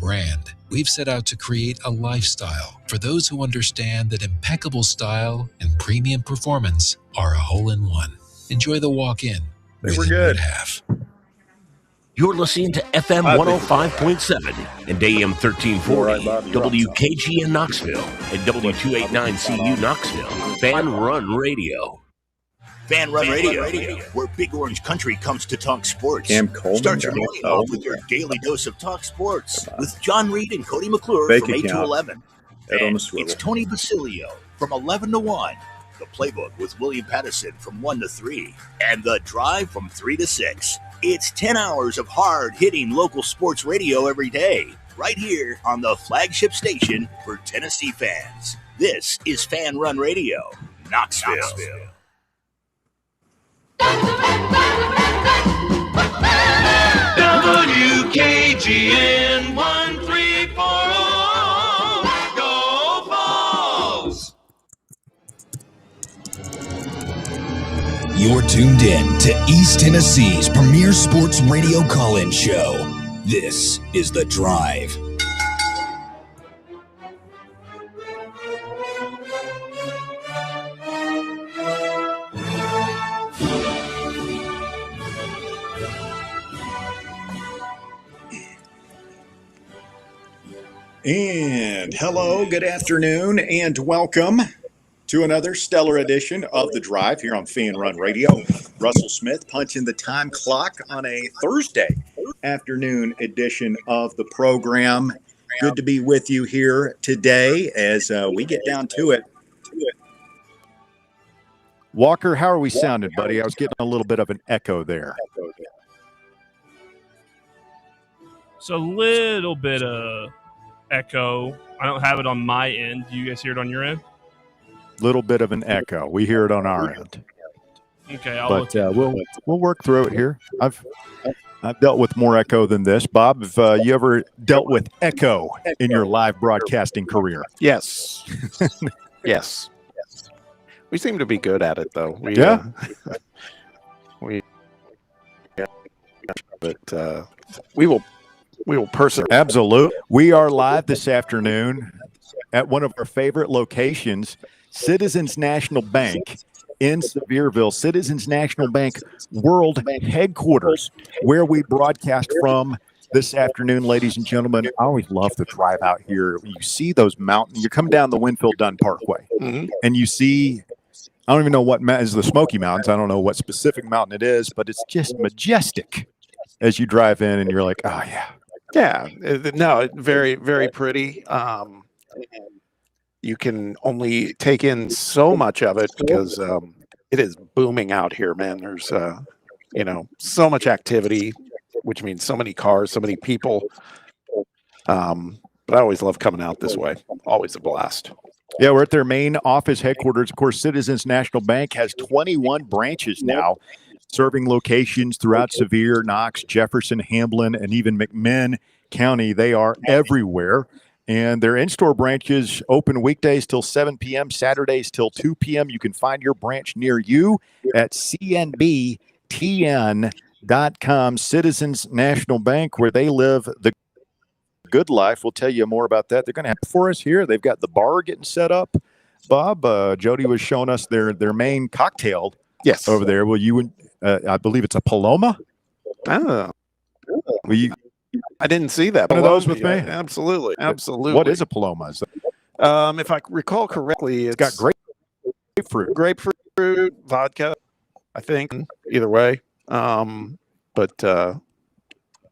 brand, we've set out to create a lifestyle for those who understand that impeccable style and premium performance are a hole-in-one. Enjoy the walk-in with a good half. You're listening to FM 105.7 and AM 1340, WKGN Knoxville, and W289CU Knoxville, Fan Run Radio. Fan Run Radio, where Big Orange Country comes to talk sports. Start your morning off with your daily dose of talk sports with John Reed and Cody McClure from 8 to 11. And it's Tony Basilio from 11 to 1. The Playbook with William Pattison from 1 to 3. And The Drive from 3 to 6. It's 10 hours of hard-hitting local sports radio every day, right here on the flagship station for Tennessee fans. This is Fan Run Radio, Knoxville. WKGN 1340, go Vols! You're tuned in to East Tennessee's premier sports radio call-in show. This is The Drive. And hello, good afternoon, and welcome to another stellar edition of The Drive here on Fan Run Radio. Russell Smith punching the time clock on a Thursday afternoon edition of the program. Good to be with you here today as we get down to it. Walker, how are we sounding, buddy? I was getting a little bit of an echo there. So a little bit of echo. I don't have it on my end. Do you guys hear it on your end? Little bit of an echo. We hear it on our end. Okay, we'll work through it here. I've dealt with more echo than this. Bob, have you ever dealt with echo in your live broadcasting career? Yes. Yes. We seem to be good at it, though. But we will persevere. Absolutely. We are live this afternoon at one of our favorite locations, Citizens National Bank in Sevierville. Citizens National Bank World Headquarters, where we broadcast from this afternoon, ladies and gentlemen. I always love the drive out here. You see those mountains. You come down the Winfield Dunn Parkway, and you see, I don't even know what is the Smoky Mountains. I don't know what specific mountain it is, but it's just majestic as you drive in, and you're like, oh, yeah. Yeah, no, very, very pretty. You can only take in so much of it because it is booming out here, man. There's, so much activity, which means so many cars, so many people. But I always love coming out this way. Always a blast. Yeah, we're at their main office headquarters. Of course, Citizens National Bank has 21 branches now, serving locations throughout Sevier, Knox, Jefferson, Hamblin, and even McMinn County. They are everywhere. And their in-store branches open weekdays till 7 p.m., Saturdays till 2 p.m. You can find your branch near you at cnbtn.com. Citizens National Bank, where they live the good life. We'll tell you more about that. They're going to have for us here. They've got the bar getting set up. Bob, Jody was showing us their main cocktail. Yes. Over there. Will you, I believe it's a Paloma. Oh. Will you? I didn't see that. One of those with me? Absolutely. Absolutely. What is a Paloma? If I recall correctly, it's got grapefruit, vodka, I think, either way. But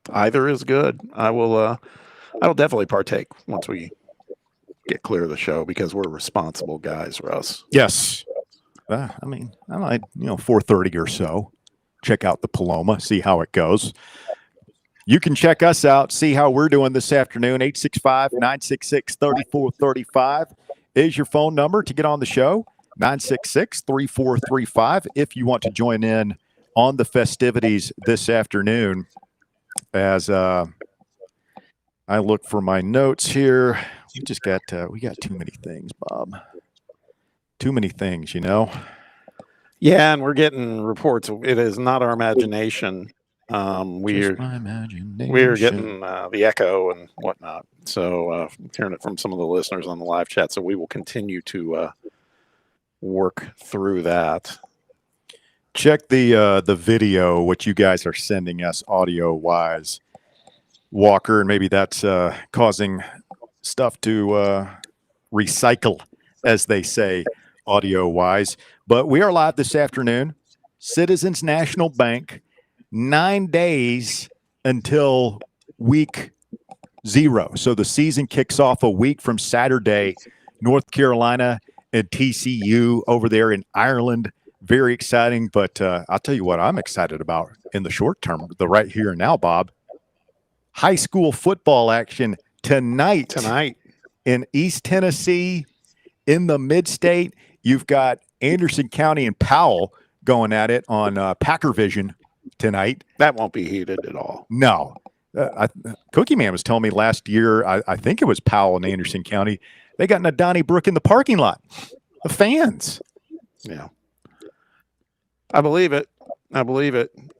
either is good. I'll definitely partake once we get clear of the show because we're responsible guys, Russ. Yes. I like 4:30 or so. Check out the Paloma, see how it goes. You can check us out, see how we're doing this afternoon. 865-966-3435 is your phone number to get on the show. 966-3435 if you want to join in on the festivities this afternoon. As I look for my notes here, we got too many things, Bob. Too many things, Yeah, and we're getting reports. It is not our imagination We're getting the echo and whatnot. So hearing it from some of the listeners on the live chat. So we will continue to work through that. Check the video, what you guys are sending us audio wise, Walker, and maybe that's causing stuff to recycle, as they say, audio wise. But we are live this afternoon. Citizens National Bank, 9 days until week 0. So the season kicks off a week from Saturday. North Carolina and TCU over there in Ireland. Very exciting. But I'll tell you what I'm excited about in the short term, the right here and now, Bob. High school football action tonight in East Tennessee, in the mid-state. You've got Anderson County and Powell going at it on Packer Vision tonight. That won't be heated at all. No. Cookie Man was telling me last year, I think it was Powell and Anderson County, they got in a Donnybrook in the parking lot. The fans. Yeah. I believe it.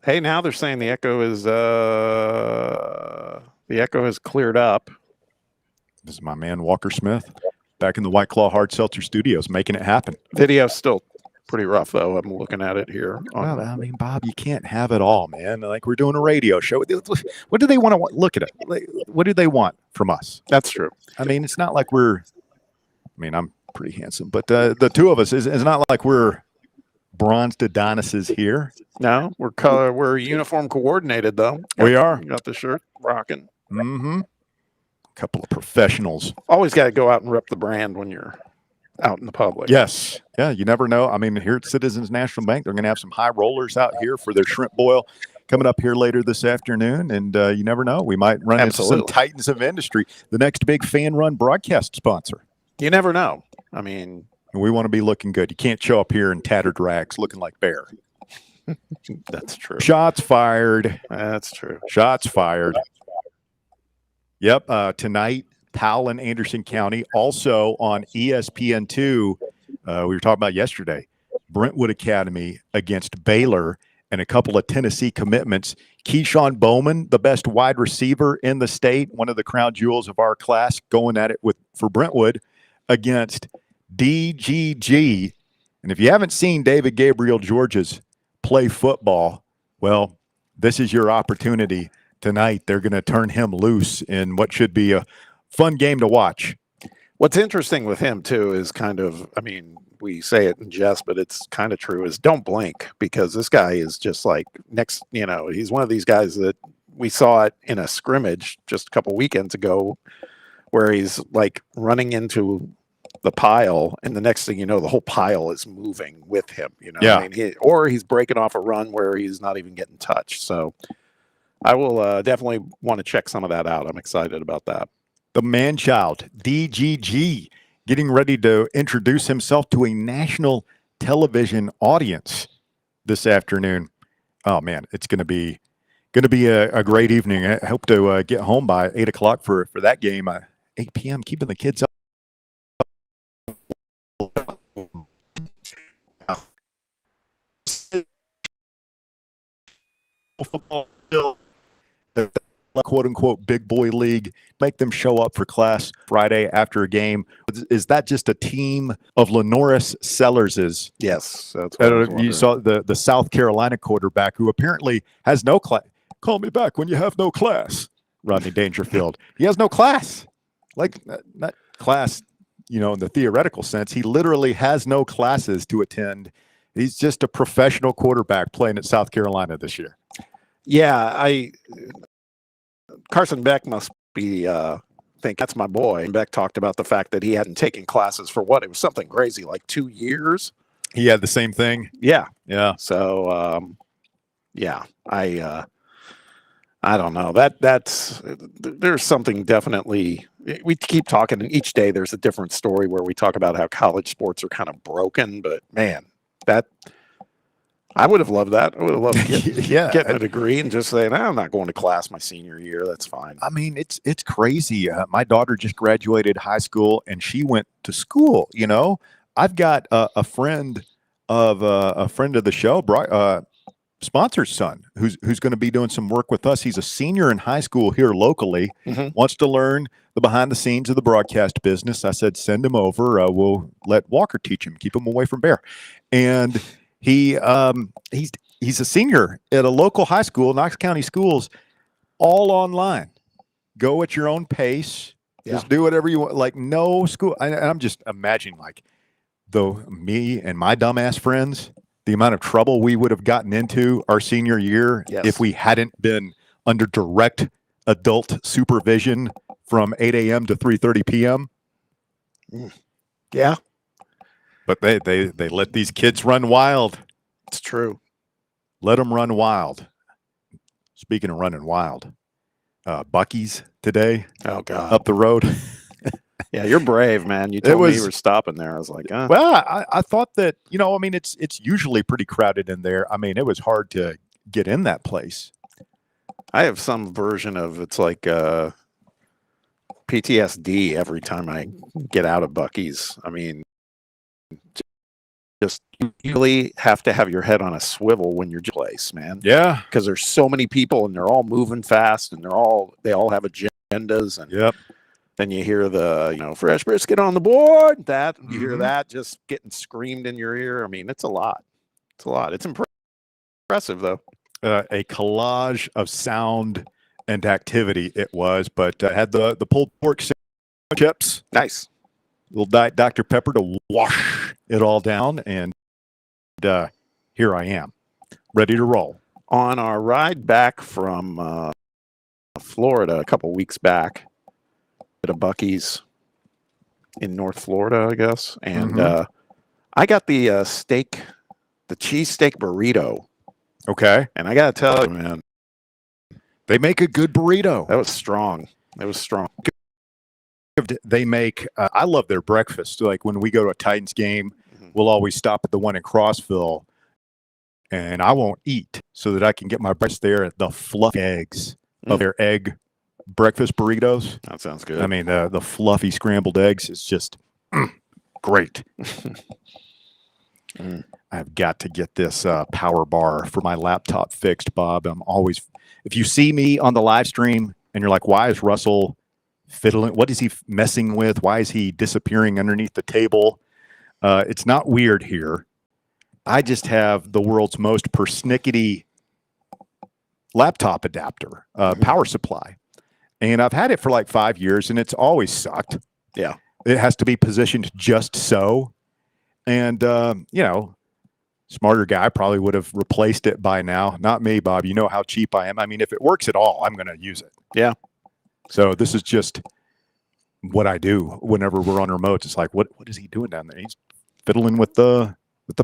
Hey, now they're saying the echo is cleared up. This is my man Walker Smith back in the White Claw Hard Seltzer Studios making it happen. Video's still pretty rough, though. I'm looking at it here. Well, I mean, Bob, you can't have it all, man. Like, we're doing a radio show. What do they want to look at it? What do they want from us? That's true. I mean, it's not like I'm pretty handsome, but the two of us is not like we're bronzed Adonises here. No, we're uniform coordinated, though. We are. Got the shirt rocking. Mm-hmm. Couple of professionals. Always got to go out and rep the brand when you're out in the public. Yes. Yeah, you never know. I mean, here at Citizens National Bank, they're going to have some high rollers out here for their shrimp boil coming up here later this afternoon. And you never know. We might run into some titans of industry, the next big fan-run broadcast sponsor. You never know. I mean, we want to be looking good. You can't show up here in tattered rags looking like Bear. That's true. Shots fired. That's true. Shots fired. Yep. Tonight, Powell and Anderson County. Also on ESPN2, we were talking about yesterday, Brentwood Academy against Baylor, and a couple of Tennessee commitments. Keyshawn Bowman, the best wide receiver in the state, one of the crown jewels of our class, going at it for Brentwood against DGG. And if you haven't seen David Gabriel George's play football, well, this is your opportunity tonight. They're going to turn him loose in what should be a fun game to watch. What's interesting with him, too, is kind of, I mean, we say it in jest, but it's kind of true, is don't blink, because this guy is just like he's one of these guys that we saw it in a scrimmage just a couple weekends ago where he's like running into the pile, and the next thing you know, the whole pile is moving with him. Yeah. I mean, or he's breaking off a run where he's not even getting touched. So I will definitely want to check some of that out. I'm excited about that. The man-child, DGG, getting ready to introduce himself to a national television audience this afternoon. Oh man, it's going to be a great evening. I hope to get home by 8 o'clock for that game. 8 p.m. Keeping the kids up. Football, quote unquote big boy league, make them show up for class Friday after a game. Is that just a team of Lenoris Sellerses? Yes, that's what you saw the South Carolina quarterback who apparently has no class. Call me back when you have no class. Rodney Dangerfield. He has no class. Like not class, in the theoretical sense. He literally has no classes to attend. He's just a professional quarterback playing at South Carolina this year. Yeah, Carson Beck must be think that's my boy. And Beck talked about the fact that he hadn't taken classes for it was something crazy, like 2 years. He had the same thing. Yeah. So I don't know. There's something definitely. We keep talking, and each day there's a different story where we talk about how college sports are kind of broken. But man, I would have loved that. I would have loved getting a degree and just saying, I'm not going to class my senior year. That's fine. I mean, it's crazy. My daughter just graduated high school and she went to school. I've got a friend of the show, sponsor's son who's going to be doing some work with us. He's a senior in high school here locally, wants to learn the behind the scenes of the broadcast business. I said, send him over. We'll let Walker teach him, keep him away from Bear. And he's a senior at a local high school, Knox County Schools, all online. Go at your own pace. Just do whatever you want. Like no school. And I'm just imagining like me and my dumbass friends, the amount of trouble we would have gotten into our senior year if we hadn't been under direct adult supervision from 8 a.m. to 3:30 p.m. Yeah. But they let these kids run wild. It's true. Let them run wild. Speaking of running wild, Buc-ee's today. Oh, God. Up the road. Yeah, you're brave, man. You told me you were stopping there. I was like, Well, I thought that, it's usually pretty crowded in there. I mean, it was hard to get in that place. I have some version of it's like PTSD every time I get out of Buc-ee's. I mean, just you really have to have your head on a swivel when you're place, man. Yeah, because there's so many people and they're all moving fast and they all have agendas. And then you hear the fresh brisket on the board. That you hear that just getting screamed in your ear. I mean, it's a lot. It's a lot. It's impressive though. A collage of sound and activity it was, but had the pulled pork chips. Nice. Little Diet Dr. Pepper to wash it all down, and here I am, ready to roll. On our ride back from Florida a couple weeks back at a Buc-ee's in North Florida, I guess, and I got the cheesesteak burrito. Okay. And I got to tell you, man, they make a good burrito. That was strong. It was strong. They make, I love their breakfast. Like when we go to a Titans game, we'll always stop at the one in Crossville, and I won't eat so that I can get my breakfast there at the fluffy eggs of their egg breakfast burritos. That sounds good. I mean, the fluffy scrambled eggs is just great. I've got to get this power bar for my laptop fixed, Bob. I'm always, if you see me on the live stream and you're like, why is Russell fiddling? What is he messing with? Why is he disappearing underneath the table? It's not weird here. I just have the world's most persnickety laptop adapter, power supply. And I've had it for like 5 years and it's always sucked. Yeah. It has to be positioned just so. And, smarter guy probably would have replaced it by now. Not me, Bob. You know how cheap I am. I mean, if it works at all, I'm going to use it. Yeah. So this is just what I do whenever we're on remotes. It's like, what is he doing down there? He's fiddling with the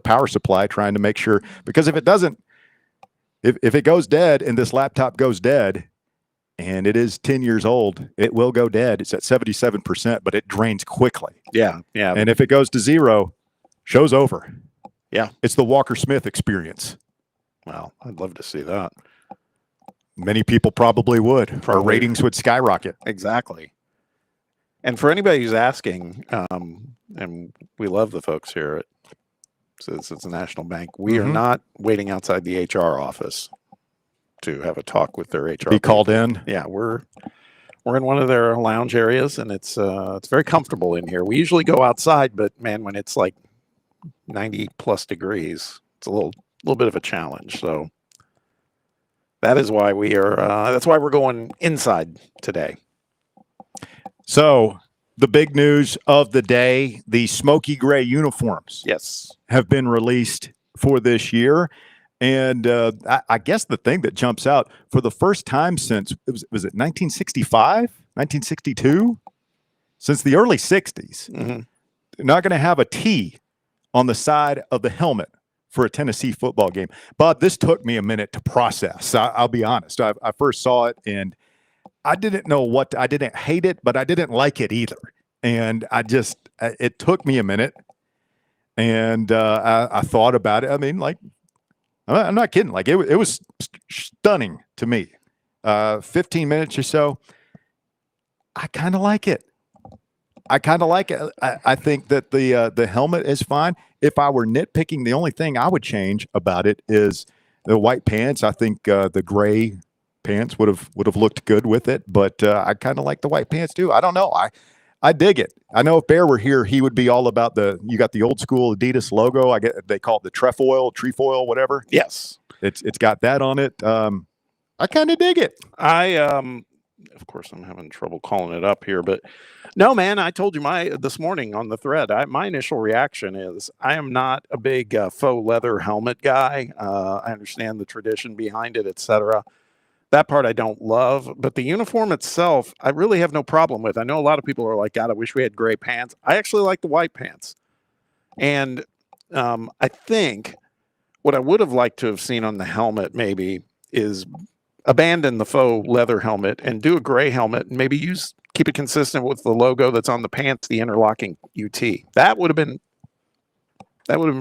power supply, trying to make sure, because if it doesn't, if it goes dead and this laptop goes dead and it is 10 years old, it will go dead. It's at 77%, but it drains quickly. Yeah. Yeah. And if it goes to zero, show's over. Yeah. It's the Walker Smith experience. Well, I'd love to see that. Many people probably would. Our ratings would skyrocket. Exactly. And for anybody who's asking, and we love the folks here at Citizens National Bank, we are not waiting outside the HR office to have a talk with their HR. Be called in? Yeah, we're in one of their lounge areas, and it's very comfortable in here. We usually go outside, but man, when it's like 90 plus degrees, it's a little bit of a challenge. So that is why that's why we're going inside today. So the big news of the day, the Smokey gray uniforms have been released for this year. And I guess the thing that jumps out, for the first time since, was it 1965, 1962? Since the early 60s, they're not going to have a T on the side of the helmet for a Tennessee football game. But this took me a minute to process. I'll be honest. I first saw it and I didn't know I didn't hate it, but I didn't like it either. And it took me a minute. And I thought about it. I mean, like, I'm not kidding. Like, it was stunning to me. 15 minutes or so. I kind of like it. I think that the helmet is fine. If I were nitpicking, the only thing I would change about it is the white pants. I think the gray pants would have looked good with it, but I kind of like the white pants too. I don't know. I dig it. I know if Bear were here, he would be all about you got the old school Adidas logo. They call it the trefoil, whatever. Yes. It's got that on it. I kind of dig it. Of course, I'm having trouble calling it up here, but no, man, I told you this morning on the thread, my initial reaction is I am not a big faux leather helmet guy. I understand the tradition behind it, etc. That part I don't love, but the uniform itself, I really have no problem with. I know a lot of people are like, God, I wish we had gray pants. I actually like the white pants. And I think what I would have liked to have seen on the helmet maybe is abandon the faux leather helmet and do a gray helmet and maybe keep it consistent with the logo that's on the pants, the interlocking UT. That would have been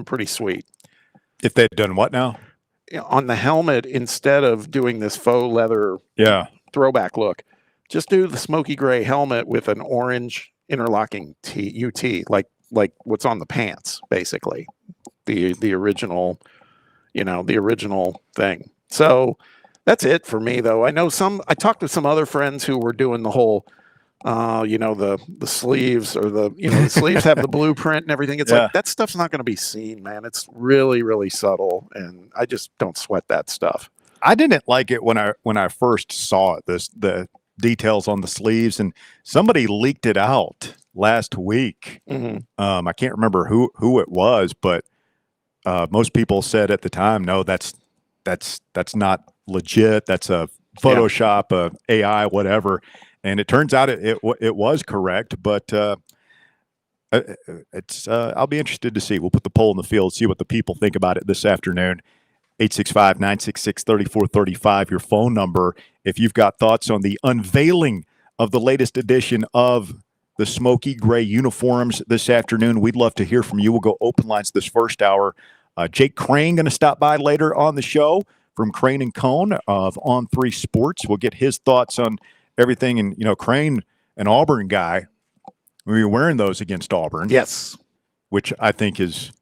pretty sweet. If they'd done what now? On the helmet, instead of doing this faux leather throwback look, just do the smoky gray helmet with an orange interlocking UT, like what's on the pants, basically. The original, the original thing. So that's it for me, though. I talked to some other friends who were doing the whole, the sleeves or the sleeves have the blueprint and everything. It's like that stuff's not going to be seen, man. It's really, really subtle, and I just don't sweat that stuff. I didn't like it when I first saw it. The details on the sleeves, and somebody leaked it out last week. Mm-hmm. I can't remember who it was, but most people said at the time, no, that's not legit. That's a Photoshop, a AI, whatever. And it turns out it was correct, but I'll be interested to see. We'll put the poll in the field, see what the people think about it this afternoon. 865-966-3435, your phone number. If you've got thoughts on the unveiling of the latest edition of the Smoky Gray uniforms this afternoon, we'd love to hear from you. We'll go open lines this first hour. Jake Crane going to stop by later on the show from Crane and Cone of On 3 Sports. We'll get his thoughts on everything. And, Crane, an Auburn guy, we were wearing those against Auburn. Yes. Which I think is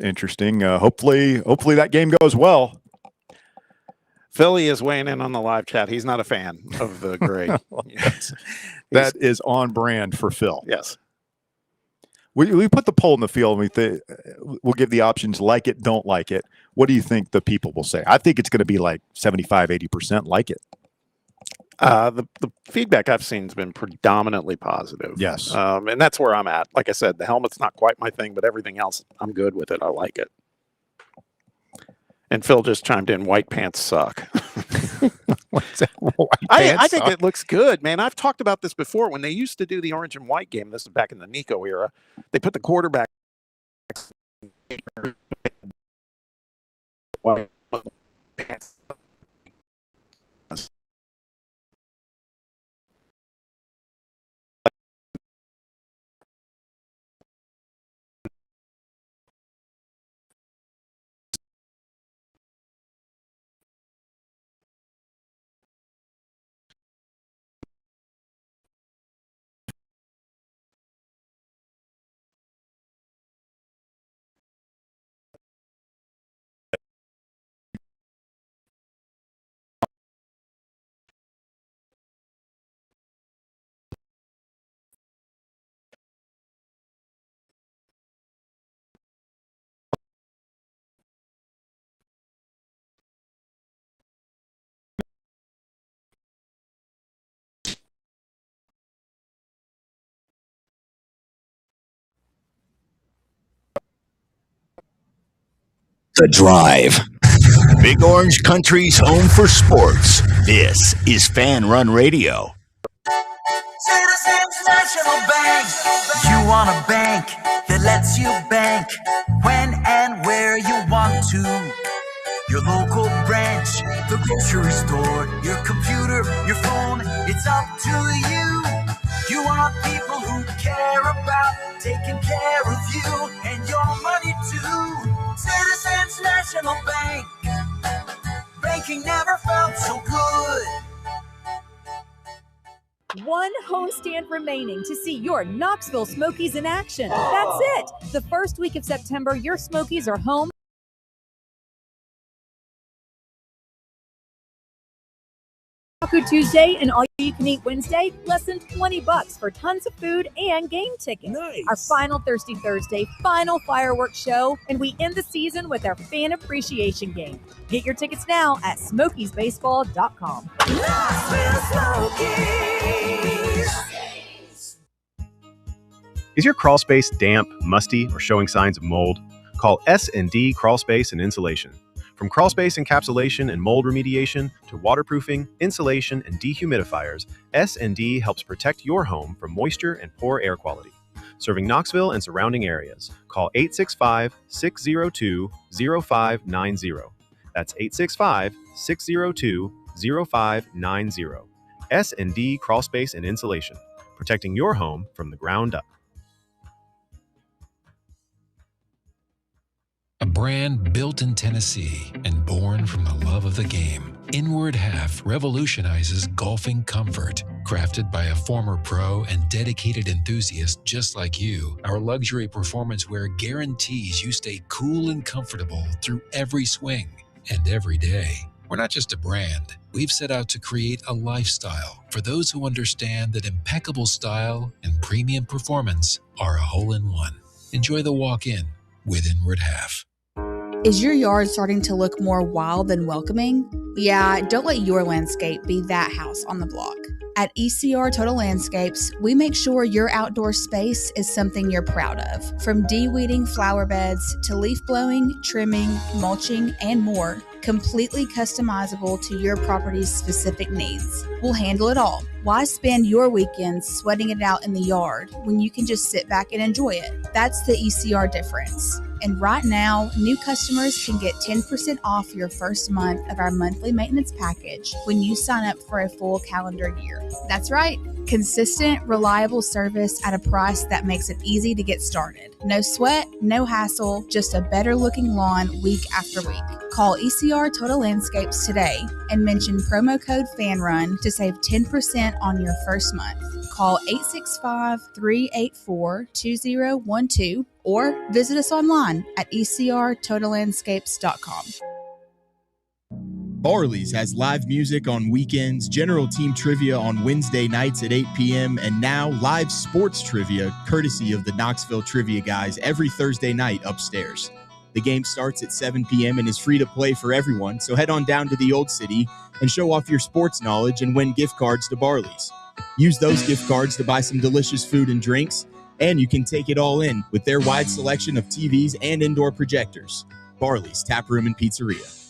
interesting. Hopefully that game goes well. Philly is weighing in on the live chat. He's not a fan of the gray. Yes. That is on brand for Phil. Yes. We put the poll in the field, and we'll give the options like it, don't like it. What do you think the people will say? I think it's going to be like 75, 80% like it. The feedback I've seen has been predominantly positive. Yes. And that's where I'm at. Like I said, the helmet's not quite my thing, but everything else, I'm good with it. I like it. And Phil just chimed in, white pants suck. What's that? I think it looks good, man. I've talked about this before. When they used to do the orange and white game, this is back in the Nico era, they put the quarterback white pants. The Drive. Big Orange Country's home for sports. This is Fan Run Radio. Citizens National Bank. You want a bank that lets you bank when and where you want to. Your local branch, the grocery store, your computer, your phone, it's up to you. You want people who care about taking care of you and your money too. Citizens National Bank. Banking never felt so good. One homestand remaining to see your Knoxville Smokies in action. That's it. The first week of September, your Smokies are home Taco Tuesday and All You Can Eat Wednesday, less than $20 for tons of food and game tickets. Nice. Our final Thirsty Thursday, final fireworks show, and we end the season with our fan appreciation game. Get your tickets now at smokiesbaseball.com. Is your crawl space damp, musty, or showing signs of mold? Call S&D Crawl Space and Insulation. From crawl space encapsulation and mold remediation to waterproofing, insulation, and dehumidifiers, S&D helps protect your home from moisture and poor air quality. Serving Knoxville and surrounding areas, call 865-602-0590. That's 865-602-0590. S&D Crawl Space and Insulation, protecting your home from the ground up. A brand built in Tennessee and born from the love of the game, Inward Half revolutionizes golfing comfort. Crafted by a former pro and dedicated enthusiast just like you, our luxury performance wear guarantees you stay cool and comfortable through every swing and every day. We're not just a brand. We've set out to create a lifestyle for those who understand that impeccable style and premium performance are a hole-in-one. Enjoy the walk-in with Inward Half. Is your yard starting to look more wild than welcoming? Yeah, don't let your landscape be that house on the block. At ECR Total Landscapes, we make sure your outdoor space is something you're proud of. From de-weeding flower beds to leaf blowing, trimming, mulching, and more, completely customizable to your property's specific needs. We'll handle it all. Why spend your weekends sweating it out in the yard when you can just sit back and enjoy it? That's the ECR difference. And right now, new customers can get 10% off your first month of our monthly maintenance package when you sign up for a full calendar year. That's right. Consistent, reliable service at a price that makes it easy to get started. No sweat, no hassle, just a better looking lawn week after week. Call ECR Total Landscapes today and mention promo code FANRUN to save 10% on your first month. Call 865-384-2012 or visit us online at ecrtotallandscapes.com. Barley's has live music on weekends, general team trivia on Wednesday nights at 8 p.m., and now live sports trivia courtesy of the Knoxville Trivia Guys every Thursday night upstairs. The game starts at 7 p.m. and is free to play for everyone, so head on down to the Old City and show off your sports knowledge and win gift cards to Barley's. Use those gift cards to buy some delicious food and drinks, and you can take it all in with their wide selection of TVs and indoor projectors. Barley's Tap Room and Pizzeria.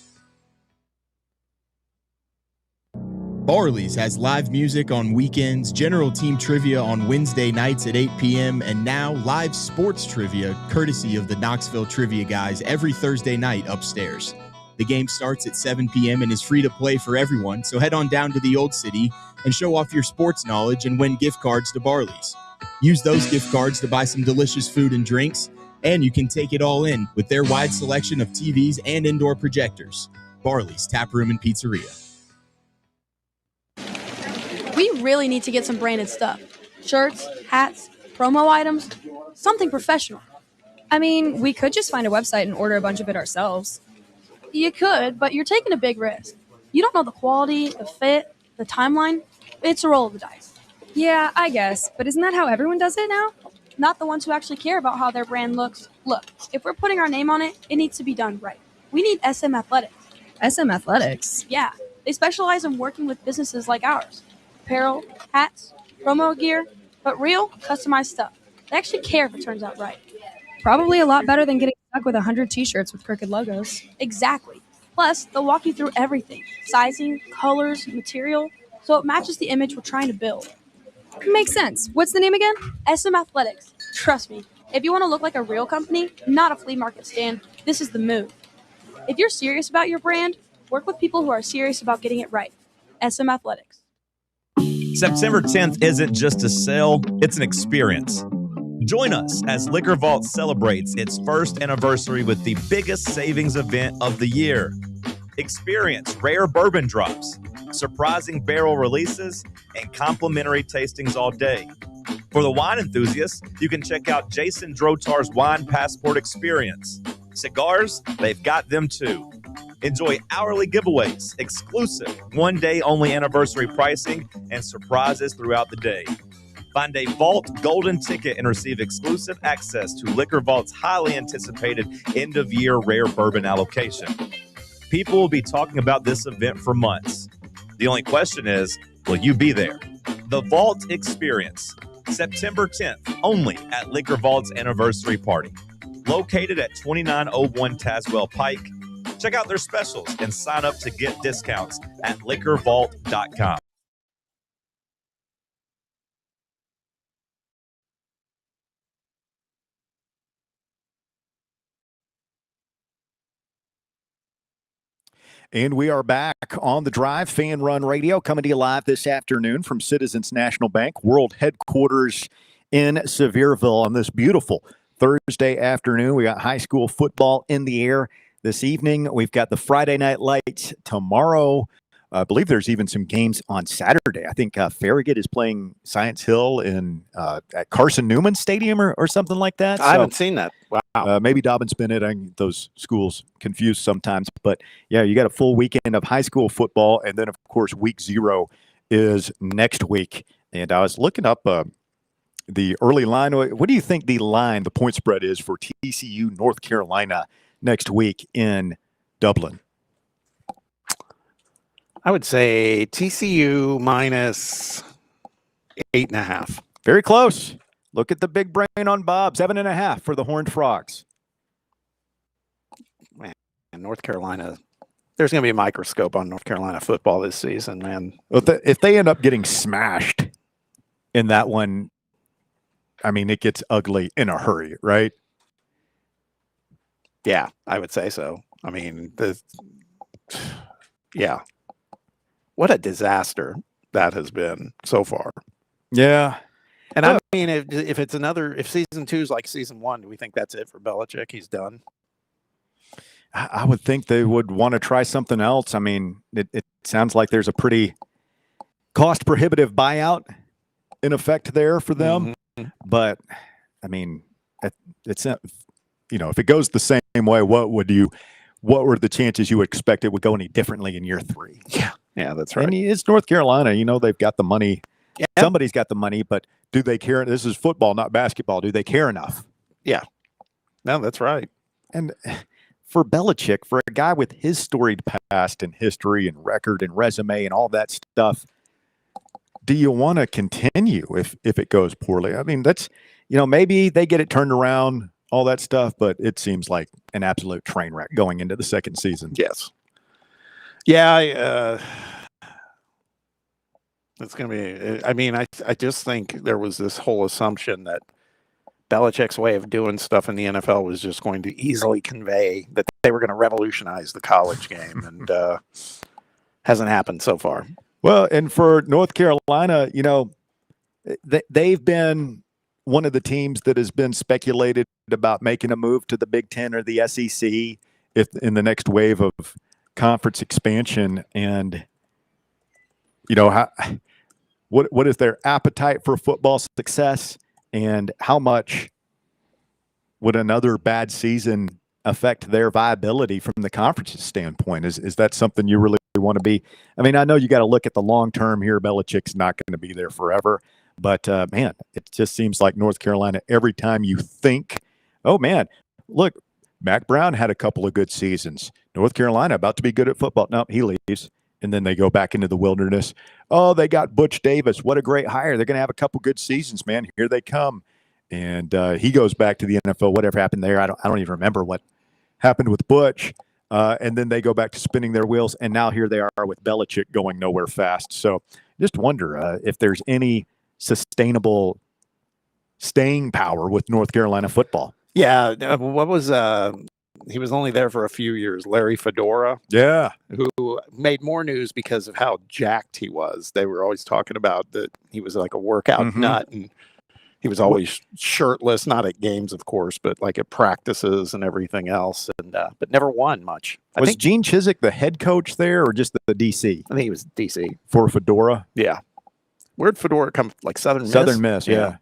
Barley's has live music on weekends, general team trivia on Wednesday nights at 8 p.m., and now live sports trivia courtesy of the Knoxville Trivia Guys every Thursday night upstairs. The game starts at 7 p.m. and is free to play for everyone, so head on down to the Old City and show off your sports knowledge and win gift cards to Barley's. Use those gift cards to buy some delicious food and drinks, and you can take it all in with their wide selection of TVs and indoor projectors. Barley's Tap Room and Pizzeria. We really need to get some branded stuff. Shirts, hats, promo items, something professional. I mean, we could just find a website and order a bunch of it ourselves. You could, but you're taking a big risk. You don't know the quality, the fit, the timeline. It's a roll of the dice. Yeah, I guess, but isn't that how everyone does it now? Not the ones who actually care about how their brand looks. Look, if we're putting our name on it, it needs to be done right. We need SM Athletics. SM Athletics? Yeah, they specialize in working with businesses like ours. Apparel, hats, promo gear, but real, customized stuff. They actually care if it turns out right. Probably a lot better than getting stuck with 100 t-shirts with crooked logos. Exactly. Plus, they'll walk you through everything. Sizing, colors, material, so it matches the image we're trying to build. Makes sense. What's the name again? SM Athletics. Trust me, if you want to look like a real company, not a flea market stand, this is the move. If you're serious about your brand, work with people who are serious about getting it right. SM Athletics. September 10th isn't just a sale, it's an experience. Join us as Liquor Vault celebrates its first anniversary with the biggest savings event of the year. Experience rare bourbon drops, surprising barrel releases, and complimentary tastings all day. For the wine enthusiasts, you can check out Jason Drotar's Wine Passport Experience. Cigars, they've got them too. Enjoy hourly giveaways, exclusive one-day only anniversary pricing, and surprises throughout the day. Find a Vault Golden ticket and receive exclusive access to Liquor Vault's highly anticipated end-of-year rare bourbon allocation. People will be talking about this event for months. The only question is, will you be there? The Vault Experience, September 10th, only at Liquor Vault's anniversary party. Located at 2901 Tazewell Pike. Check out their specials and sign up to get discounts at liquorvault.com. And we are back on the drive, Fan Run Radio, coming to you live this afternoon from Citizens National Bank, world headquarters in Sevierville on this beautiful Thursday afternoon. We got high school football in the air this evening. We've got the Friday Night Lights tomorrow. I believe there's even some games on Saturday. I think Farragut is playing Science Hill at Carson Newman Stadium or something like that. I haven't seen that. Wow. Maybe Dobbins Bennett. I get those schools confused sometimes. But, yeah, you got a full weekend of high school football. And then, of course, week 0 is next week. And I was looking up the early line. What do you think the point spread is for TCU North Carolina next week in Dublin? I would say TCU minus 8.5. Very close. Look at the big brain on Bob. 7.5 for the Horned Frogs. Man, North Carolina. There's going to be a microscope on North Carolina football this season, man. If they end up getting smashed in that one, I mean, it gets ugly in a hurry, right? Yeah, I would say so. I mean, yeah. What a disaster that has been so far. Yeah. And I mean, if it's if season 2 is like season 1, do we think that's it for Belichick? He's done? I would think they would want to try something else. I mean, it sounds like there's a pretty cost prohibitive buyout in effect there for them. Mm-hmm. But I mean, it's if it goes the same way, what were the chances you would expect it would go any differently in year 3? Yeah, that's right. And it's North Carolina. They've got the money. Yeah. Somebody's got the money, but do they care? This is football, not basketball. Do they care enough? Yeah. No, that's right. And for Belichick, for a guy with his storied past and history and record and resume and all that stuff, do you want to continue if it goes poorly? I mean, that's, maybe they get it turned around, all that stuff, but it seems like an absolute train wreck going into the second season. Yes. Yeah, it's going to be, I mean, I just think there was this whole assumption that Belichick's way of doing stuff in the NFL was just going to easily convey that they were going to revolutionize the college game, and hasn't happened so far. Well, and for North Carolina, they've been one of the teams that has been speculated about making a move to the Big Ten or the SEC if in the next wave of conference expansion. And what is their appetite for football success, and how much would another bad season affect their viability from the conference's standpoint? Is that something you really want to be? I mean, I know you got to look at the long term here. Belichick's not going to be there forever, but man, it just seems like North Carolina, every time you think, oh man, look, Mac Brown had a couple of good seasons. North Carolina about to be good at football. No, he leaves. And then they go back into the wilderness. Oh, they got Butch Davis. What a great hire. They're going to have a couple good seasons, man. Here they come. And he goes back to the NFL. Whatever happened there, I don't even remember what happened with Butch. And then they go back to spinning their wheels. And now here they are with Belichick going nowhere fast. So just wonder if there's any sustainable staying power with North Carolina football. Yeah. What was he was only there for a few years, Larry Fedora. Yeah. Who made more news because of how jacked he was. They were always talking about that he was like a workout nut, and he was always shirtless, not at games, of course, but like at practices and everything else, and but never won much. I think Gene Chizik the head coach there, or just the DC? I think he was DC. For Fedora? Yeah. Where'd Fedora come? Like Southern Miss? Southern Miss, yeah.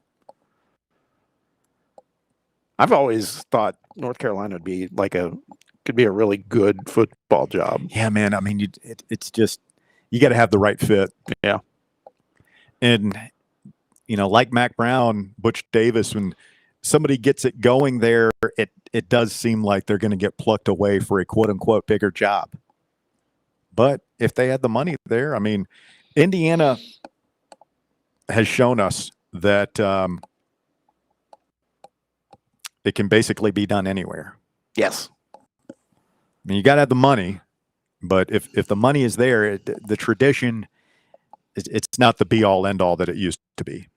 I've always thought North Carolina would be like a could be a really good football job. Yeah, man. I mean, it's just you got to have the right fit. Yeah, and like Mac Brown, Butch Davis, when somebody gets it going there, it does seem like they're going to get plucked away for a quote unquote bigger job. But if they had the money there, I mean, Indiana has shown us that it can basically be done anywhere. Yes. I mean, you got to have the money, but if the money is there, the tradition, it's not the be-all, end-all that it used to be.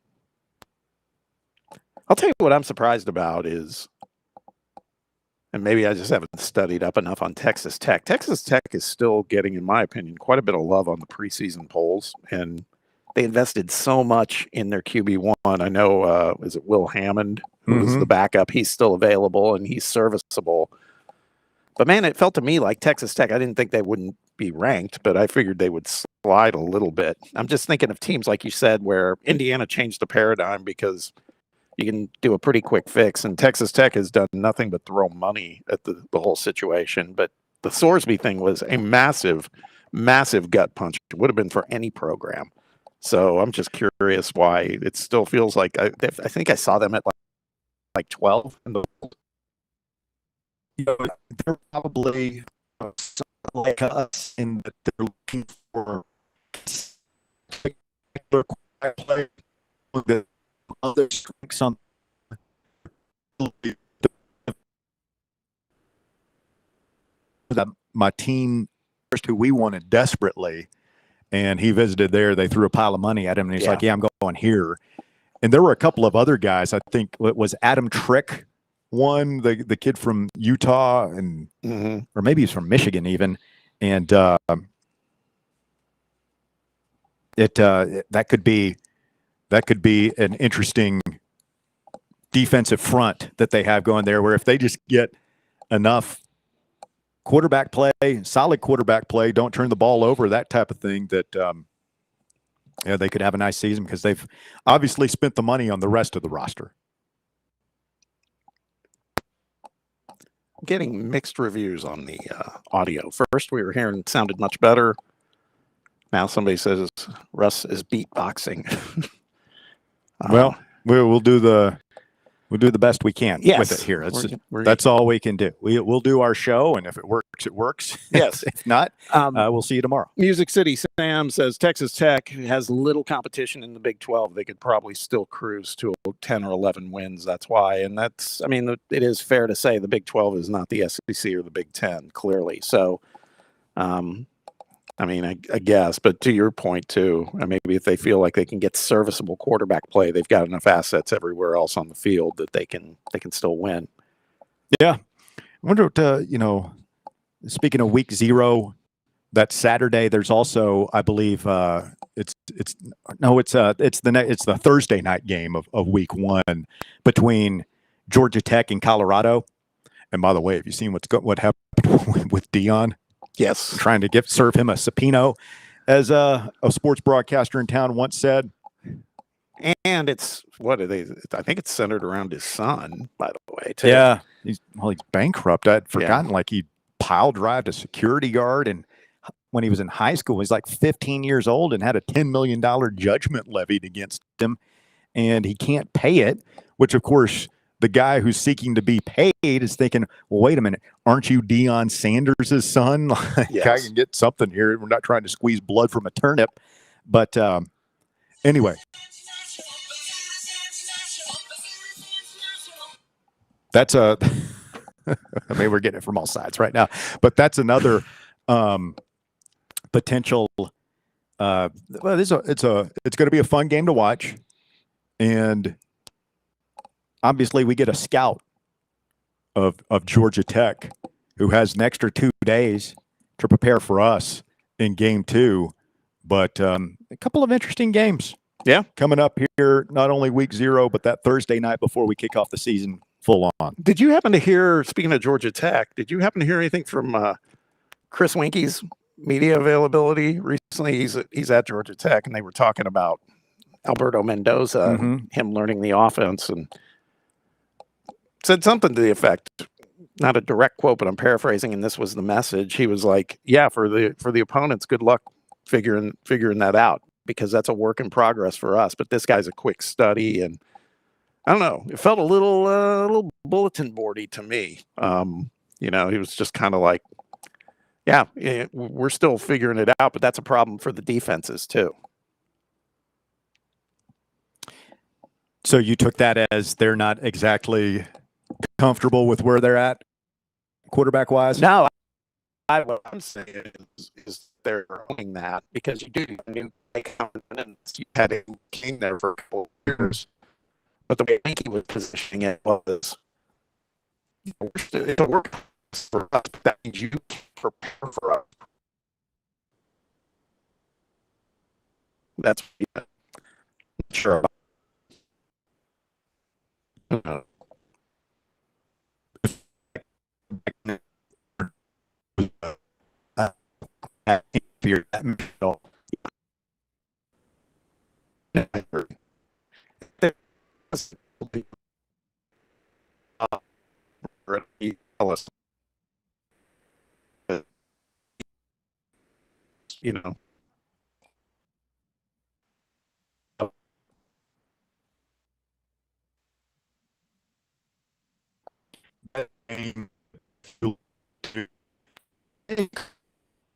I'll tell you what I'm surprised about is, and maybe I just haven't studied up enough on Texas Tech. Texas Tech is still getting, in my opinion, quite a bit of love on the preseason polls, and they invested so much in their QB1. I know, is it Will Hammond, who was the backup? He's still available, and he's serviceable. But, man, it felt to me like Texas Tech, I didn't think they wouldn't be ranked, but I figured they would slide a little bit. I'm just thinking of teams, like you said, where Indiana changed the paradigm because you can do a pretty quick fix, and Texas Tech has done nothing but throw money at the whole situation. But the Sorsby thing was a massive, massive gut punch. It would have been for any program. So I'm just curious why it still feels like I think I saw them at like 12 in the they're probably like us in that they're looking for play the other strengths on my team who we wanted desperately, and he visited there. They threw a pile of money at him, and he's like, "Yeah, I'm going here." And there were a couple of other guys. I think it was Adam Trick, one, the kid from Utah, and or maybe he's from Michigan even, and that could be an interesting defensive front that they have going there, where if they just get enough quarterback play, solid quarterback play, don't turn the ball over, that type of thing, that they could have a nice season, because they've obviously spent the money on the rest of the roster. Getting mixed reviews on the audio. First, we were hearing it sounded much better. Now somebody says Russ is beatboxing. Well, we'll do the best we can with it here. That's all we can do. We'll do our show, and if it works, it works. Yes. If not, we'll see you tomorrow. Music City Sam says Texas Tech has little competition in the Big 12. They could probably still cruise to 10 or 11 wins. That's why. And that's, I mean, it is fair to say the Big 12 is not the SEC or the Big 10, clearly. So, I mean, I guess, but to your point too, maybe if they feel like they can get serviceable quarterback play, they've got enough assets everywhere else on the field that they can still win. Yeah, I wonder what speaking of week 0, that Saturday, there's also, I believe, it's the Thursday night game of week 1 between Georgia Tech and Colorado. And by the way, have you seen what happened with Dion? Yes. Trying to serve him a subpoena, as a sports broadcaster in town once said. And it's, I think it's centered around his son, by the way, too. Yeah. He's bankrupt. I'd forgotten, he pile drived a security guard, and when he was in high school, he's like 15 years old and had a $10 million judgment levied against him, and he can't pay it, which of course the guy who's seeking to be paid is thinking, well, wait a minute, aren't you Deion Sanders' son? Yes. I can get something here. We're not trying to squeeze blood from a turnip. But anyway, that's I mean, we're getting it from all sides right now. But that's another potential. Well, it's going to be a fun game to watch, and obviously, we get a scout of Georgia Tech who has an extra 2 days to prepare for us in game 2. But a couple of interesting games coming up here, not only week 0, but that Thursday night before we kick off the season full on. Did you happen to hear, speaking of Georgia Tech, did you happen to hear anything from Chris Winke's media availability recently? He's at Georgia Tech, and they were talking about Alberto Mendoza, him learning the offense, and said something to the effect, not a direct quote, but I'm paraphrasing, and this was the message. He was like, yeah, for the opponents, good luck figuring that out, because that's a work in progress for us. But this guy's a quick study, and I don't know, it felt a little bulletin boardy to me. He was just kind of like, yeah, we're still figuring it out, but that's a problem for the defenses too. So you took that as they're not exactly comfortable with where they're at quarterback wise? No, what I'm saying is they're owning that, because you do. I mean, you had a King there for a couple of years, but the way I think he was positioning it was, it'll work for us, but that means you can prepare for us. That's what I'm sure about.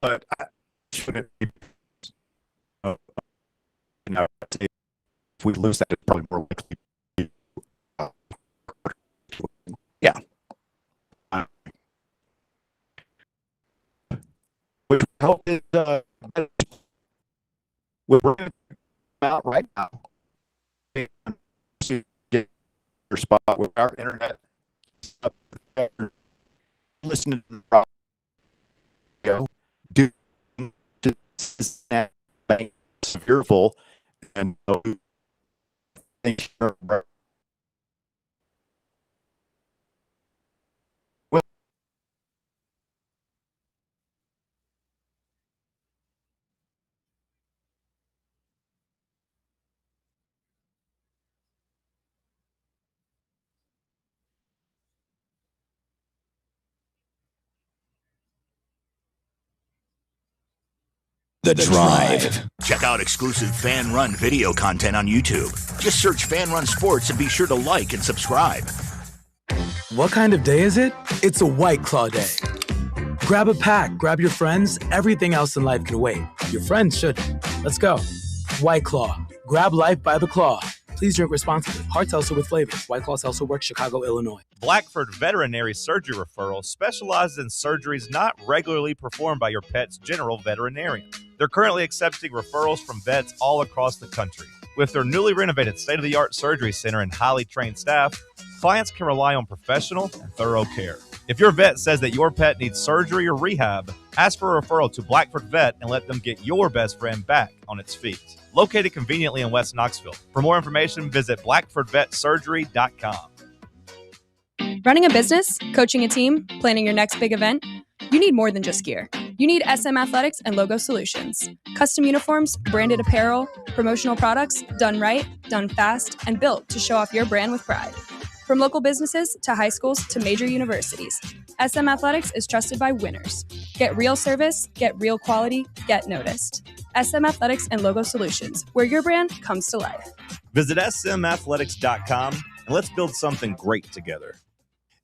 But I shouldn't be. If we lose that, it's probably more likely. Yeah. What help is we're out right now. To get your spot with our internet. Listening to the radio, do fearful and The Drive. Check out exclusive fan run video content on YouTube. Just search Fan Run Sports and be sure to like and subscribe. What kind of day is it? It's a White Claw day. Grab a pack, grab your friends. Everything else in life can wait. Your friends shouldn't. Let's go. White Claw. Grab life by the claw. Please drink responsibly. Hard seltzer with flavors. White Claw Seltzer Works, Chicago, Illinois. Blackford Veterinary Surgery Referral specializes in surgeries not regularly performed by your pet's general veterinarian. They're currently accepting referrals from vets all across the country. With their newly renovated state-of-the-art surgery center and highly trained staff, clients can rely on professional and thorough care. If your vet says that your pet needs surgery or rehab, ask for a referral to Blackford Vet and let them get your best friend back on its feet. Located conveniently in West Knoxville. For more information, visit blackfordvetsurgery.com. Running a business, coaching a team, planning your next big event, you need more than just gear. You need SM Athletics and Logo Solutions. Custom uniforms, branded apparel, promotional products, done right, done fast, and built to show off your brand with pride. From local businesses to high schools to major universities, SM Athletics is trusted by winners. Get real service, get real quality, get noticed. SM Athletics and Logo Solutions, where your brand comes to life. Visit smathletics.com and let's build something great together.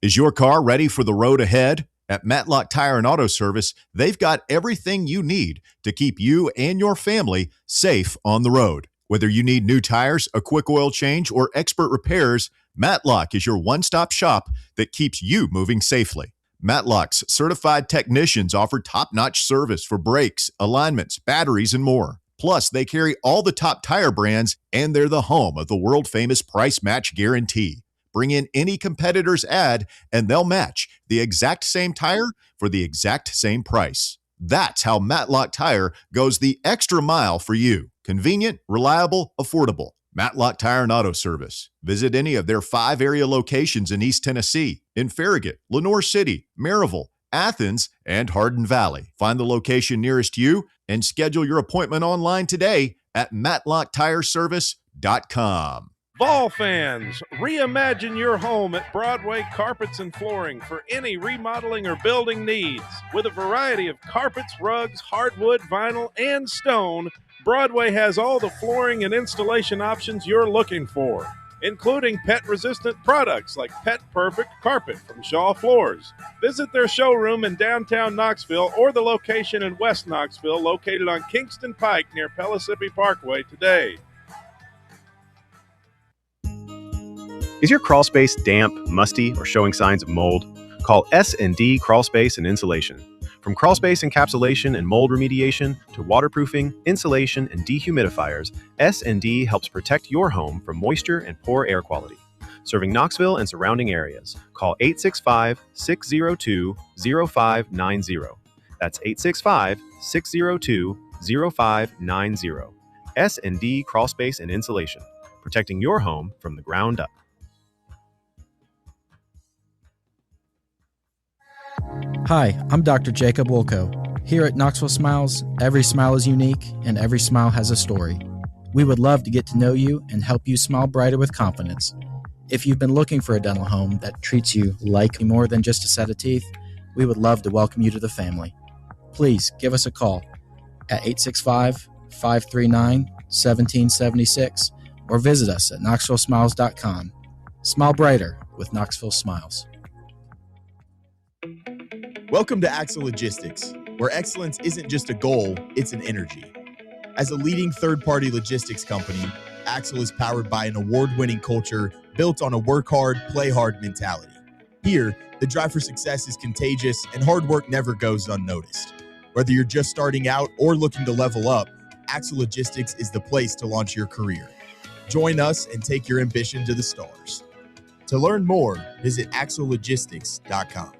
Is your car ready for the road ahead? At Matlock Tire and Auto Service, they've got everything you need to keep you and your family safe on the road. Whether you need new tires, a quick oil change, or expert repairs, Matlock is your one-stop shop that keeps you moving safely. Matlock's certified technicians offer top-notch service for brakes, alignments, batteries, and more. Plus, they carry all the top tire brands, and they're the home of the world-famous price match guarantee. Bring in any competitor's ad, and they'll match the exact same tire for the exact same price. That's how Matlock Tire goes the extra mile for you. Convenient, reliable, affordable. Matlock Tire and Auto Service. Visit any of their 5 area locations in East Tennessee, in Farragut, Lenoir City, Maryville, Athens, and Hardin Valley. Find the location nearest you and schedule your appointment online today at matlocktireservice.com. Vol fans, reimagine your home at Broadway Carpets and Flooring for any remodeling or building needs. With a variety of carpets, rugs, hardwood, vinyl, and stone, Broadway has all the flooring and installation options you're looking for, including pet-resistant products like Pet Perfect Carpet from Shaw Floors. Visit their showroom in downtown Knoxville or the location in West Knoxville located on Kingston Pike near Pellissippi Parkway today. Is your crawl space damp, musty, or showing signs of mold? Call S&D Crawl Space and Insulation. From crawl space encapsulation and mold remediation to waterproofing, insulation, and dehumidifiers, S&D helps protect your home from moisture and poor air quality. Serving Knoxville and surrounding areas, call 865-602-0590. That's 865-602-0590. S&D Crawl Space and Insulation, protecting your home from the ground up. Hi, I'm Dr. Jacob Wolko. Here at Knoxville Smiles, every smile is unique and every smile has a story. We would love to get to know you and help you smile brighter with confidence. If you've been looking for a dental home that treats you like more than just a set of teeth, we would love to welcome you to the family. Please give us a call at 865-539-1776 or visit us at knoxvillesmiles.com. Smile brighter with Knoxville Smiles. Welcome to Axle Logistics, where excellence isn't just a goal, it's an energy. As a leading third-party logistics company, Axle is powered by an award-winning culture built on a work hard, play hard mentality. Here, the drive for success is contagious and hard work never goes unnoticed. Whether you're just starting out or looking to level up, Axle Logistics is the place to launch your career. Join us and take your ambition to the stars. To learn more, visit axlelogistics.com.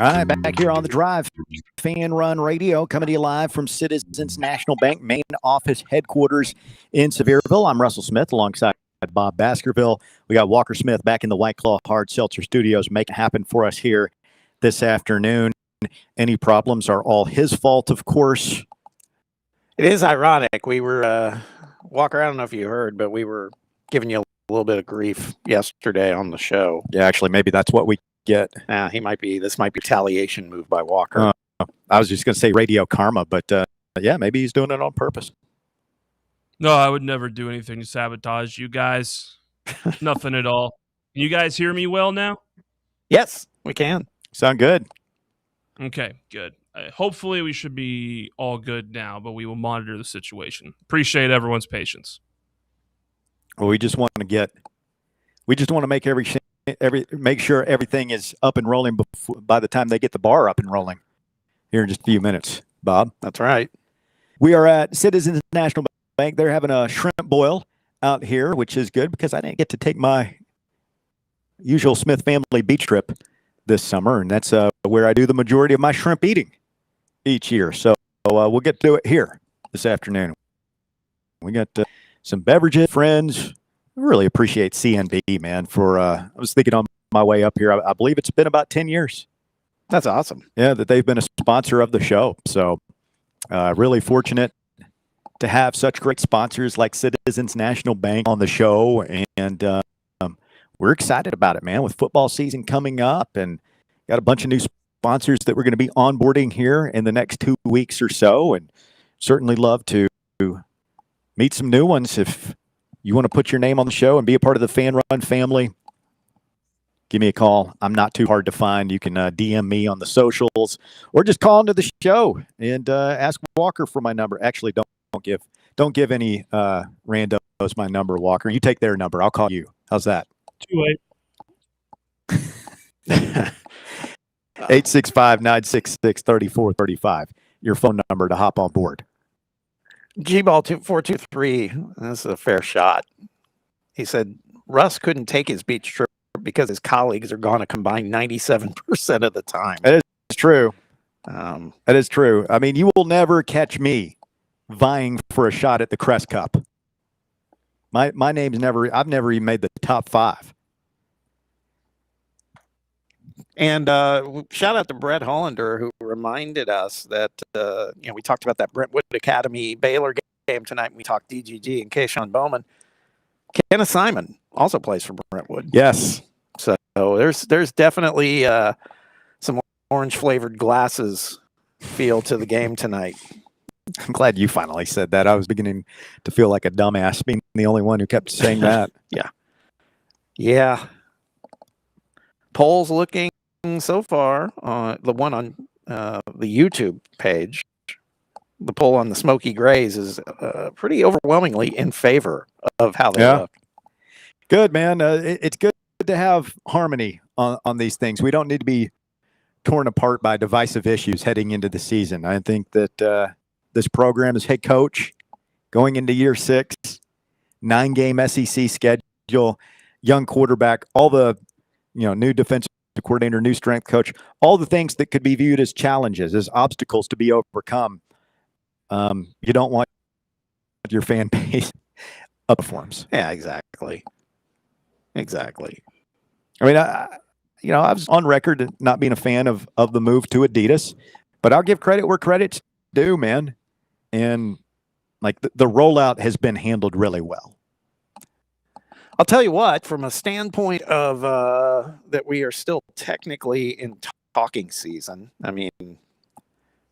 All right, back here on the drive, Fan Run Radio, coming to you live from Citizens National Bank main office headquarters in Sevierville. I'm Russell Smith alongside Bob Baskerville. We got Walker Smith back in the White Claw Hard Seltzer Studios, making it happen for us here this afternoon. Any problems are all his fault, of course. It is ironic. We were, Walker, I don't know if you heard, but we were giving you a little bit of grief yesterday on the show. Yeah, actually, maybe that's what we get. This might be retaliation move by Walker. I was just going to say radio karma, but yeah, maybe he's doing it on purpose. No, I would never do anything to sabotage you guys. Nothing at all. Can you guys hear me well now? Yes, we can. Sound good. Okay, good. Hopefully we should be all good now, but we will monitor the situation. Appreciate everyone's patience. Well, we just want to make sure everything is up and rolling by the time they get the bar up and rolling here in just a few minutes. Bob? That's right. We are at Citizens National Bank. They're having a shrimp boil out here, which is good because I didn't get to take my usual Smith family beach trip this summer, and that's where I do the majority of my shrimp eating each year. So we'll get to it here this afternoon. We got some beverages, friends. Really appreciate CNB, man. I was thinking on my way up here, I believe it's been about 10 years. That's awesome. Yeah, that they've been a sponsor of the show. So really fortunate to have such great sponsors like Citizens National Bank on the show. And we're excited about it, man, with football season coming up and got a bunch of new sponsors that we're going to be onboarding here in the next 2 weeks or so. And certainly love to meet some new ones. If you want to put your name on the show and be a part of the Fan Run family, give me a call. I'm not too hard to find. You can DM me on the socials or just call into the show and ask Walker for my number. Actually, don't give any randos my number, Walker. You take their number. I'll call you. How's that? 865-966-3435. Your phone number to hop on board. G-Ball 2423, that's a fair shot. He said Russ couldn't take his beach trip because his colleagues are gone a combined 97% of the time. That is true. That is true. I mean, you will never catch me vying for a shot at the Crest Cup. My name's I've never even made the top 5. And shout out to Brett Hollander, who reminded us that, we talked about that Brentwood Academy Baylor game tonight. And we talked DGG and Keyshawn Bowman. Kenneth Simon also plays for Brentwood. Yes. So there's definitely some orange-flavored glasses feel to the game tonight. I'm glad you finally said that. I was beginning to feel like a dumbass being the only one who kept saying that. Yeah. Polls looking so far, the one on the YouTube page, the poll on the Smokey Grays is pretty overwhelmingly in favor of how they look. Good, man. It's good to have harmony on these things. We don't need to be torn apart by divisive issues heading into the season. I think that this program is head coach going into year 6, 9-game SEC schedule, young quarterback, all the new defensive coordinator, new strength coach, all the things that could be viewed as challenges, as obstacles to be overcome. You don't want your fan base up forms. Yeah, exactly. I mean, I was on record not being a fan of the move to Adidas, but I'll give credit where credit's due, man. And like the rollout has been handled really well. I'll tell you what, from a standpoint of that we are still technically in talking season. I mean,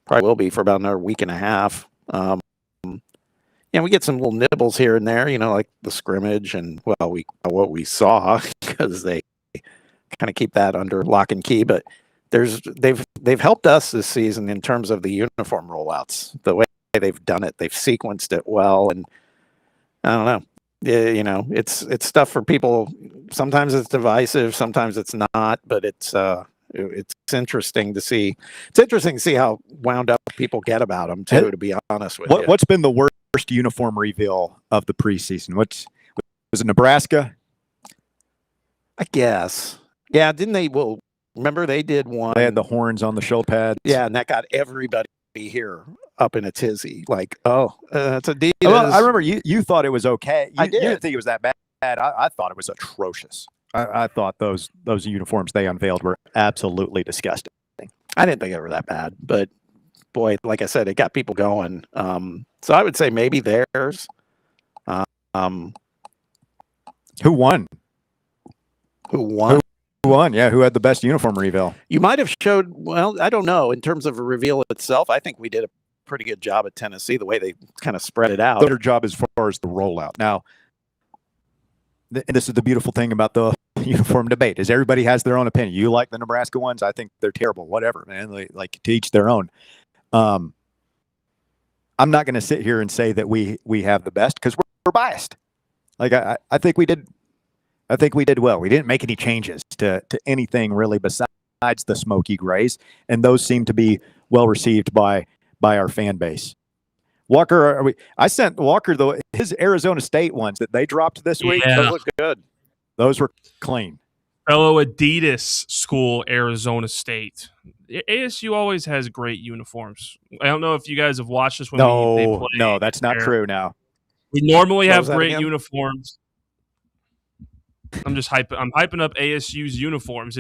probably will be for about another week and a half. We get some little nibbles here and there, like the scrimmage and what we saw, because they kind of keep that under lock and key. But they've helped us this season in terms of the uniform rollouts, the way they've done it. They've sequenced it well, and I don't know. It's stuff for people. Sometimes it's divisive, sometimes it's not, but it's interesting to see. It's interesting to see how wound up people get about them too. To be honest with you, what's been the worst uniform reveal of the preseason? Was it Nebraska? I guess. Yeah, didn't they? Well, remember they did one. They had the horns on the shoulder pads. Yeah, and that got everybody here up in a tizzy. Like, it's Adidas. Well, I remember you thought it was okay. I did. You didn't think it was that bad. I thought it was atrocious. I thought those uniforms they unveiled were absolutely disgusting. I didn't think they were that bad, but boy, like I said, it got people going. So I would say maybe theirs. Who won? Who won? Who won? Yeah, who had the best uniform reveal? You might have showed. Well, I don't know. In terms of a reveal itself, I think we did a pretty good job at Tennessee. The way they kind of spread it out. Better job as far as the rollout. Now, and this is the beautiful thing about the uniform debate is everybody has their own opinion. You like the Nebraska ones? I think they're terrible. Whatever, man. Like to each their own. I'm not going to sit here and say that we have the best because we're biased. Like I think we did. I think we did well. We didn't make any changes to anything really besides the Smokey Grays, and those seem to be well received by our fan base. Walker, I sent Walker his Arizona State ones that they dropped this week. Yeah. Those look good. Those were clean. Fellow Adidas school, Arizona State. ASU always has great uniforms. I don't know if you guys have watched this when they play. No, that's not true now. We normally have great again? uniforms. I'm hyping up ASU's uniforms.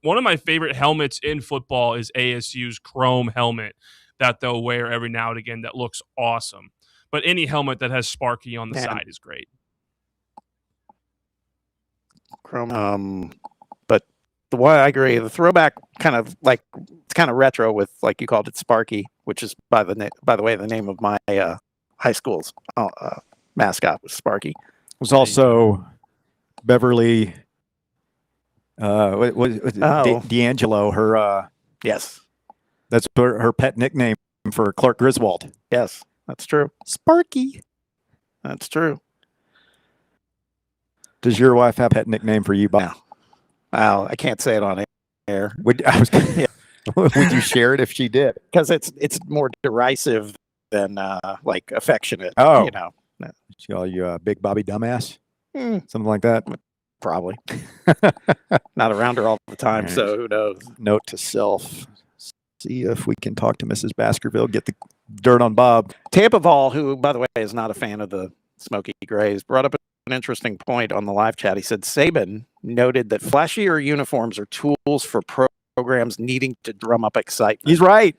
One of my favorite helmets in football is ASU's chrome helmet that they'll wear every now and again. That looks awesome. But any helmet that has Sparky on the side is great. Chrome. But the one I agree, the throwback kind of like it's kind of retro with like you called it Sparky, which is by the way the name of my high school's mascot was Sparky. It was also Beverly. D'Angelo. Her. Yes, that's her pet nickname for Clark Griswold. Yes, that's true. Sparky. That's true. Does your wife have a pet nickname for you, Bob? No. Oh, I can't say it on air. Would you share it if she did? Because it's more derisive than like affectionate. Oh, you know. She call you Big Bobby Dumbass? Something like that? Probably. Not around her all the time, so who knows? Note to self. See if we can talk to Mrs. Baskerville, get the dirt on Bob. Tampa Vol, who, by the way, is not a fan of the Smokey Grays, brought up an interesting point on the live chat. He said Saban noted that flashier uniforms are tools for programs needing to drum up excitement. He's right.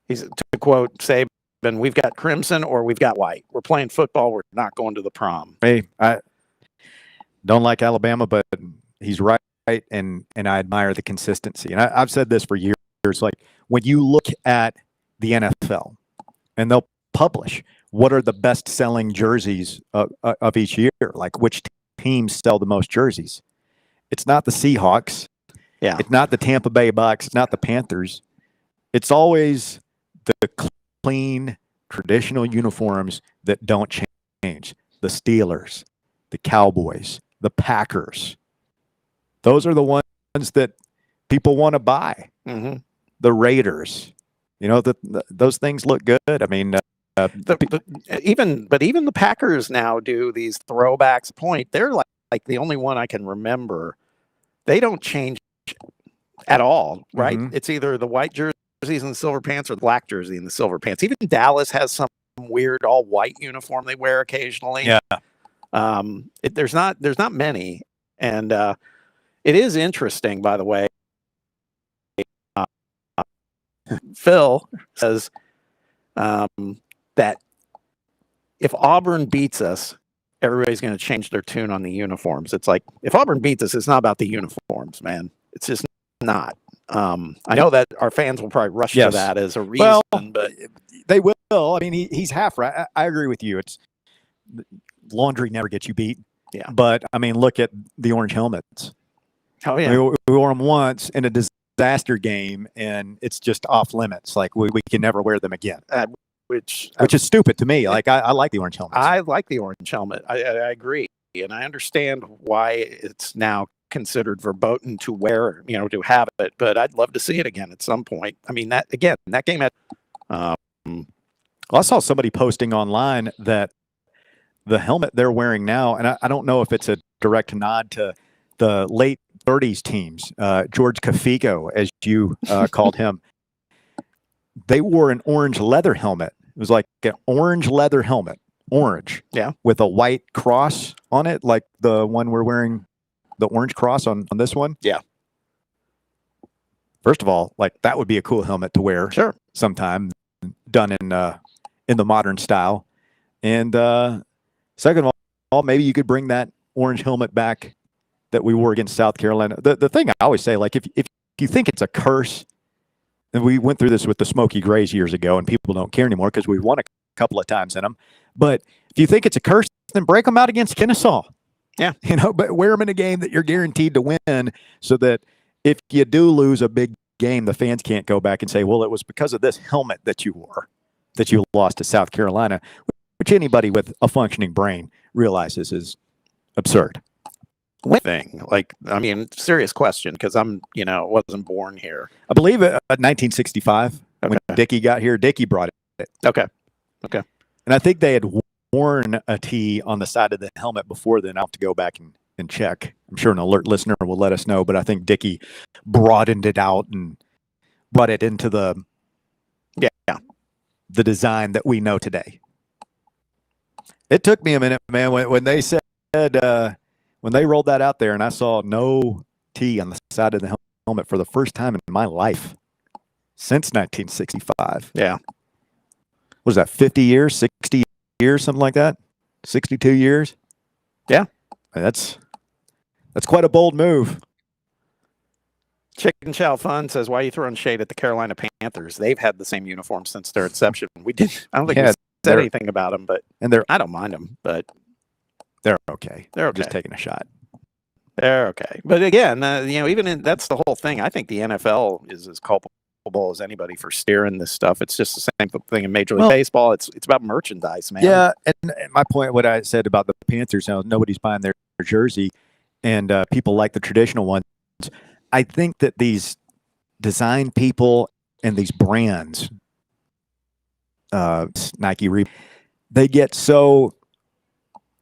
To quote Saban, we've got crimson or we've got white. We're playing football. We're not going to the prom. Hey, I don't like Alabama, but he's right, and I admire the consistency. And I've said this for years. Like, when you look at the NFL, and they'll publish what are the best-selling jerseys of each year, like which teams sell the most jerseys. It's not the Seahawks. Yeah. It's not the Tampa Bay Bucks. It's not the Panthers. It's always the clean, traditional uniforms that don't change. The Steelers, the Cowboys, the Packers. Those are the ones that people want to buy. Mm-hmm. The Raiders. You know, those things look good. I mean, even the Packers now do these throwbacks. Point, they're like the only one I can remember. They don't change at all, right? Mm-hmm. It's either the white jerseys and the silver pants or the black jersey and the silver pants. Even Dallas has some weird all white uniform they wear occasionally. Yeah. There's not many, and it is interesting, by the way. Phil says that if Auburn beats us, everybody's going to change their tune on the uniforms. It's like, if Auburn beats us, it's not about the uniforms, man. It's just not. I know that our fans will probably rush to that as a reason, but they will. I mean, he's half right. I agree with you. It's laundry never gets you beat. Yeah. But I mean, look at the orange helmets. Oh yeah. I mean, we wore them once in a disaster game, and it's just off limits. Like we can never wear them again. Which is stupid to me. Like I like the orange helmet. I like the orange helmet. I agree, and I understand why it's now considered verboten to wear, to have it. But I'd love to see it again at some point. I mean, that game had. I saw somebody posting online that the helmet they're wearing now, and I don't know if it's a direct nod to the late 30s teams, George Cafico, as you called him. They wore an orange leather helmet. It was like an orange leather helmet, orange, with a white cross on it, like the one we're wearing, the orange cross on this one. Yeah. First of all, like that would be a cool helmet to wear, sometime, done in the modern style. And second of all, maybe you could bring that orange helmet back that we wore against South Carolina. The thing I always say, like if you think it's a curse. And we went through this with the Smokey Grays years ago, and people don't care anymore because we won a couple of times in them. But if you think it's a curse, then break them out against Kennesaw. Yeah. But wear them in a game that you're guaranteed to win, so that if you do lose a big game, the fans can't go back and say, well, it was because of this helmet that you wore that you lost to South Carolina, which anybody with a functioning brain realizes is absurd. Thing, serious question, because I'm, wasn't born here. I believe it 1965 when Dickie got here. Dickie brought it. Okay. And I think they had worn a T on the side of the helmet before then. I'll have to go back and check. I'm sure an alert listener will let us know, but I think Dickie broadened it out and brought it into the design that we know today. It took me a minute, man, when they said when they rolled that out there and I saw no T on the side of the helmet for the first time in my life since 1965. Yeah. What was that, 50 years, 60 years, something like that? 62 years? Yeah. That's quite a bold move. Chicken Chow Fun says, why are you throwing shade at the Carolina Panthers? They've had the same uniform since their inception. I don't think we said anything about them, but I don't mind them, but they're okay. They're okay. Just taking a shot. They're okay. But again, that's the whole thing. I think the NFL is as culpable as anybody for steering this stuff. It's just the same thing in Major League Baseball. It's about merchandise, man. Yeah, and my point, what I said about the Panthers, nobody's buying their jersey, and people like the traditional ones. I think that these design people and these brands, Nike, they get so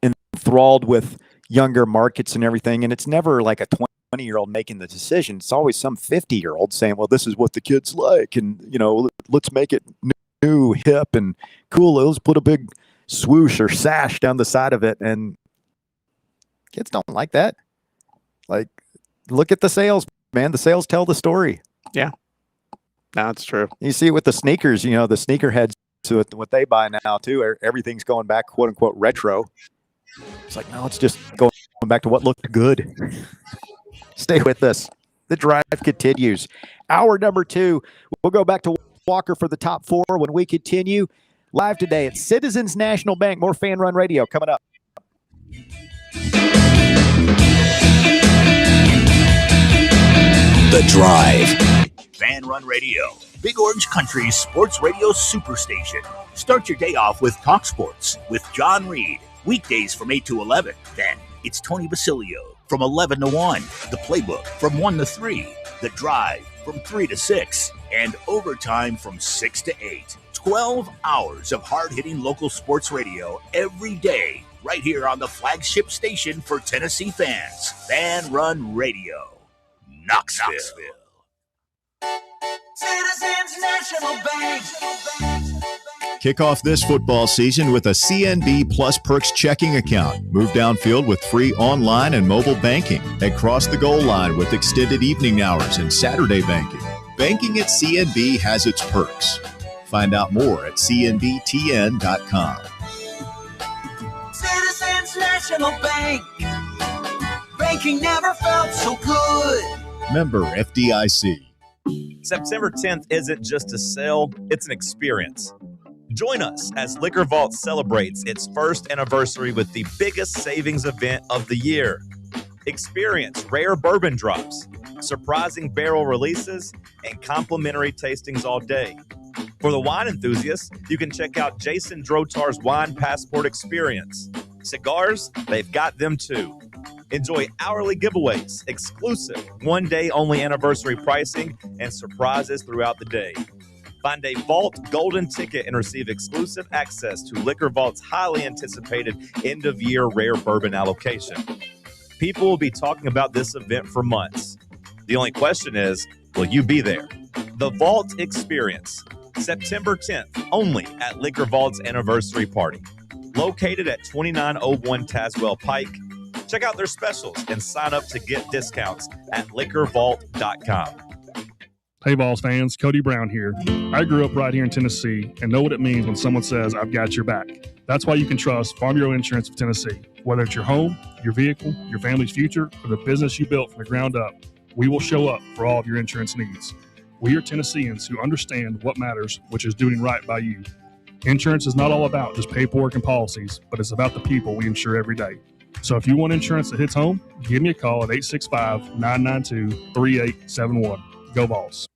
enthralled with younger markets and everything, and it's never like a 20-year-old making the decision. It's always some 50-year-old saying, well, this is what the kids like, and let's make it new, hip, and cool. Let's put a big swoosh or sash down the side of it. And kids don't like that. Like, look at the sales, man. The sales tell the story. Yeah. No, it's true. You see it with the sneakers, the sneakerheads, so what they buy now too, everything's going back, quote unquote, retro. It's like, no, it's just going back to what looked good. Stay with us. The drive continues. Hour number 2. We'll go back to Walker for the top 4 when we continue. Live today at Citizens National Bank. More Fan Run Radio coming up. The Drive. Fan Run Radio, Big Orange Country's sports radio superstation. Start your day off with Talk Sports with John Reed. Weekdays from 8 to 11. Then it's Tony Basilio from 11 to 1. The Playbook from 1 to 3. The Drive from 3 to 6. And overtime from 6 to 8. 12 hours of hard-hitting local sports radio every day. Right here on the flagship station for Tennessee fans. Fan Run Radio. Knoxville. Citizens National Bank. Kick off this football season with a CNB Plus Perks checking account. Move downfield with free online and mobile banking. And cross the goal line with extended evening hours and Saturday banking. Banking at CNB has its perks. Find out more at cnbtn.com. Citizens National Bank. Banking never felt so good. Member FDIC. September 10th isn't just a sale, it's an experience. Join us as Liquor Vault celebrates its first anniversary with the biggest savings event of the year. Experience rare bourbon drops, surprising barrel releases, and complimentary tastings all day. For the wine enthusiasts, you can check out Jason Drotar's Wine Passport Experience. Cigars, they've got them too. Enjoy hourly giveaways, exclusive one-day-only anniversary pricing, and surprises throughout the day. Find a Vault Golden ticket and receive exclusive access to Liquor Vault's highly anticipated end-of-year rare bourbon allocation. People will be talking about this event for months. The only question is, will you be there? The Vault Experience, September 10th, only at Liquor Vault's anniversary party. Located at 2901 Tazewell Pike. Check out their specials and sign up to get discounts at liquorvault.com. Hey, Vols fans, Cody Brown here. I grew up right here in Tennessee and know what it means when someone says, I've got your back. That's why you can trust Farm Bureau Insurance of Tennessee. Whether it's your home, your vehicle, your family's future, or the business you built from the ground up, we will show up for all of your insurance needs. We are Tennesseans who understand what matters, which is doing right by you. Insurance is not all about just paperwork and policies, but it's about the people we insure every day. So if you want insurance that hits home, give me a call at 865-992-3871. Go Vols.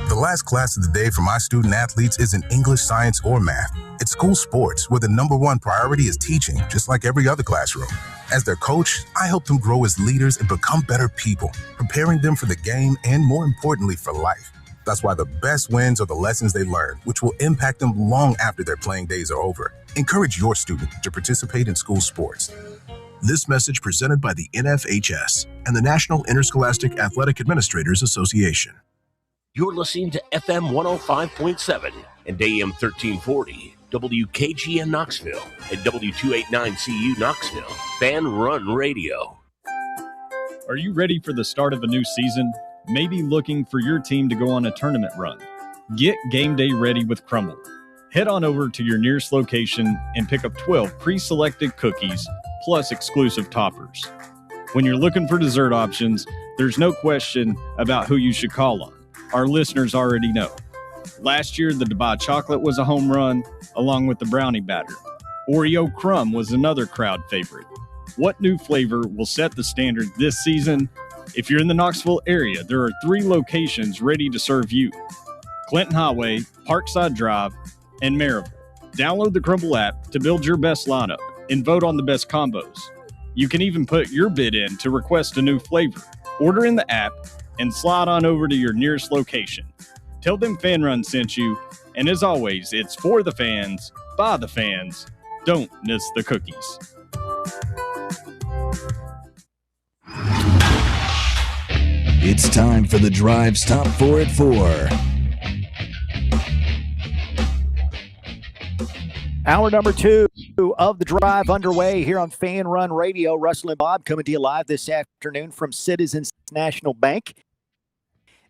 The last class of the day for my student athletes isn't English, science, or math. It's school sports, where the number one priority is teaching, just like every other classroom. As their coach, I help them grow as leaders and become better people, preparing them for the game and, more importantly, for life. That's why the best wins are the lessons they learn, which will impact them long after their playing days are over. Encourage your student to participate in school sports. This message presented by the NFHS and the National Interscholastic Athletic Administrators Association. You're listening to FM 105.7 and AM 1340, WKGN Knoxville, and W289CU Knoxville, Fan Run Radio. Are you ready for the start of a new season? Maybe looking for your team to go on a tournament run? Get game day ready with Crumble. Head on over to your nearest location and pick up 12 pre-selected cookies plus exclusive toppers. When you're looking for dessert options, there's no question about who you should call on. Our listeners already know. Last year, the Dubai chocolate was a home run, along with the brownie batter. Oreo crumb was another crowd favorite. What new flavor will set the standard this season? If you're in the Knoxville area, there are 3 locations ready to serve you: Clinton Highway, Parkside Drive, and Maryville. Download the Crumble app to build your best lineup and vote on the best combos. You can even put your bid in to request a new flavor. Order in the app and slide on over to your nearest location. Tell them Fan Run sent you, and as always, it's for the fans, by the fans. Don't miss the cookies. It's time for the Drive's Top 4 at 4. Hour number 2. of the drive underway here on Fan Run Radio. Russell and Bob coming to you live this afternoon from Citizens National Bank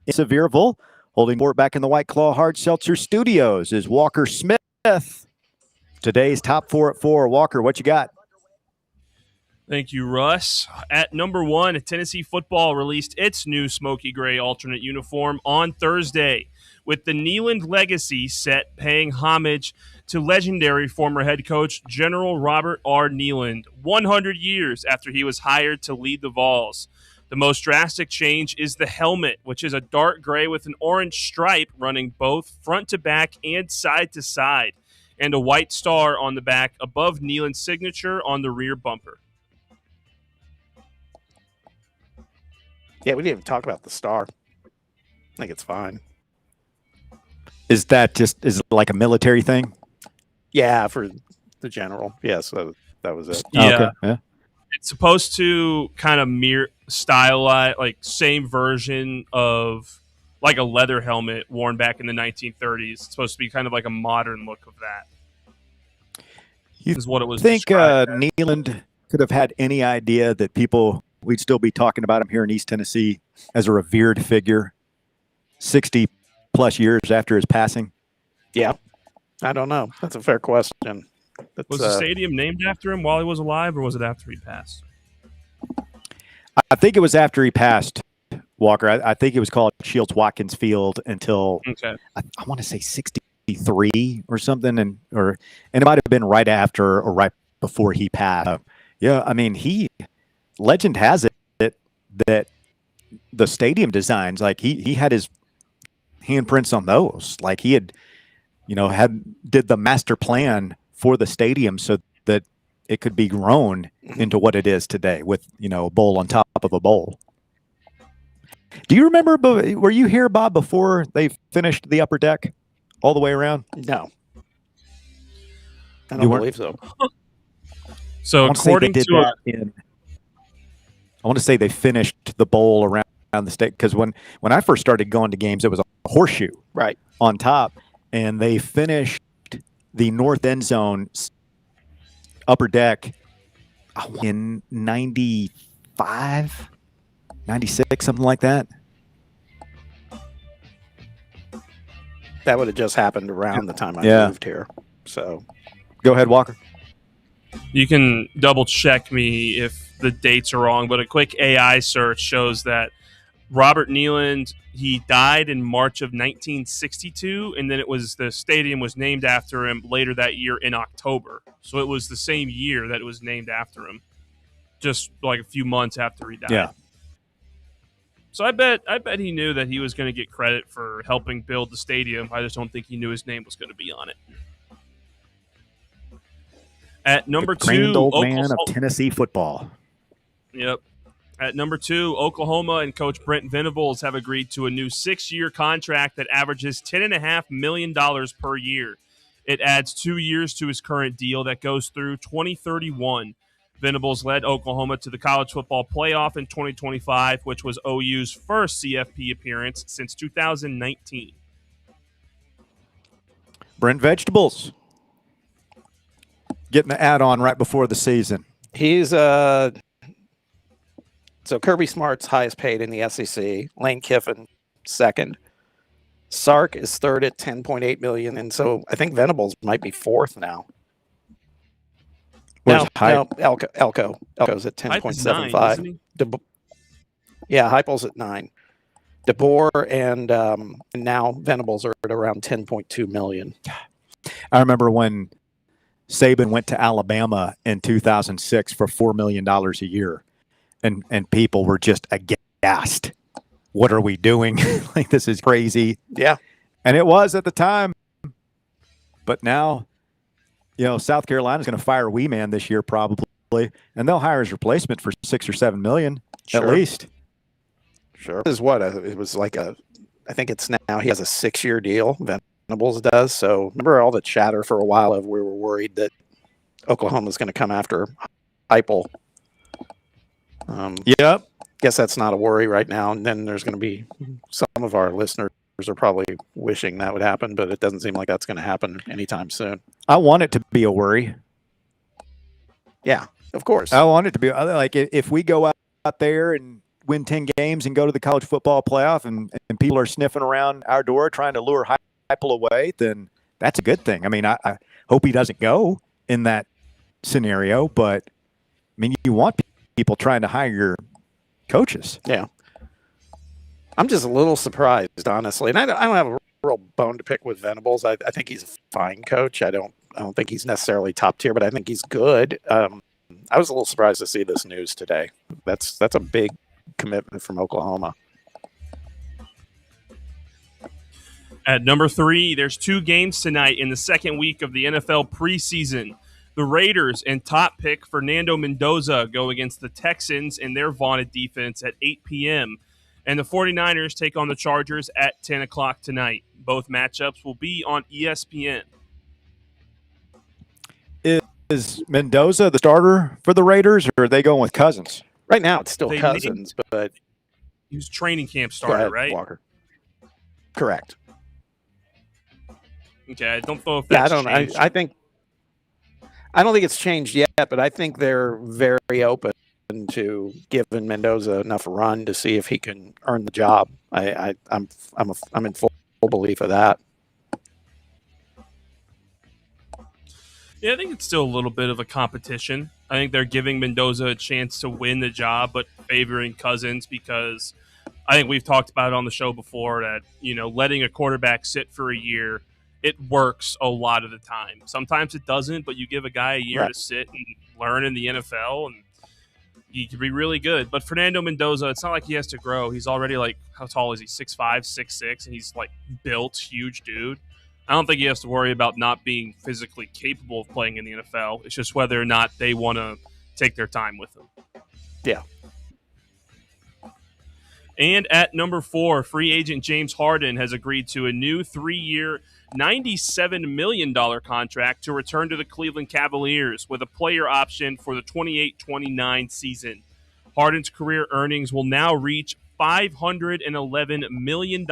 in Sevierville. Holding court back in the White Claw Hard Seltzer Studios is Walker Smith. Today's top 4 at 4. Walker, what you got? Thank you, Russ. At number 1, Tennessee football released its new Smokey Gray alternate uniform on Thursday, with the Neyland legacy set paying homage to legendary former head coach General Robert R. Neyland, 100 years after he was hired to lead the Vols. The most drastic change is the helmet, which is a dark gray with an orange stripe running both front to back and side to side, and a white star on the back above Neyland's signature on the rear bumper. Yeah, we didn't even talk about the star. I think it's fine. Is that just is it like a military thing? Yeah, for the general. Yes, that was it. Yeah. Okay. Yeah. It's supposed to kind of mirror stylize, like same version of like a leather helmet worn back in the 1930s. It's supposed to be kind of like a modern look of that. Is what it was. Think Neyland could have had any idea that we'd still be talking about him here in East Tennessee as a revered figure 60 plus years after his passing? Yeah, I don't know. That's a fair question. Was the stadium named after him while he was alive, or was it after he passed? I think it was after he passed, Walker. I think it was called Shields Watkins Field until I want to say 63 or something, and it might have been right after or right before he passed. Yeah, I mean, legend has it that the stadium designs, like he had his handprints on those. Like he had, did the master plan for the stadium so that it could be grown into what it is today with, a bowl on top of a bowl. Do you remember, were you here, Bob, before they finished the upper deck all the way around? No. I don't believe so. So according to I want to say they finished the bowl around the state, because when I first started going to games, it was a horseshoe right on top, and they finished the north end zone upper deck in 95, 96, something like that. That would have just happened around the time I moved here. So go ahead, Walker. You can double check me if the dates are wrong, but a quick AI search shows that Robert Neyland, he died in March of 1962, and then the stadium was named after him later that year in October. So it was the same year that it was named after him, just like a few months after he died. Yeah. So I bet he knew that he was going to get credit for helping build the stadium. I just don't think he knew his name was going to be on it. At number 2, old man of Tennessee football. Yep. At number 2, Oklahoma and coach Brent Venables have agreed to a new 6-year contract that averages $10.5 million per year. It adds 2 years to his current deal that goes through 2031. Venables led Oklahoma to the college football playoff in 2025, which was OU's first CFP appearance since 2019. Brent Vegetables getting the add-on right before the season. He's so Kirby Smart's highest paid in the SEC. Lane Kiffin second. Sark is third at $10.8 million, and so I think Venables might be fourth now. No, Elko's at 10.75. Yeah, Heupel's at 9. DeBoer and now Venables are at around 10.2 million. I remember when Saban went to Alabama in 2006 for $4 million a year, and people were just aghast. What are we doing? Like, this is crazy. Yeah. And it was at the time. But now, South Carolina's going to fire Wee Man this year probably, and they'll hire his replacement for $6 or $7 million at least. Sure. This is what it was like I think it's now he has a 6-year deal. Venables does. So remember all the chatter for a while of we were worried that Oklahoma's going to come after Heupel. Yep. Guess that's not a worry right now. And then there's going to be some of our listeners are probably wishing that would happen, but it doesn't seem like that's going to happen anytime soon. I want it to be a worry. Yeah, of course. I want it to be like if we go out there and win 10 games and go to the college football playoff and people are sniffing around our door trying to lure Heupel away, then that's a good thing. I mean, I hope he doesn't go in that scenario, but I mean, you want people trying to hire your coaches. Yeah. I'm just a little surprised, honestly. And I don't have a real bone to pick with Venables. I think he's a fine coach. I don't think he's necessarily top tier, but I think he's good. I was a little surprised to see this news today. That's a big commitment from Oklahoma. At number 3, there's 2 games tonight in the second week of the NFL preseason. The Raiders and top pick Fernando Mendoza go against the Texans and their vaunted defense at 8 p.m. And the 49ers take on the Chargers at 10 o'clock tonight. Both matchups will be on ESPN. Is Mendoza the starter for the Raiders, or are they going with Cousins? Right now, it's still Cousins, but he was training camp starter, right? Walker. Correct. Okay, I don't know if that's changed. I don't think it's changed yet, but I think they're very open to giving Mendoza enough run to see if he can earn the job. I'm in full belief of that. Yeah, I think it's still a little bit of a competition. I think they're giving Mendoza a chance to win the job, but favoring Cousins because I think we've talked about it on the show before that, letting a quarterback sit for a year, it works a lot of the time. Sometimes it doesn't, but you give a guy a year to sit and learn in the NFL, and he could be really good. But Fernando Mendoza, it's not like he has to grow. He's already how tall is he? 6'5", 6'6", and he's built, huge dude. I don't think he has to worry about not being physically capable of playing in the NFL. It's just whether or not they want to take their time with him. Yeah. And at number 4, free agent James Harden has agreed to a new 3-year, $97 million contract to return to the Cleveland Cavaliers with a player option for the 28-29 season. Harden's career earnings will now reach $511 million,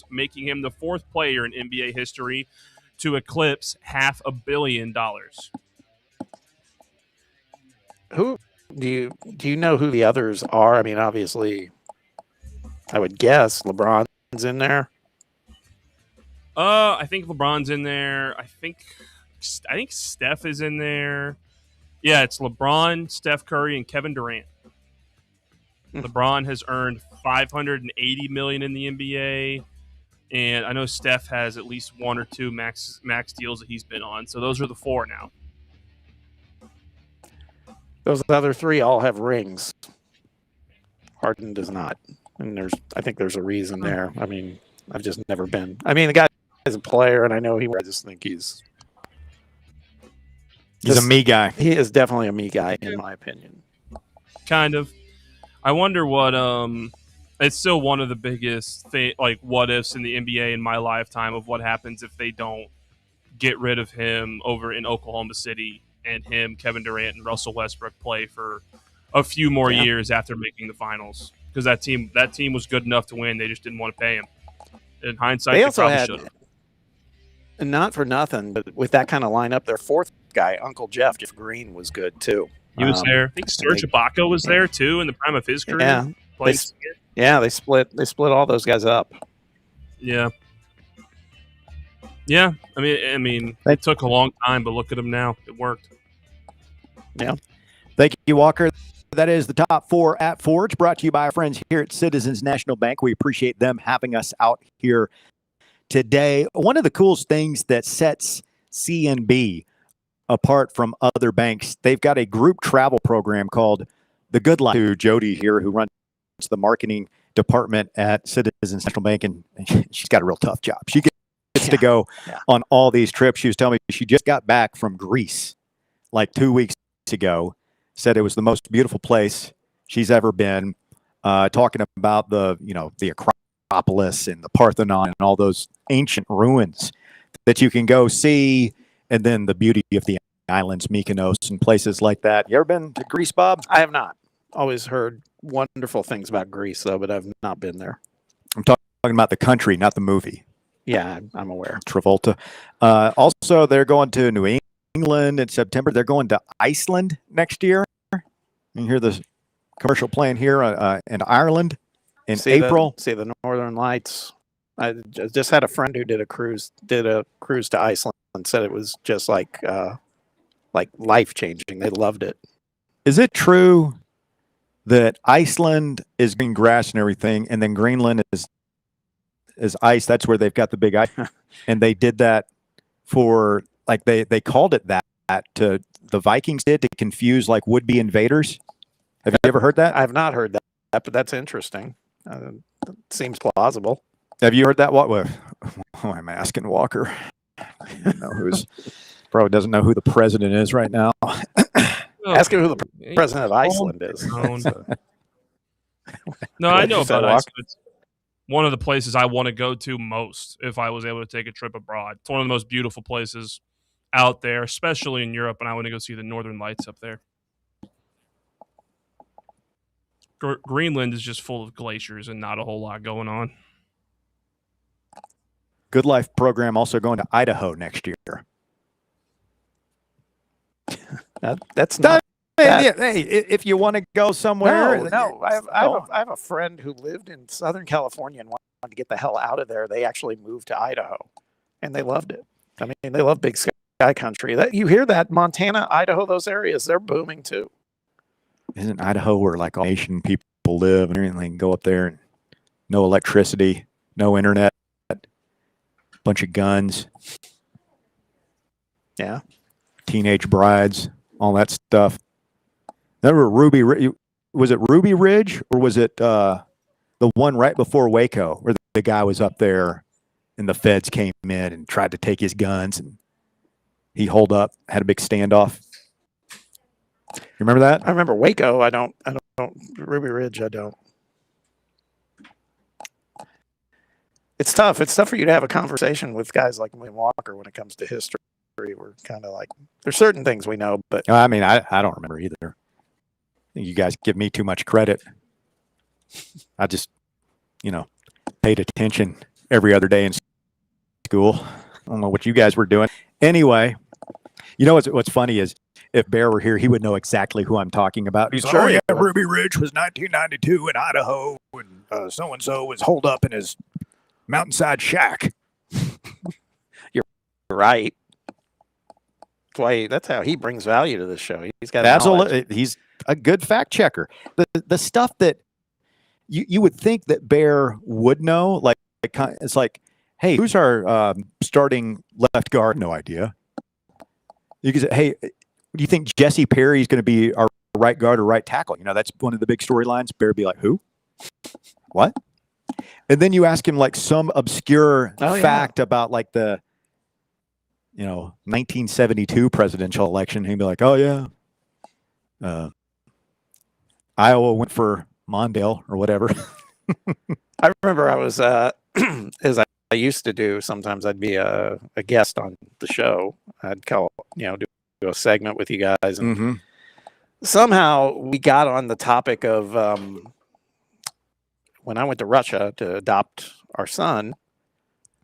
making him the 4th player in NBA history to eclipse $500 million. Who do you know who the others are? I mean, obviously, I would guess LeBron's in there. I think LeBron's in there. I think Steph is in there. Yeah, it's LeBron, Steph Curry, and Kevin Durant. LeBron has earned $580 million in the NBA, and I know Steph has at least 1 or 2 max deals that he's been on. So those are the 4 now. Those other 3 all have rings. Harden does not, and I think there's a reason there. I mean, I've just never been. I mean, the guy is a player, and I know I just think he's a me guy. He is definitely a me guy, in my opinion. Kind of. I wonder what it's still one of the biggest what ifs in the NBA in my lifetime of what happens if they don't get rid of him over in Oklahoma City and him, Kevin Durant, and Russell Westbrook play for a few more years after making the finals, because that team was good enough to win. They just didn't want to pay him. In hindsight, they also probably should have. And not for nothing, but with that kind of lineup, their 4th guy, Uncle Jeff Green, was good too. He was there. I think Serge Ibaka was there too in the prime of his career. Yeah, they split all those guys up. Yeah. Yeah, I mean, it took a long time, but look at them now. It worked. Yeah. Thank you, Walker. That is the top 4 at Forge, brought to you by our friends here at Citizens National Bank. We appreciate them having us out here today. One of the coolest things that sets CNB apart from other banks, they've got a group travel program called The Good Life. To Jody here, who runs the marketing department at Citizens National Bank, and she's got a real tough job. She gets to go on all these trips. She was telling me she just got back from Greece 2 weeks ago, said it was the most beautiful place she's ever been, talking about the Acropolis and the Parthenon and all those ancient ruins that you can go see, and then the beauty of the islands, Mykonos and places like that. You ever been to Greece, Bob? I have not. Always heard wonderful things about Greece, though, but I've not been there. I'm talking about the country, not the movie. Yeah, I'm aware. Travolta. Also, they're going to New England in September. They're going to Iceland next year. You hear the commercial playing here in Ireland in April. See the Northern Lights. I just had a friend who did a cruise to Iceland and said it was just like life changing. They loved it. Is it true that Iceland is green grass and everything, and then Greenland is ice? That's where they've got the big ice, and they did that for like they called it that to the Vikings did to confuse like would-be invaders. Have you ever heard that? I've not heard that, but that's interesting. It seems plausible. Have you heard that? What? Oh, I'm asking Walker. Probably doesn't know who the president is right now. Ask him who the president of Iceland is. No, I know about Iceland. It's one of the places I want to go to most if I was able to take a trip abroad. It's one of the most beautiful places out there, especially in Europe, and I want to go see the Northern Lights up there. Greenland is just full of glaciers and not a whole lot going on. Good Life program also going to Idaho next year. That's not. Hey, if you want to go somewhere, no. I have a friend who lived in Southern California and wanted to get the hell out of there. They actually moved to Idaho, and they loved it. I mean, they love big sky country. That you hear that Montana, Idaho, those areas, they're booming too. Isn't Idaho where like all Asian people live and everything? They can go up there and no electricity, no internet, bunch of guns. Yeah. Teenage brides, all that stuff. Remember was it Ruby Ridge or was it the one right before Waco where the guy was up there and the feds came in and tried to take his guns and he holed up, had a big standoff? You remember that? I remember Waco. I don't Ruby Ridge. I don't. It's tough. It's tough for you to have a conversation with guys like William Walker when it comes to history. We're kind of like, there's certain things we know, but I mean, I don't remember either. I think you guys give me too much credit. I just, paid attention every other day in school. I don't know what you guys were doing. Anyway, what's funny is if Bear were here, he would know exactly who I'm talking about. He's sure, like, Ruby Ridge was 1992 in Idaho, and so-and-so was holed up in his mountainside shack. You're right. That's how he brings value to this show. He's got absolutely. He's a good fact checker. The stuff that you would think that Bear would know, like it's like, hey, who's our starting left guard? No idea. You could say, hey, do you think Jesse Perry is going to be our right guard or right tackle? That's one of the big storylines. Bear would be like, who? What? And then you ask him like some obscure fact about like the 1972 presidential election. He'd be like, oh yeah, Iowa went for Mondale or whatever. I remember I was as I used to do. Sometimes I'd be a guest on the show. I'd call do a segment with you guys, and somehow we got on the topic of when I went to Russia to adopt our son.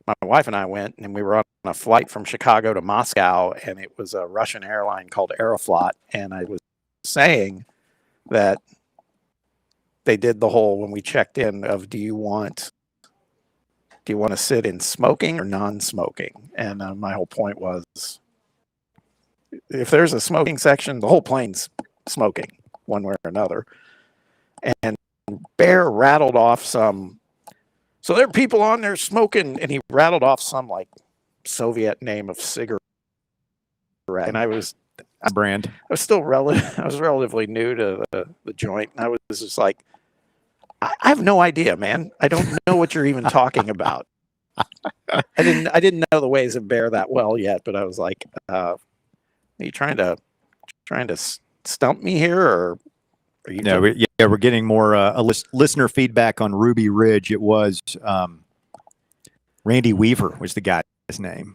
My wife and I went, and we were on a flight from Chicago to Moscow, and it was a Russian airline called Aeroflot. And I was saying that they did the whole, when we checked in, of do you want to sit in smoking or non-smoking? And my whole point was, if there's a smoking section, the whole plane's smoking one way or another. And Bear rattled off some. So there are people on there smoking, and he rattled off some like Soviet name of cigarette. And I was brand. I was relatively new to the joint, and I was just like, I have no idea, man. I don't know what you're even talking about. I didn't know the ways of Bear that well yet, but I was like, are you trying to stump me here, or are you? No, we're getting more listener feedback on Ruby Ridge. It was Randy Weaver was the guy's name.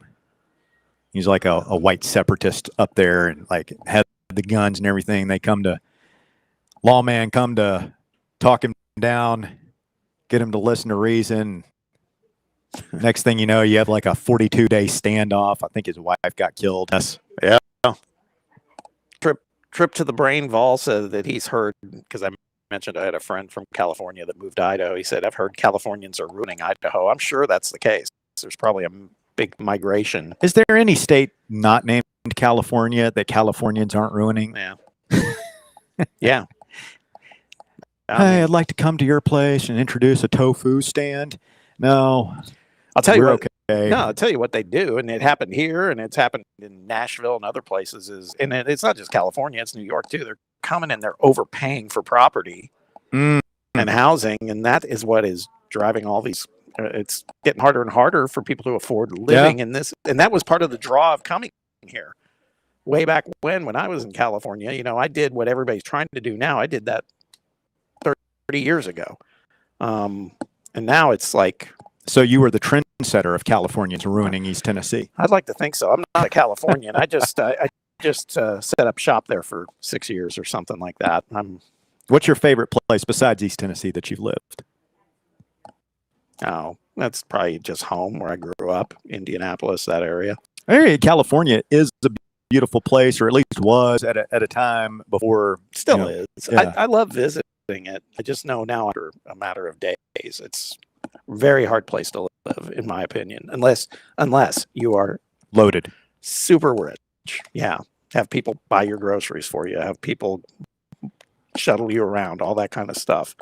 He's like a white separatist up there, and like had the guns and everything. Lawman come to talk him down, get him to listen to reason. Next thing you know, you have like a 42-day standoff. I think his wife got killed. Yeah. Trip to the brain. Vol said that he's heard, because I mentioned I had a friend from California that moved to Idaho. He said, I've heard Californians are ruining Idaho. I'm sure that's the case. There's probably a big migration. Is there any state not named California that Californians aren't ruining? Yeah. Yeah. Hey, I'd like to come to your place and introduce a tofu stand. No, I'll tell you what. Okay. No, I'll tell you what they do, and it happened here, and it's happened in Nashville and other places. And it's not just California; it's New York too. They're coming and they're overpaying for property and housing, and that is what is driving all these. It's getting harder and harder for people to afford living in this, and that was part of the draw of coming here. Way back when I was in California, I did what everybody's trying to do now. I did that 30 years ago, and now it's like. So you were the trendsetter of Californians ruining East Tennessee. I'd like to think so. I'm not a Californian. I just set up shop there for 6 years or something like that. What's your favorite place besides East Tennessee that you've lived? Oh, that's probably just home where I grew up, Indianapolis, that area. Hey, California is a beautiful place, or at least was at a time before. Still is. Yeah. I love visiting it. I just know now after a matter of days, it's a very hard place to live, in my opinion, unless you are loaded, super rich. Yeah, have people buy your groceries for you, have people shuttle you around, all that kind of stuff.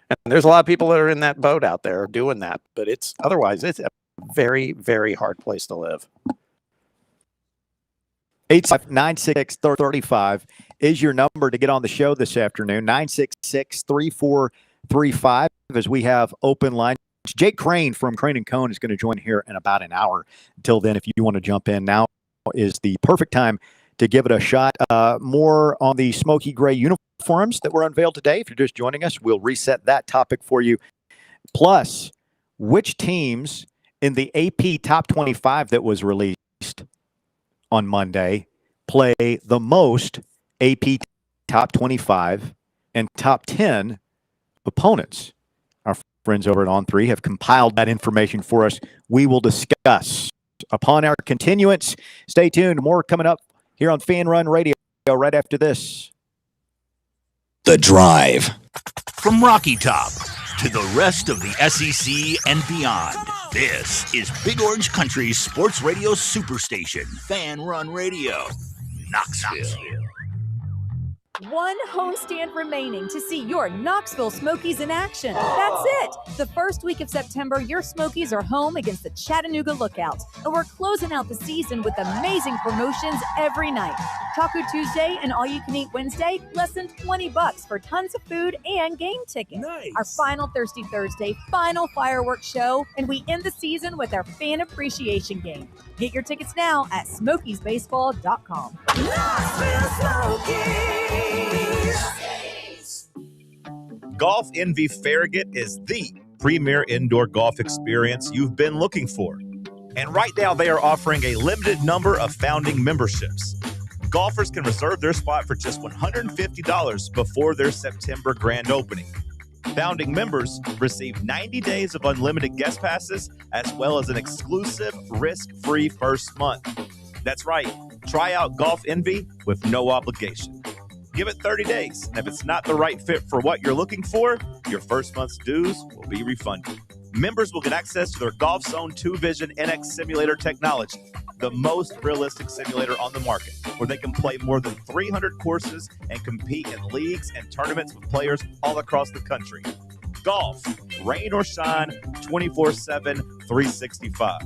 And there's a lot of people that are in that boat out there doing that, but it's a very, very hard place to live. 859-635 is your number to get on the show this afternoon. 966-3435 as we have open lines. Jake Crane from Crane & Cone is going to join here in about an hour. Until then, if you want to jump in, now is the perfect time to give it a shot. More on the smoky gray uniforms that were unveiled today. If you're just joining us, we'll reset that topic for you. Plus, which teams in the AP Top 25 that was released on Monday play the most AP Top 25 and Top 10 opponents? Our friends over at On3 have compiled that information for us. We will discuss upon our continuance. Stay tuned. More coming up here on Fan Run Radio right after this. The Drive. From Rocky Top to the rest of the SEC and beyond, this is Big Orange Country's sports radio superstation, Fan Run Radio, Knoxville. One homestand remaining to see your Knoxville Smokies in action. That's it. The first week of September, your Smokies are home against the Chattanooga Lookouts. And we're closing out the season with amazing promotions every night. Taco Tuesday and All-You-Can-Eat Wednesday, less than $20 for tons of food and game tickets. Nice. Our final Thirsty Thursday, final fireworks show, and we end the season with our fan appreciation game. Get your tickets now at SmokiesBaseball.com. Golf Envy Farragut is the premier indoor golf experience you've been looking for. And right now they are offering a limited number of founding memberships. Golfers can reserve their spot for just $150 before their September grand opening. Founding members receive 90 days of unlimited guest passes as well as an exclusive risk-free first month. That's right. Try out Golf Envy with no obligation. Give it 30 days, and if it's not the right fit for what you're looking for, your first month's dues will be refunded. Members will get access to their Golf Zone 2 Vision NX simulator technology, the most realistic simulator on the market, where they can play more than 300 courses and compete in leagues and tournaments with players all across the country. Golf, rain or shine, 24/7, 365.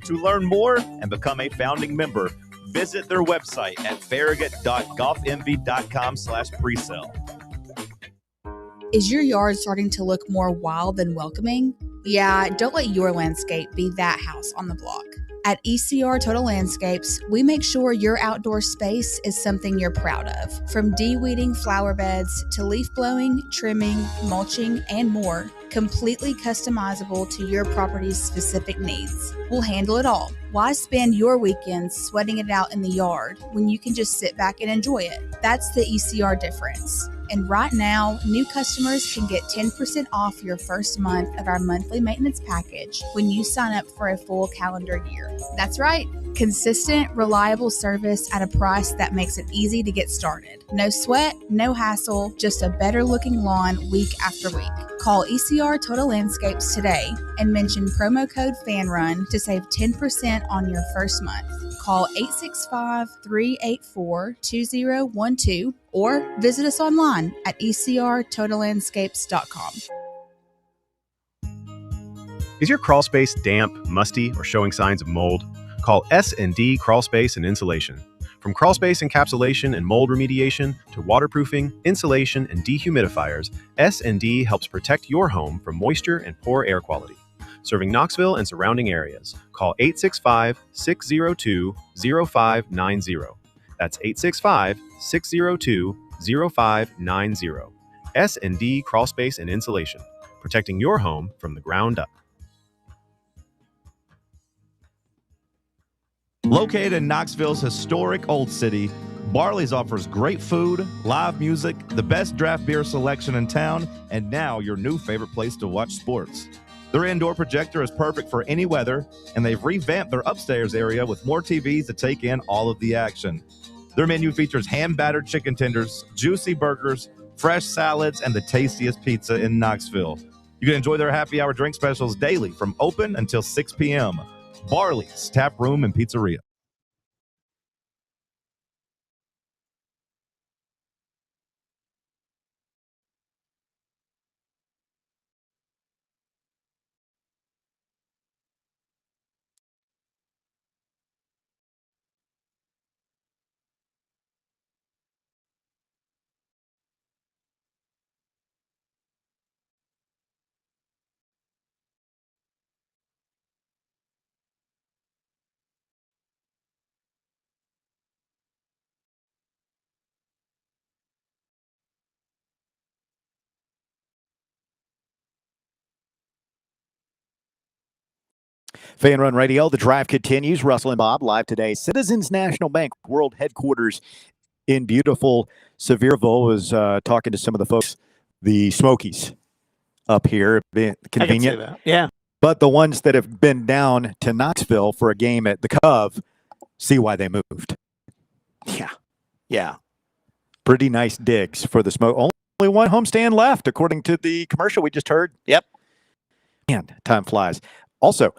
To learn more and become a founding member, visit their website at farragut.golfenvy.com/presale. Is your yard starting to look more wild than welcoming? Yeah, don't let your landscape be that house on the block. At ECR Total Landscapes, we make sure your outdoor space is something you're proud of. From de-weeding flower beds to leaf blowing, trimming, mulching, and more, completely customizable to your property's specific needs. We'll handle it all. Why spend your weekends sweating it out in the yard when you can just sit back and enjoy it? That's the ECR difference. And right now, new customers can get 10% off your first month of our monthly maintenance package when you sign up for a full calendar year. That's right. Consistent, reliable service at a price that makes it easy to get started. No sweat, no hassle, just a better looking lawn week after week. Call ECR Total Landscapes today and mention promo code FANRUN to save 10% on your first month. Call 865-384-2012 or visit us online at ecrtotallandscapes.com. Is your crawl space damp, musty, or showing signs of mold? Call S&D Crawl Space and Insulation. From crawl space encapsulation and mold remediation to waterproofing, insulation, and dehumidifiers, S&D helps protect your home from moisture and poor air quality. Serving Knoxville and surrounding areas. Call 865-602-0590. That's 865-602-0590. S&D Crawl Space and Insulation. Protecting your home from the ground up. Located in Knoxville's historic Old City, Barley's offers great food, live music, the best draft beer selection in town, and now your new favorite place to watch sports. Their indoor projector is perfect for any weather, and they've revamped their upstairs area with more TVs to take in all of the action. Their menu features hand-battered chicken tenders, juicy burgers, fresh salads, and the tastiest pizza in Knoxville. You can enjoy their happy hour drink specials daily from open until 6 p.m. Barley's Tap Room and Pizzeria. Fan Run Radio, the drive continues. Russell and Bob live today. Citizens National Bank World Headquarters in beautiful Sevierville. Was talking to some of the folks, the Smokies up here. Convenient. I can see that. Yeah. But the ones that have been down to Knoxville for a game at the Cove see why they moved. Yeah. Yeah. Pretty nice digs for the Smoke. Only one homestand left, according to the commercial we just heard. Yep. Man, time flies. Also,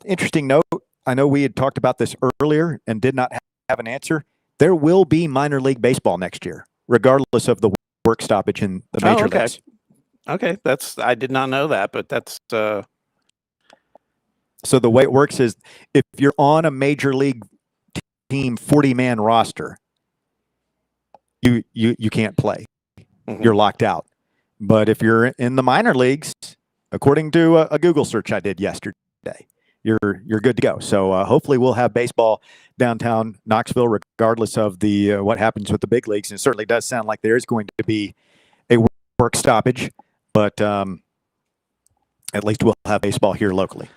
interesting note, I know we had talked about this earlier and did not have an answer. There will be minor league baseball next year, regardless of the work stoppage in the major leagues. Okay, I did not know that, but that's so the way it works is if you're on a major league team 40-man roster, you can't play. Mm-hmm. You're locked out. But if you're in the minor leagues, according to a Google search I did yesterday, you're good to go. So hopefully we'll have baseball downtown Knoxville, regardless of the what happens with the big leagues. And it certainly does sound like there is going to be a work stoppage, but at least we'll have baseball here locally.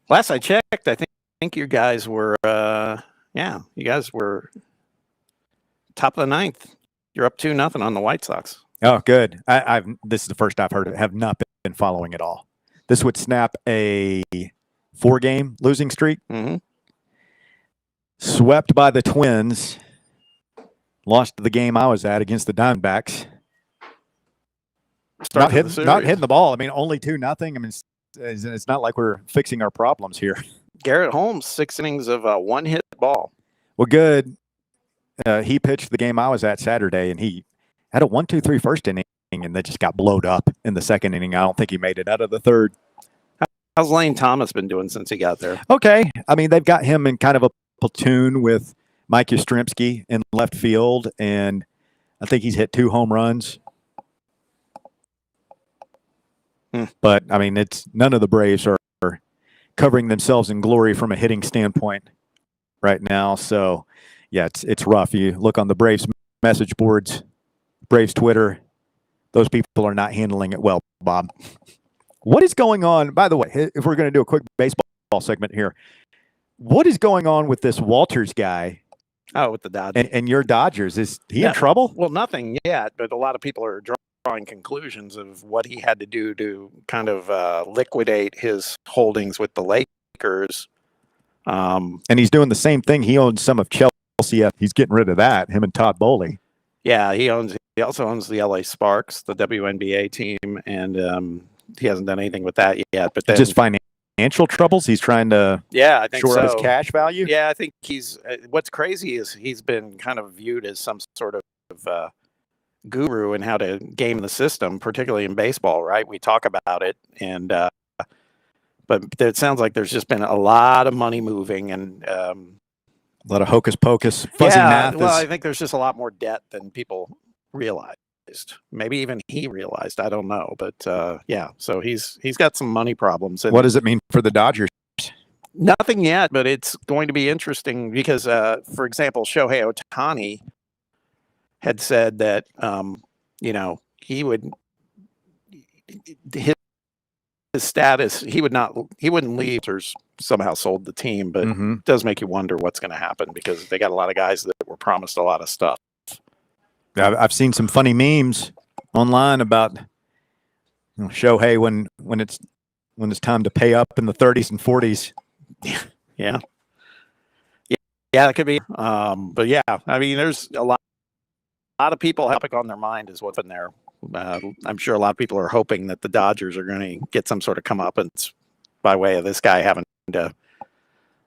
Last I checked, I think you guys were you guys were top of the ninth. You're up 2-0 on the White Sox. Oh, good. This is the first I've heard of it. Have not been following at all. This would snap a 4-game losing streak. Mm-hmm. Swept by the Twins. Lost the game I was at against the Diamondbacks. Not hitting the ball. I mean, only 2-0. I mean, it's not like we're fixing our problems here. Garrett Holmes, 6 innings of one-hit ball. Well, good. He pitched the game I was at Saturday, and he had a 1-2-3 first inning, and that just got blowed up in the second inning. I don't think he made it out of the third. How's Lane Thomas been doing since he got there? Okay. I mean, they've got him in kind of a platoon with Mike Yastrzemski in left field, and I think he's hit 2 home runs. But, I mean, it's none of the Braves are covering themselves in glory from a hitting standpoint right now. So, yeah, it's rough. You look on the Braves message boards, Braves Twitter, those people are not handling it well, Bob. What is going on? By the way, if we're going to do a quick baseball segment here, what is going on with this Walters guy Oh, with the Dodgers. And your Dodgers, is he in trouble? Well, nothing yet, but a lot of people are drawing conclusions of what he had to do to kind of liquidate his holdings with the Lakers. And he's doing the same thing. He owns some of Chelsea. He's getting rid of that, him and Todd Bowley. Yeah, he also owns the LA Sparks, the WNBA team, and he hasn't done anything with that yet. But then, just financial troubles. He's trying to I think shore so. up his cash value. Yeah, I think he's. What's crazy is he's been kind of viewed as some sort of guru in how to game the system, particularly in baseball. Right? We talk about it, and but it sounds like there's just been a lot of money moving and a lot of hocus pocus, fuzzy math. Well, I think there's just a lot more debt than people realized. Maybe even he realized. I don't know, but so he's got some money problems. And what does it mean for the Dodgers? Nothing yet, but it's going to be interesting because, for example, Shohei Ohtani had said that he would his status he wouldn't leave or somehow sold the team, but it does make you wonder what's going to happen because they got a lot of guys that were promised a lot of stuff. I've seen some funny memes online about Shohei when it's time to pay up in the 30s and 40s. Yeah, it could be. But yeah, I mean, there's a lot of people topic on their mind is what's in there. I'm sure a lot of people are hoping that the Dodgers are going to get some sort of comeuppance by way of this guy having to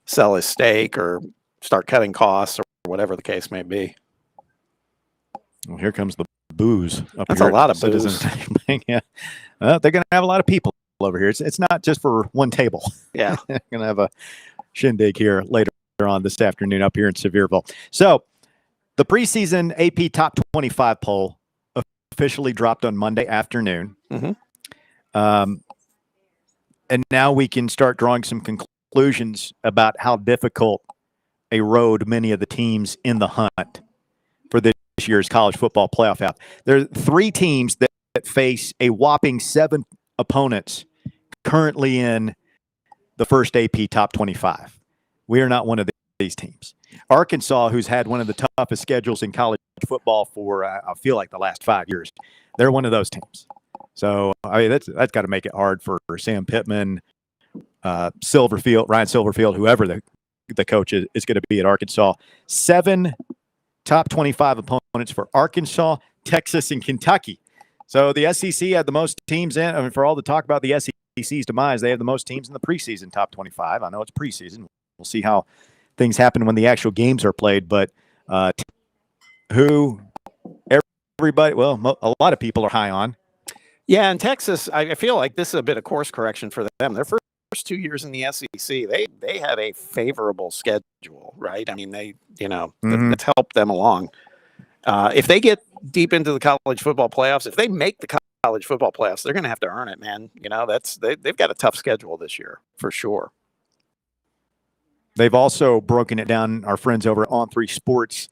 sell his stake or start cutting costs or whatever the case may be. Well, here comes the booze. That's a lot of booze. Yeah, they're going to have a lot of people over here. It's not just for one table. Yeah, they're going to have a shindig here later on this afternoon up here in Sevierville. So, the preseason AP Top 25 poll officially dropped on Monday afternoon, and now we can start drawing some conclusions about how difficult a road many of the teams in the hunt for this year's college football playoff out. There are 3 teams that face a whopping 7 opponents currently in the first AP Top 25. We are not one of these teams. Arkansas, who's had one of the toughest schedules in college football for, I feel like, the last 5 years, they're one of those teams. So, I mean, that's got to make it hard for Sam Pittman, Ryan Silverfield, whoever the coach is going to be at Arkansas. 7 top 25 opponents for Arkansas, Texas, and Kentucky. So the SEC had the most teams in. I mean, for all the talk about the SEC's demise, they have the most teams in the preseason top 25. I know it's preseason. We'll see how things happen when the actual games are played. But everybody, well, a lot of people are high on. Yeah, in Texas, I feel like this is a bit of course correction for them. Their first 2 years in the SEC, they had a favorable schedule, right? I mean, that's helped them along. If they get deep into the college football playoffs, if they make the college football playoffs, they're going to have to earn it, man. They've got a tough schedule this year for sure. They've also broken it down, our friends over at On3 Sports,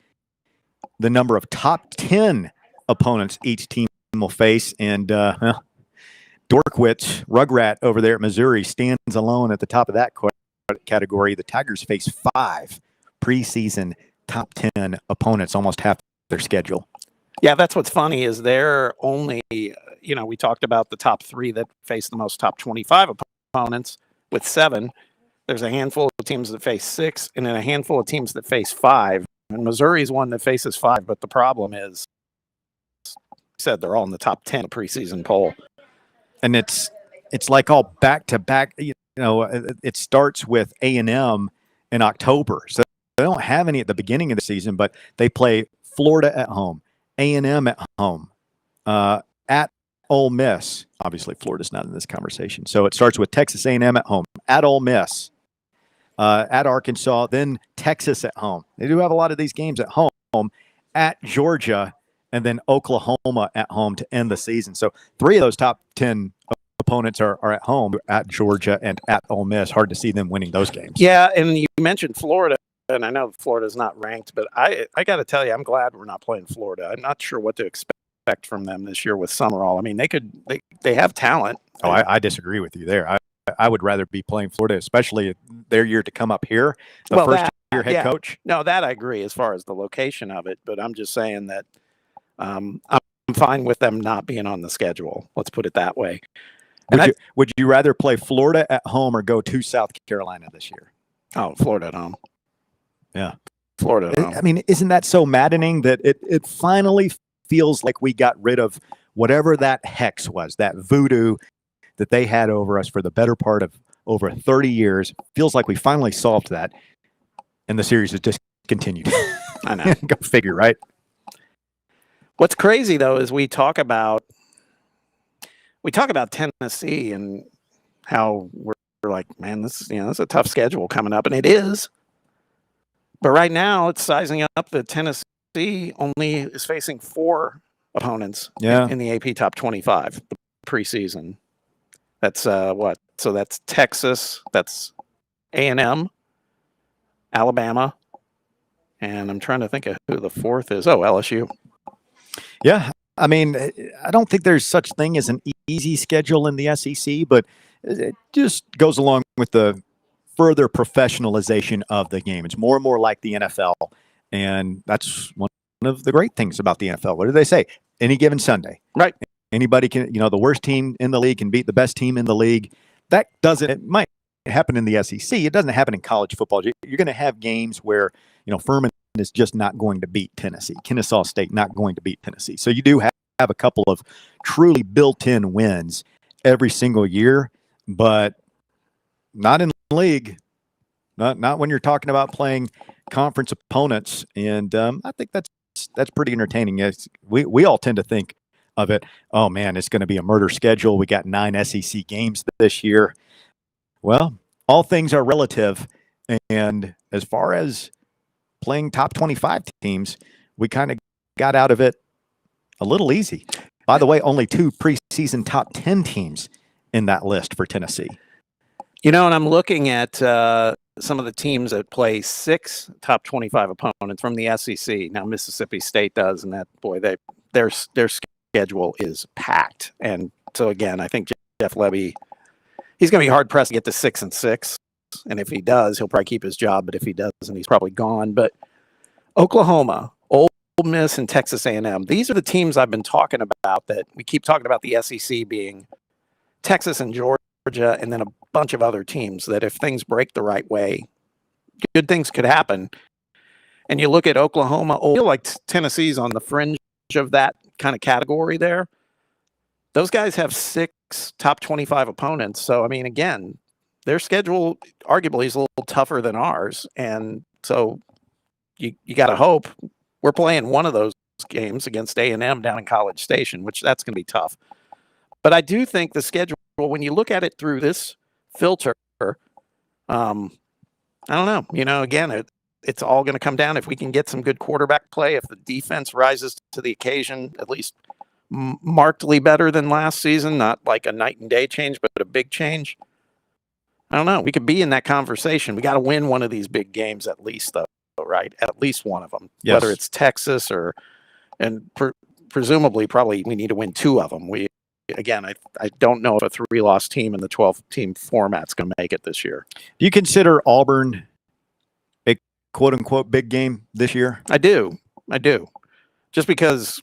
the number of top 10 opponents each team will face. And Dorkwitz, Rugrat over there at Missouri, stands alone at the top of that category. The Tigers face 5 preseason top 10 opponents, almost half their schedule. Yeah, that's what's funny is they're only, we talked about the top 3 that face the most top 25 opponents with 7. There's a handful of teams that face 6 and then a handful of teams that face 5. And Missouri's one that faces 5. But the problem is, they're all in the top 10 preseason poll. And it's like all back to back. It starts with A&M in October. So they don't have any at the beginning of the season, but they play Florida at home, A&M at home, at Ole Miss. Obviously, Florida's not in this conversation. So it starts with Texas A&M at home, at Ole Miss, at Arkansas, then Texas at home. They do have a lot of these games at home, at Georgia, and then Oklahoma at home to end the season. So 3 of those top 10 opponents are at home, at Georgia and at Ole Miss. Hard to see them winning those games. Yeah, and you mentioned Florida, and I know Florida's not ranked, but I got to tell you, I'm glad we're not playing Florida. I'm not sure what to expect from them this year with Summerall. I mean, they have talent. Oh, I disagree with you there. I would rather be playing Florida, especially their year to come up here. The first your head coach? No, that I agree as far as the location of it, but I'm just saying that I'm fine with them not being on the schedule. Let's put it that way. Would you rather play Florida at home or go to South Carolina this year? Oh, Florida at home. Yeah. Florida at home. I mean, isn't that so maddening that it finally feels like we got rid of whatever that hex was, that voodoo that they had over us for the better part of over 30 years. Feels like we finally solved that, and the series has just continued. I know. Go figure, right? What's crazy, though, is we talk about Tennessee and how we're like, man, this is a tough schedule coming up, and it is. But right now, it's sizing up that Tennessee only is facing 4 opponents in the AP Top 25 preseason. That's what? So that's Texas, that's A&M, Alabama, and I'm trying to think of who the 4th is. Oh, LSU. Yeah, I mean, I don't think there's such thing as an easy schedule in the SEC, but it just goes along with the further professionalization of the game. It's more and more like the NFL, and that's one of the great things about the NFL. What do they say? Any given Sunday. Right. Anybody can, the worst team in the league can beat the best team in the league. It might happen in the SEC. It doesn't happen in college football. You're going to have games where, Furman is just not going to beat Tennessee. Kennesaw State not going to beat Tennessee. So you do have a couple of truly built-in wins every single year, but not in the league. Not when you're talking about playing conference opponents. And I think that's pretty entertaining. We all tend to think of it, oh man, it's going to be a murder schedule. We got 9 SEC games this year. Well, all things are relative. And as far as playing top 25 teams, we kind of got out of it a little easy. By the way, only 2 preseason top 10 teams in that list for Tennessee. And I'm looking at some of the teams that play 6 top 25 opponents from the SEC. Now, Mississippi State does, and that, boy, their schedule is packed. And so, again, I think Jeff Lebby, he's going to be hard-pressed to get to 6-6. And if he does, he'll probably keep his job. But if he doesn't, he's probably gone. But Oklahoma, Ole Miss, and Texas A&M, these are the teams I've been talking about that we keep talking about the SEC being Texas and Georgia, and then a bunch of other teams that if things break the right way, good things could happen. And you look at Oklahoma, I feel like Tennessee's on the fringe of that kind of category there. Those guys have 6 top 25 opponents. So, I mean, again, their schedule arguably is a little tougher than ours. And so you got to hope we're playing one of those games against A&M down in College Station, which that's going to be tough. But I do think the schedule, when you look at it through this filter, I don't know. Again, it's all going to come down if we can get some good quarterback play, if the defense rises to the occasion, at least markedly better than last season, not like a night and day change, but a big change. I don't know. We could be in that conversation. We got to win one of these big games at least, though, right? At least one of them, yes. Whether it's Texas and presumably probably we need to win 2 of them. Again, I don't know if a 3-loss team in the 12-team format's going to make it this year. Do you consider Auburn a quote-unquote big game this year? I do. Just because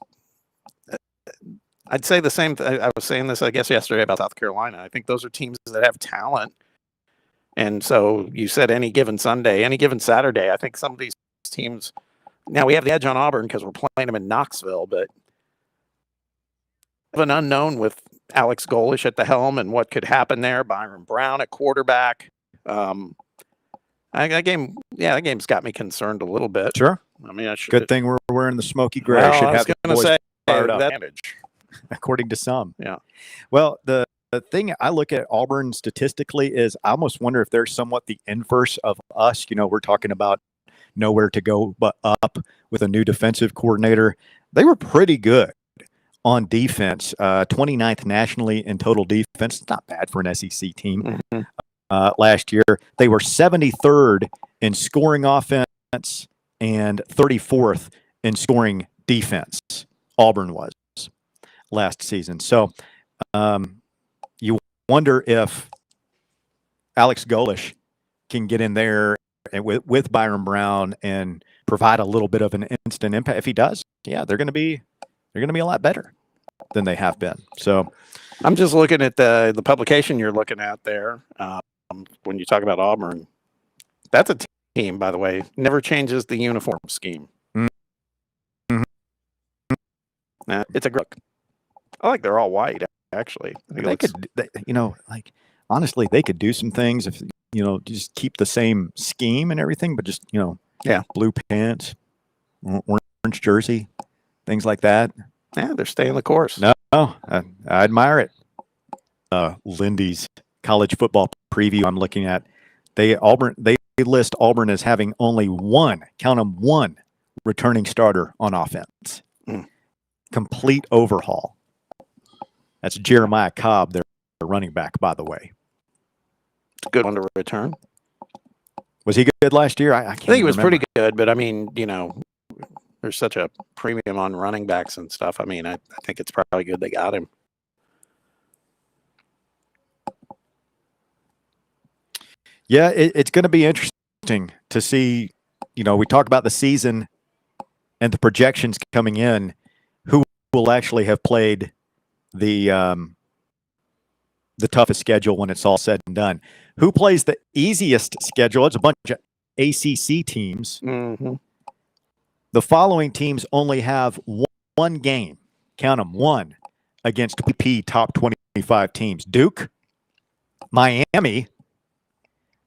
I'd say the same I was saying this, I guess, yesterday about South Carolina. I think those are teams that have talent. And so you said any given Sunday, any given Saturday, I think some of these teams, now we have the edge on Auburn because we're playing them in Knoxville, but an unknown with Alex Golish at the helm and what could happen there. Byron Brown at quarterback. That game's got me concerned a little bit. Sure. I mean, good thing we're wearing the Smokey gray. Well, should I was have going to say fired up, advantage, according to some. Yeah. Well, the thing I look at Auburn statistically is I almost wonder if they're somewhat the inverse of us. We're talking about nowhere to go but up with a new defensive coordinator. They were pretty good on defense, 29th nationally in total defense. It's not bad for an SEC team. Last year, they were 73rd in scoring offense and 34th in scoring defense. Auburn was last season. So you wonder if Alex Golish can get in there and with Byron Brown and provide a little bit of an instant impact. If he does, yeah, they're going to be a lot better than they have been. So I'm just looking at the publication you're looking at there. When you talk about Auburn, that's a team, by the way, never changes the uniform scheme. Mm-hmm. It's a look. I like they're all white, actually. Honestly, they could do some things if, just keep the same scheme and everything, but just, blue pants, orange jersey, things like that. Yeah, they're staying the course. No, I admire it. Lindy's college football preview I'm looking at, they list Auburn as having only one returning starter on offense. Complete overhaul. That's Jeremiah Cobb, their running back, by the way. It's a good one to return. Was he good last year? I think he was pretty good, but I mean, there's such a premium on running backs and stuff. I mean, I think it's probably good they got him. Yeah, it's going to be interesting to see, we talk about the season and the projections coming in, who will actually have played the toughest schedule when it's all said and done. Who plays the easiest schedule? It's a bunch of ACC teams. Mm-hmm. The following teams only have one game, count them, one, against PP top 25 teams. Duke, Miami.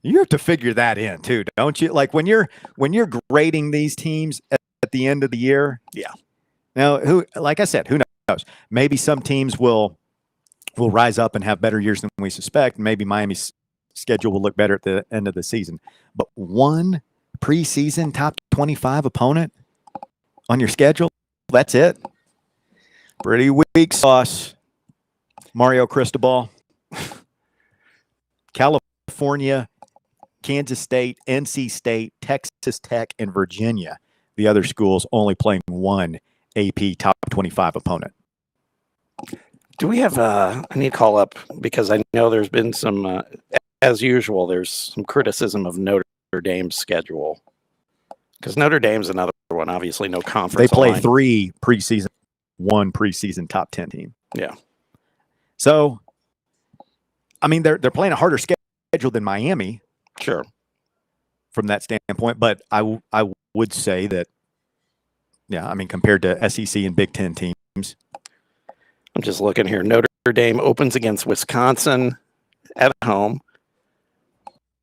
You have to figure that in too, don't you? Like when you're grading these teams at the end of the year. Yeah. Now, like I said, who knows? Maybe some teams will rise up and have better years than we suspect. Maybe Miami's schedule will look better at the end of the season. But one preseason top 25 opponent on your schedule, that's it. Pretty weak sauce. Mario Cristobal. California, Kansas State, NC State, Texas Tech, and Virginia. The other schools only playing one AP top 25 opponent. Do we have I need to call up because I know there's been some, as usual, there's some criticism of Notre Dame's schedule. Because Notre Dame's another one, obviously no conference. They play three preseason, one preseason top 10 team. Yeah. So, I mean, they're playing a harder schedule than Miami. Sure. From that standpoint, but I would say that, yeah, I mean, compared to SEC and Big Ten teams. I'm just looking here. Notre Dame opens against Wisconsin at home.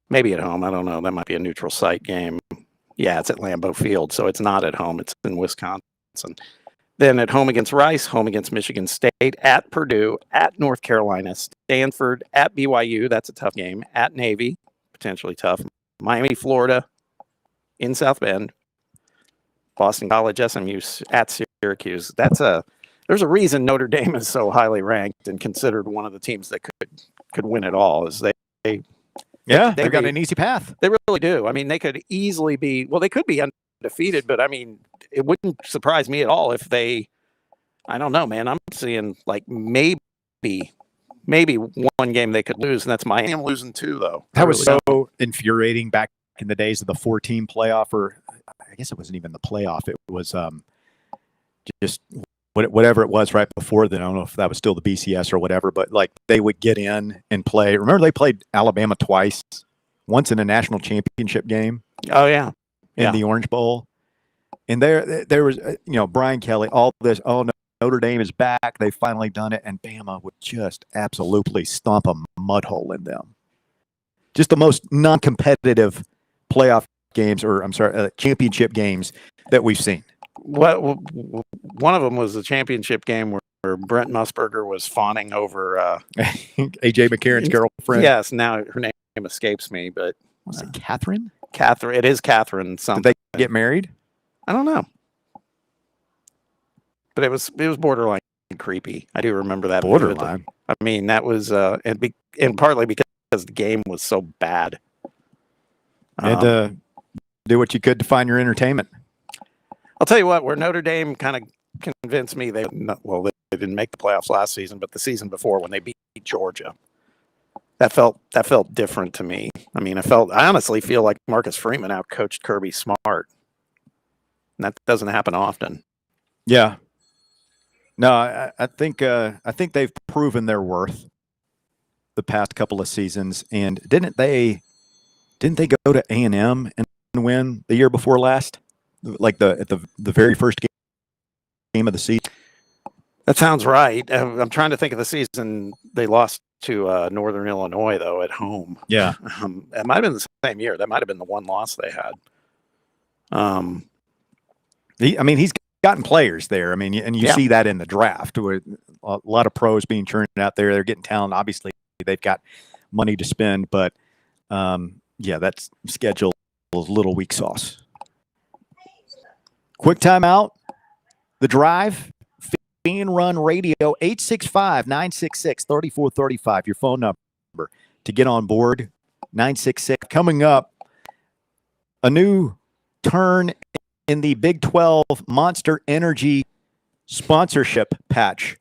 Maybe at home. I don't know. That might be a neutral site game. Yeah, it's at Lambeau Field, so it's not at home. It's in Wisconsin. Then at home against Rice, home against Michigan State, at Purdue, at North Carolina, Stanford, at BYU. That's a tough game. At Navy, potentially tough. Miami, Florida, in South Bend. Boston College, SMU, at Syracuse. There's a reason Notre Dame is so highly ranked and considered one of the teams that could win it all. Is they've got an easy path. They really do. I mean, they could easily be. Well, they could be undefeated, but I mean, it wouldn't surprise me at all if they. I don't know, man. I'm seeing like maybe one game they could lose, and that's Miami. I'm losing two, though. That was so infuriating back in the days of the 4-team playoff, or I guess it wasn't even the playoff. It was just whatever it was right before then. I don't know if that was still the BCS or whatever, but like they would get in and play. Remember they played Alabama twice, once in a national championship game. Oh, yeah. In the Orange Bowl. And there was, Brian Kelly, all this, oh, no. Notre Dame is back. They've finally done it. And Bama would just absolutely stomp a mud hole in them. Just the most non-competitive playoff games, championship games that we've seen. One of them was the championship game where Brent Musburger was fawning over A.J. McCarron's girlfriend. Yes, now her name escapes me, but was it Catherine? Catherine. It is Catherine. Something. Did they get married? I don't know. But it was borderline creepy. I do remember that. Borderline. I mean, that was and partly because the game was so bad. You had to do what you could to find your entertainment. I'll tell you what, where Notre Dame kind of convinced me they didn't make the playoffs last season, but the season before when they beat Georgia. that felt different to me. I mean, I honestly feel like Marcus Freeman outcoached Kirby Smart. And that doesn't happen often. Yeah. No, I think they've proven their worth the past couple of seasons. And didn't they go to A&M and win the year before last? Like the very first game of the season? That sounds right. I'm trying to think of the season they lost to Northern Illinois, though, at home. Yeah. It might have been the same year. That might have been the one loss they had. He's gotten players there. I mean, and you see that in the draft with a lot of pros being churned out there. They're getting talent. Obviously, they've got money to spend, but that schedule is a little weak sauce. Quick timeout. The Drive. Fan Run Radio, 865-966-3435, your phone number to get on board, 966. Coming up, a new turn in the Big 12 Monster Energy sponsorship patch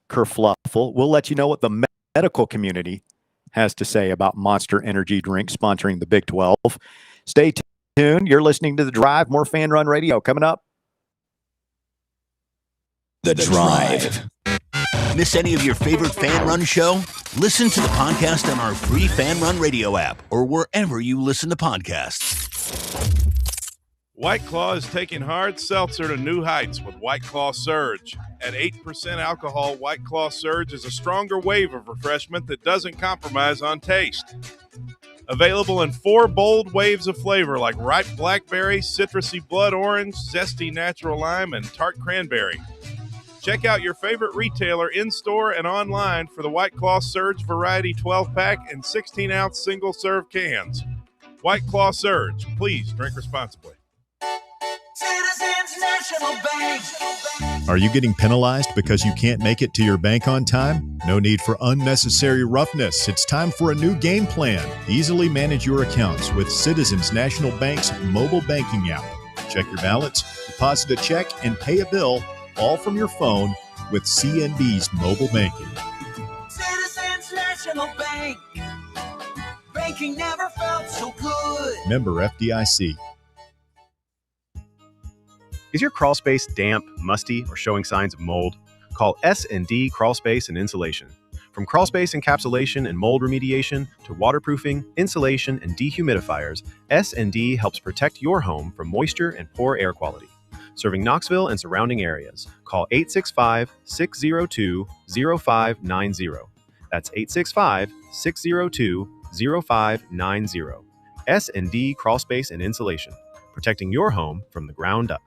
kerfluffle. We'll let you know what the medical community has to say about Monster Energy drinks sponsoring the Big 12. Stay tuned. You're listening to The Drive. More Fan Run Radio coming up. The Drive. Miss any of your favorite Fan Run show? Listen to the podcast on our free Fan Run Radio app or wherever you listen to podcasts. White Claw is taking hard seltzer to new heights with White Claw Surge. At 8% alcohol, White Claw Surge is a stronger wave of refreshment that doesn't compromise on taste. Available in 4 bold waves of flavor like ripe blackberry, citrusy blood orange, zesty natural lime, and tart cranberry. Check out your favorite retailer in-store and online for the White Claw Surge Variety 12-pack and 16-ounce single-serve cans. White Claw Surge. Please drink responsibly. Citizens National Bank. Are you getting penalized because you can't make it to your bank on time? No need for unnecessary roughness. It's time for a new game plan. Easily manage your accounts with Citizens National Bank's mobile banking app. Check your balance, deposit a check, and pay a bill all from your phone with CNB's mobile banking. Citizens National Bank. Banking never felt so good. Member FDIC. Is your crawl space damp, musty, or showing signs of mold? Call S&D Crawl Space and Insulation. From crawl space encapsulation and mold remediation to waterproofing, insulation, and dehumidifiers, S&D helps protect your home from moisture and poor air quality. Serving Knoxville and surrounding areas. Call 865-602-0590. That's 865-602-0590. S&D Crawl Space and Insulation. Protecting your home from the ground up.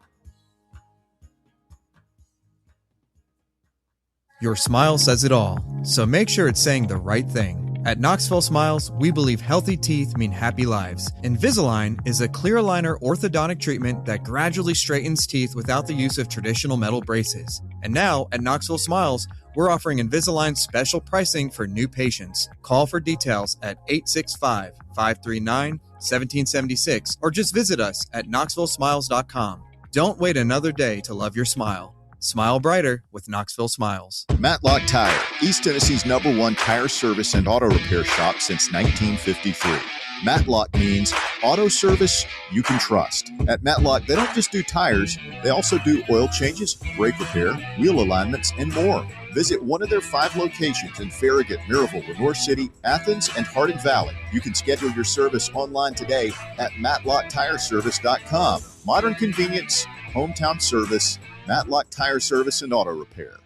Your smile says it all, so make sure it's saying the right thing. At Knoxville Smiles, we believe healthy teeth mean happy lives. Invisalign is a clear aligner orthodontic treatment that gradually straightens teeth without the use of traditional metal braces. And now, at Knoxville Smiles, we're offering Invisalign special pricing for new patients. Call for details at 865-539-1776 or just visit us at knoxvillesmiles.com. Don't wait another day to love your smile. Smile brighter with Knoxville Smiles. Matlock Tire, East Tennessee's #1 tire service and auto repair shop since 1953. Matlock means auto service you can trust. At Matlock, they don't just do tires, they also do oil changes, brake repair, wheel alignments, and more. Visit one of their 5 locations in Farragut, Maryville, Lenore City, Athens, and Hardin Valley. You can schedule your service online today at MatlockTireService.com. Modern convenience, hometown service, Matlock Tire Service and Auto Repair.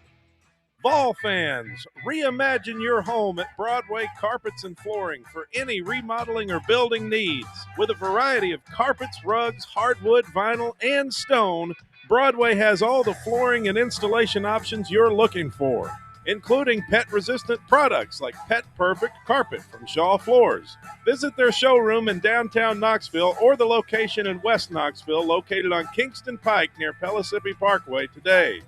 Vol fans, reimagine your home at Broadway Carpets and Flooring for any remodeling or building needs. With a variety of carpets, rugs, hardwood, vinyl, and stone, Broadway has all the flooring and installation options you're looking for, including pet-resistant products like Pet Perfect Carpet from Shaw Floors. Visit their showroom in downtown Knoxville or the location in West Knoxville located on Kingston Pike near Pellissippi Parkway today.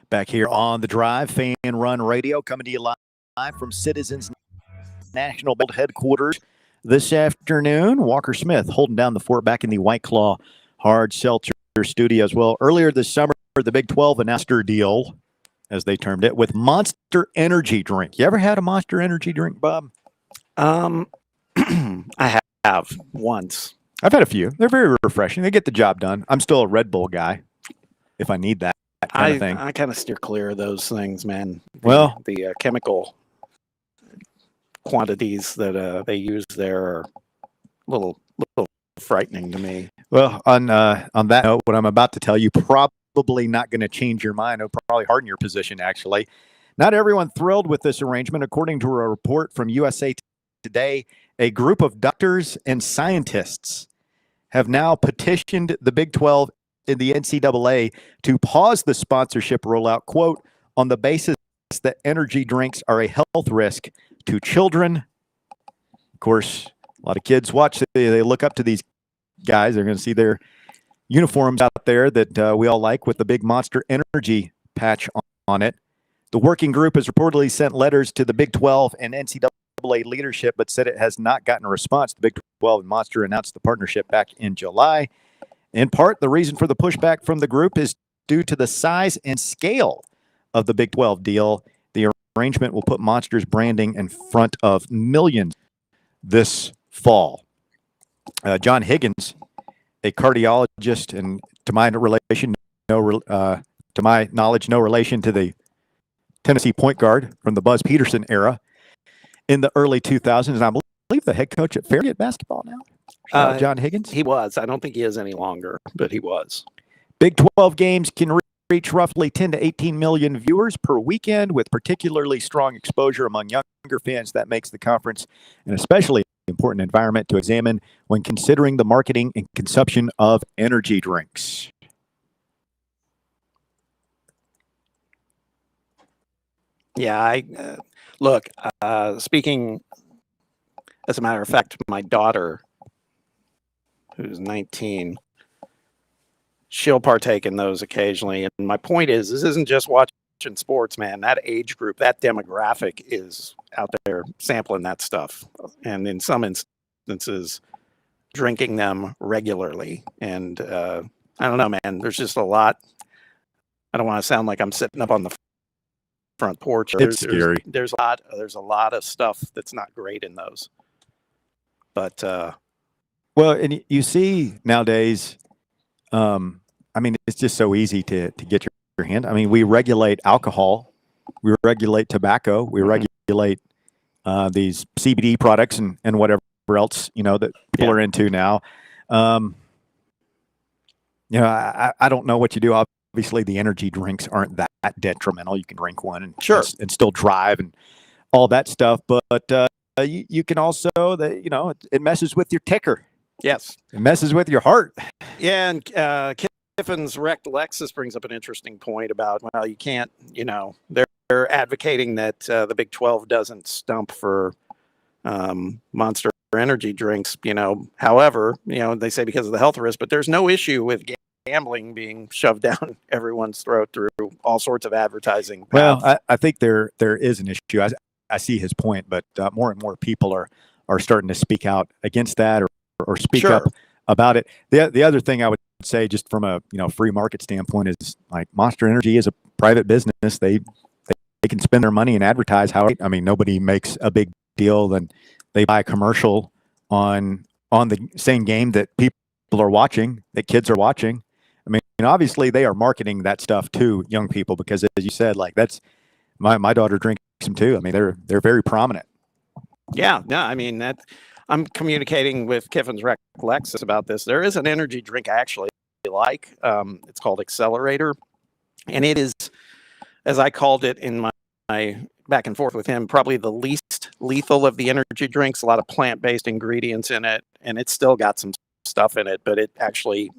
Back here on The Drive, Fan Run Radio, coming to you live from Citizens National Bold headquarters this afternoon. Walker Smith holding down the fort back in the White Claw Hard Seltzer Studios. Well, earlier this summer, the Big 12 announced their deal, as they termed it, with Monster Energy drink. You ever had a Monster Energy drink, Bob? I have once. I've had a few. They're very refreshing. They get the job done. I'm still a Red Bull guy if I need that kind of thing. I kind of steer clear of those things, man. The chemical quantities that they use there are a little frightening to me. Well, on that note, what I'm about to tell you probably not going to change your mind. It'll probably harden your position, actually. Not everyone thrilled with this arrangement. According to a report from USA Today, a group of doctors and scientists have now petitioned the Big 12 in the NCAA to pause the sponsorship rollout, quote, on the basis that energy drinks are a health risk to children. Of course, a lot of kids watch, they look up to these guys. They're going to see their uniforms out there that we all like with the big Monster Energy patch on it. The working group has reportedly sent letters to the Big 12 and NCAA leadership, but said it has not gotten a response. The Big 12 and Monster announced the partnership back in July. In part, the reason for the pushback from the group is due to the size and scale of the Big 12 deal. The arrangement will put Monster's branding in front of millions this fall. John Higgins, a cardiologist, and to my knowledge, no relation to the Tennessee point guard from the Buzz Peterson era in the early 2000s. And I believe the head coach at Farragut basketball now. John Higgins? He was. I don't think he is any longer, but he was. Big 12 games can reach roughly 10 to 18 million viewers per weekend, with particularly strong exposure among younger fans. That makes the conference an especially important environment to examine when considering the marketing and consumption of energy drinks. Yeah, look, speaking, as a matter of fact, my daughter, who's 19, she'll partake in those occasionally. And my point is, this isn't just watching sports, man. That age group, that demographic is out there sampling that stuff. And in some instances, drinking them regularly. And I don't know, man, there's just a lot. I don't want to sound like I'm sitting up on the front porch. It's scary. There's a lot of stuff that's not great in those. But well, and you see nowadays, I mean, it's just so easy to get your hand. I mean, we regulate alcohol, we regulate tobacco, we regulate these CBD products and whatever else, that people are into now. I don't know what you do. Obviously, the energy drinks aren't that detrimental. You can drink one and still drive and all that stuff. But you can also, it messes with your ticker. Yes. It messes with your heart. Yeah, and Kiffin's wrecked Lexus brings up an interesting point about, well, you can't, they're advocating that the Big 12 doesn't stump for Monster Energy drinks, However, they say because of the health risk, but there's no issue with gambling being shoved down everyone's throat through all sorts of advertising. Well, I think there is an issue. I see his point, but more and more people are starting to speak out against that or speak up about it. The other thing I would say, just from a free market standpoint, is like Monster Energy is a private business. They can spend their money and advertise how. I mean, nobody makes a big deal than they buy a commercial on the same game that people are watching, that kids are watching. I mean, obviously they are marketing that stuff to young people because, as you said, like that's my daughter drinks them too. I mean, they're very prominent. Yeah, no, I mean that. I'm communicating with Kiffin's Rec Lexus about this. There is an energy drink I actually like. It's called Accelerator. And it is, as I called it in my back and forth with him, probably the least lethal of the energy drinks. A lot of plant-based ingredients in it. And it's still got some stuff in it, but it actually,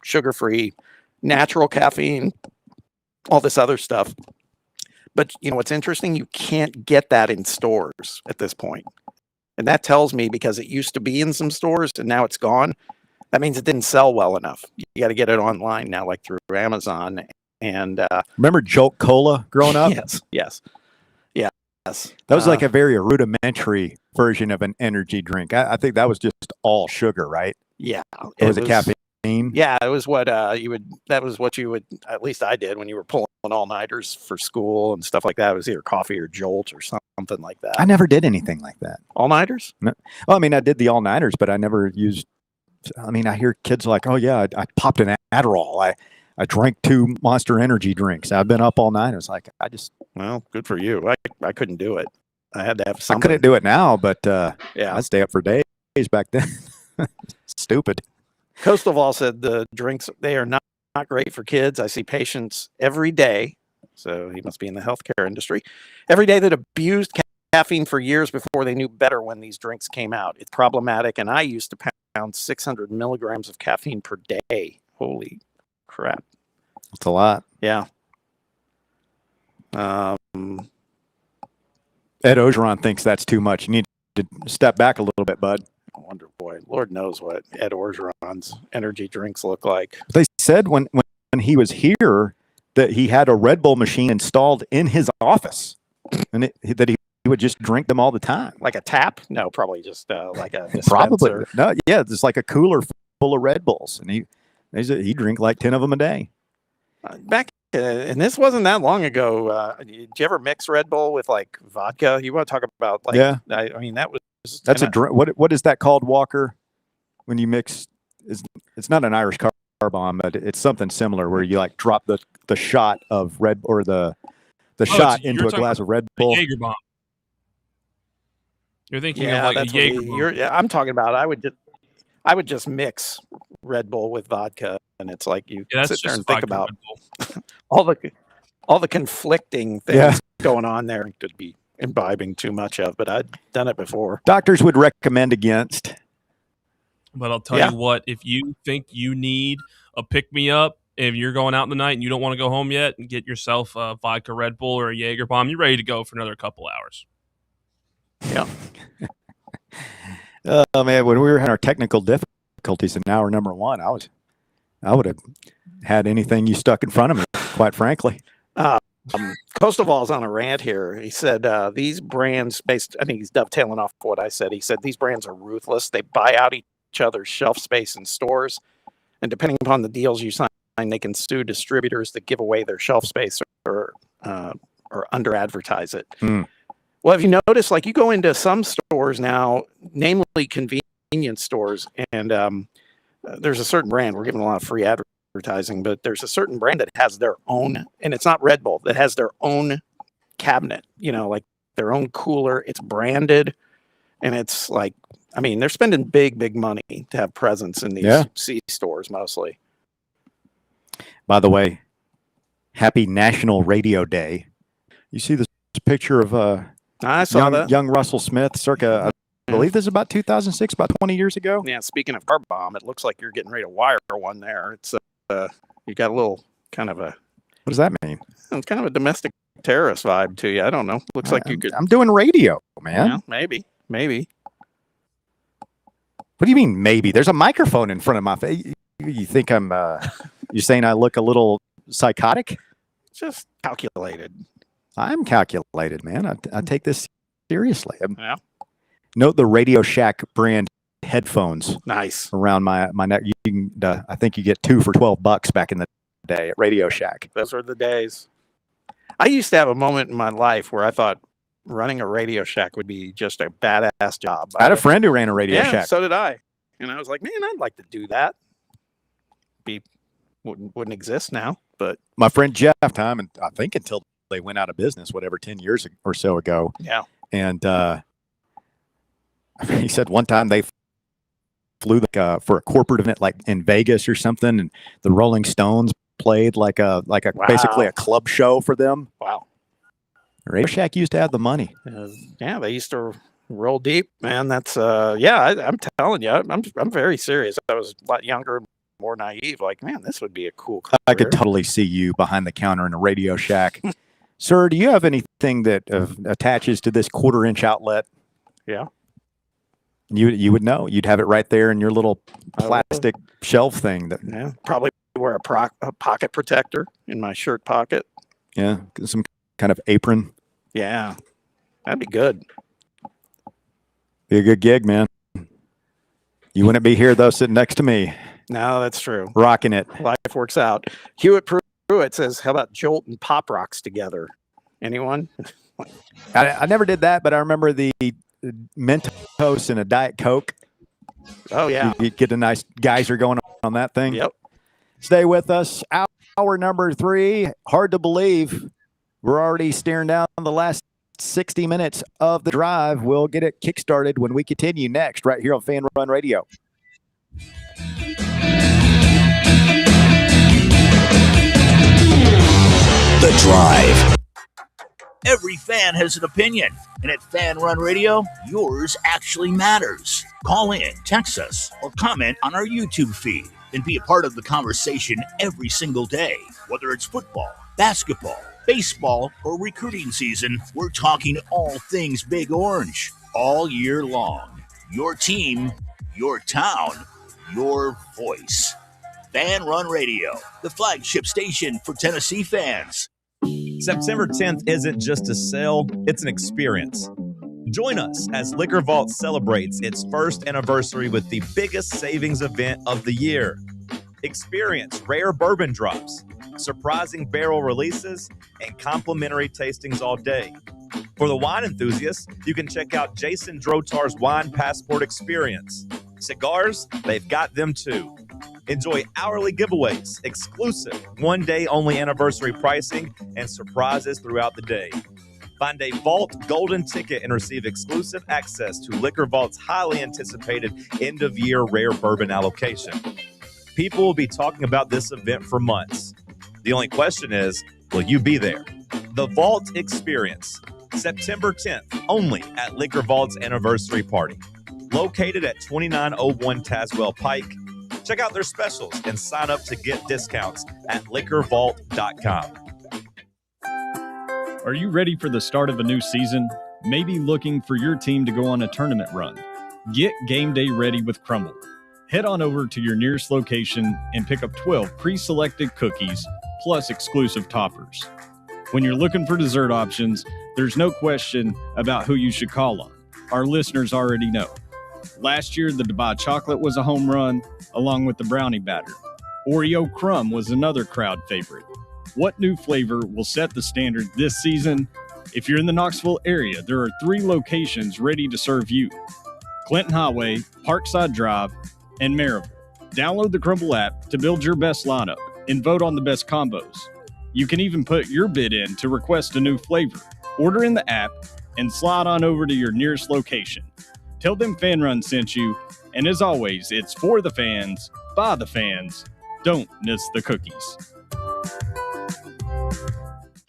sugar-free, natural caffeine, all this other stuff. But, what's interesting, you can't get that in stores at this point. And that tells me, because it used to be in some stores and now it's gone, that means it didn't sell well enough. You got to get it online now, like through Amazon. And remember Jolt Cola growing up? Yes. That was like a very rudimentary version of an energy drink. I think that was just all sugar, right? Yeah. It was caffeine. Yeah, it was what that was what you would, at least I did when you were pulling all-nighters for school and stuff like that. It was either coffee or Jolt or something like that. I never did anything like that. All-nighters? No. Well, I mean, I did the all-nighters, but I never used, I mean, I hear kids like, oh yeah, I popped an Adderall. I drank 2 Monster Energy drinks. I've been up all night. It's like, well, good for you. I couldn't do it. I had to have something. I couldn't do it now, but yeah, I'd stay up for days back then. Stupid. Coastal Vol said the drinks, they are not great for kids. I see patients every day, so he must be in the healthcare industry, every day that abused caffeine for years before they knew better when these drinks came out. It's problematic, and I used to pound 600 milligrams of caffeine per day. Holy crap. That's a lot. Yeah. Ed Ogeron thinks that's too much. You need to step back a little bit, bud. I wonder, boy, Lord knows what Ed Orgeron's energy drinks look like. They said when he was here that he had a Red Bull machine installed in his office, and that he would just drink them all the time. Like a tap? No, probably just like a dispenser. Probably. No, yeah, it's like a cooler full of Red Bulls, and he drink like 10 of them a day. Back, and this wasn't that long ago. Did you ever mix Red Bull with like vodka? You want to talk about like? Yeah. I mean, that's a drink. What is that called, Walker? When you mix, it's not an Irish car bomb, but it's something similar where you like drop the shot of Red or the shot into a glass of Red Bull. Jaeger bomb. You're thinking of like a Jaeger bomb. I'm talking about. I would just mix Red Bull with vodka, and it's like you sit there and think about all the conflicting things going on there to be imbibing too much of. But I'd done it before. Doctors would recommend against. But I'll tell you what, if you think you need a pick-me-up, if you're going out in the night and you don't want to go home yet, and get yourself a vodka Red Bull or a Jaeger bomb, you're ready to go for another couple hours. Yeah. Oh man, when we were having our technical difficulties in hour number 1, I would have had anything you stuck in front of me, quite frankly. Coastal Vol's on a rant here. He said these brands, I think he's dovetailing off what I said. He said these brands are ruthless. They buy out each other's shelf space in stores, and depending upon the deals you sign, they can sue distributors that give away their shelf space or under advertise it. Well, if you notice, like you go into some stores now, namely convenience stores, and there's a certain brand, we're giving a lot of free advertising, but there's a certain brand that has their own, and it's not Red Bull, that has their own cabinet, like their own cooler. It's branded, and it's like, I mean, they're spending big money to have presence in these C stores mostly. By the way, happy National Radio Day. You see this picture of I saw that. Young Russell Smith, circa, I believe this is about 2006, about 20 years ago. Yeah, speaking of car bomb, it looks like you're getting ready to wire one there. It's you got a little kind of a... What does that mean? It's kind of a domestic terrorist vibe to you. I don't know. Looks like you could... I'm doing radio, man. Yeah, maybe. What do you mean, maybe? There's a microphone in front of my face. You think I'm... you're saying I look a little psychotic? Just calculated. I'm calculated, man. I take this seriously. Yeah. Note the Radio Shack brand headphones. Nice. Around my neck. You can, I think you get 2 for $12 back in the day at Radio Shack. Those were the days. I used to have a moment in my life where I thought running a Radio Shack would be just a badass job. I had a friend who ran a Radio Shack. So did I. And I was like, man, I'd like to do that. Wouldn't exist now, but my friend Jeff time, and I think until they went out of business, whatever, 10 years or so ago. Yeah. And he said one time they flew for a corporate event like in Vegas or something, and the Rolling Stones played like a basically a club show for them. Wow. Radio Shack used to have the money. Yeah, they used to roll deep, man. That's I'm telling you, I'm very serious. I was a lot younger, more naive. Like, man, this would be a cool career. I could totally see you behind the counter in a Radio Shack. Sir, do you have anything that attaches to this 1/4-inch outlet? Yeah. You would know. You'd have it right there in your little plastic shelf thing. Probably wear a pocket protector in my shirt pocket. Yeah, some kind of apron. Yeah, that'd be good. Be a good gig, man. You wouldn't be here, though, sitting next to me. No, that's true. Rocking it. Life works out. Hewitt Pruitt says, how about Jolt and Pop Rocks together? Anyone? I never did that, but I remember the Mentos and a Diet Coke. Oh, yeah. You get a nice geyser going on that thing. Yep. Stay with us. Hour number 3. Hard to believe. We're already staring down the last 60 minutes of the drive. We'll get it kickstarted when we continue next, right here on Fan Run Radio. The Drive. Every fan has an opinion, and at Fan Run Radio, yours actually matters. Call in, text us, or comment on our YouTube feed and be a part of the conversation every single day. Whether it's football, basketball, baseball, or recruiting season, we're talking all things Big Orange all year long. Your team, your town, your voice. Fan Run Radio, the flagship station for Tennessee fans. September 10th isn't just a sale, it's an experience. Join us as Liquor Vault celebrates its first anniversary with the biggest savings event of the year. Experience rare bourbon drops, surprising barrel releases, and complimentary tastings all day. For the wine enthusiasts, you can check out Jason Drotar's Wine Passport Experience. Cigars, they've got them too. Enjoy hourly giveaways, exclusive one-day only anniversary pricing, and surprises throughout the day. Find a Vault Golden ticket and receive exclusive access to Liquor Vault's highly anticipated end-of-year rare bourbon allocation. People will be talking about this event for months. The only question is, will you be there? The Vault Experience, September 10th, only at Liquor Vault's anniversary party. Located at 2901 Tazewell Pike. Check out their specials and sign up to get discounts at liquorvault.com. Are you ready for the start of a new season? Maybe looking for your team to go on a tournament run? Get game day ready with Crumble. Head on over to your nearest location and pick up 12 pre-selected cookies plus exclusive toppers. When you're looking for dessert options, there's no question about who you should call on. Our listeners already know. Last year, the Dubai chocolate was a home run, along with the brownie batter. Oreo crumb was another crowd favorite. What new flavor will set the standard this season? If you're in the Knoxville area, there are 3 locations ready to serve you: Clinton Highway, Parkside Drive, and Maryville. Download the Crumble app to build your best lineup and vote on the best combos. You can even put your bid in to request a new flavor. Order in the app and slide on over to your nearest location. Tell them Fan Run sent you, and as always, it's for the fans, by the fans. Don't miss the cookies.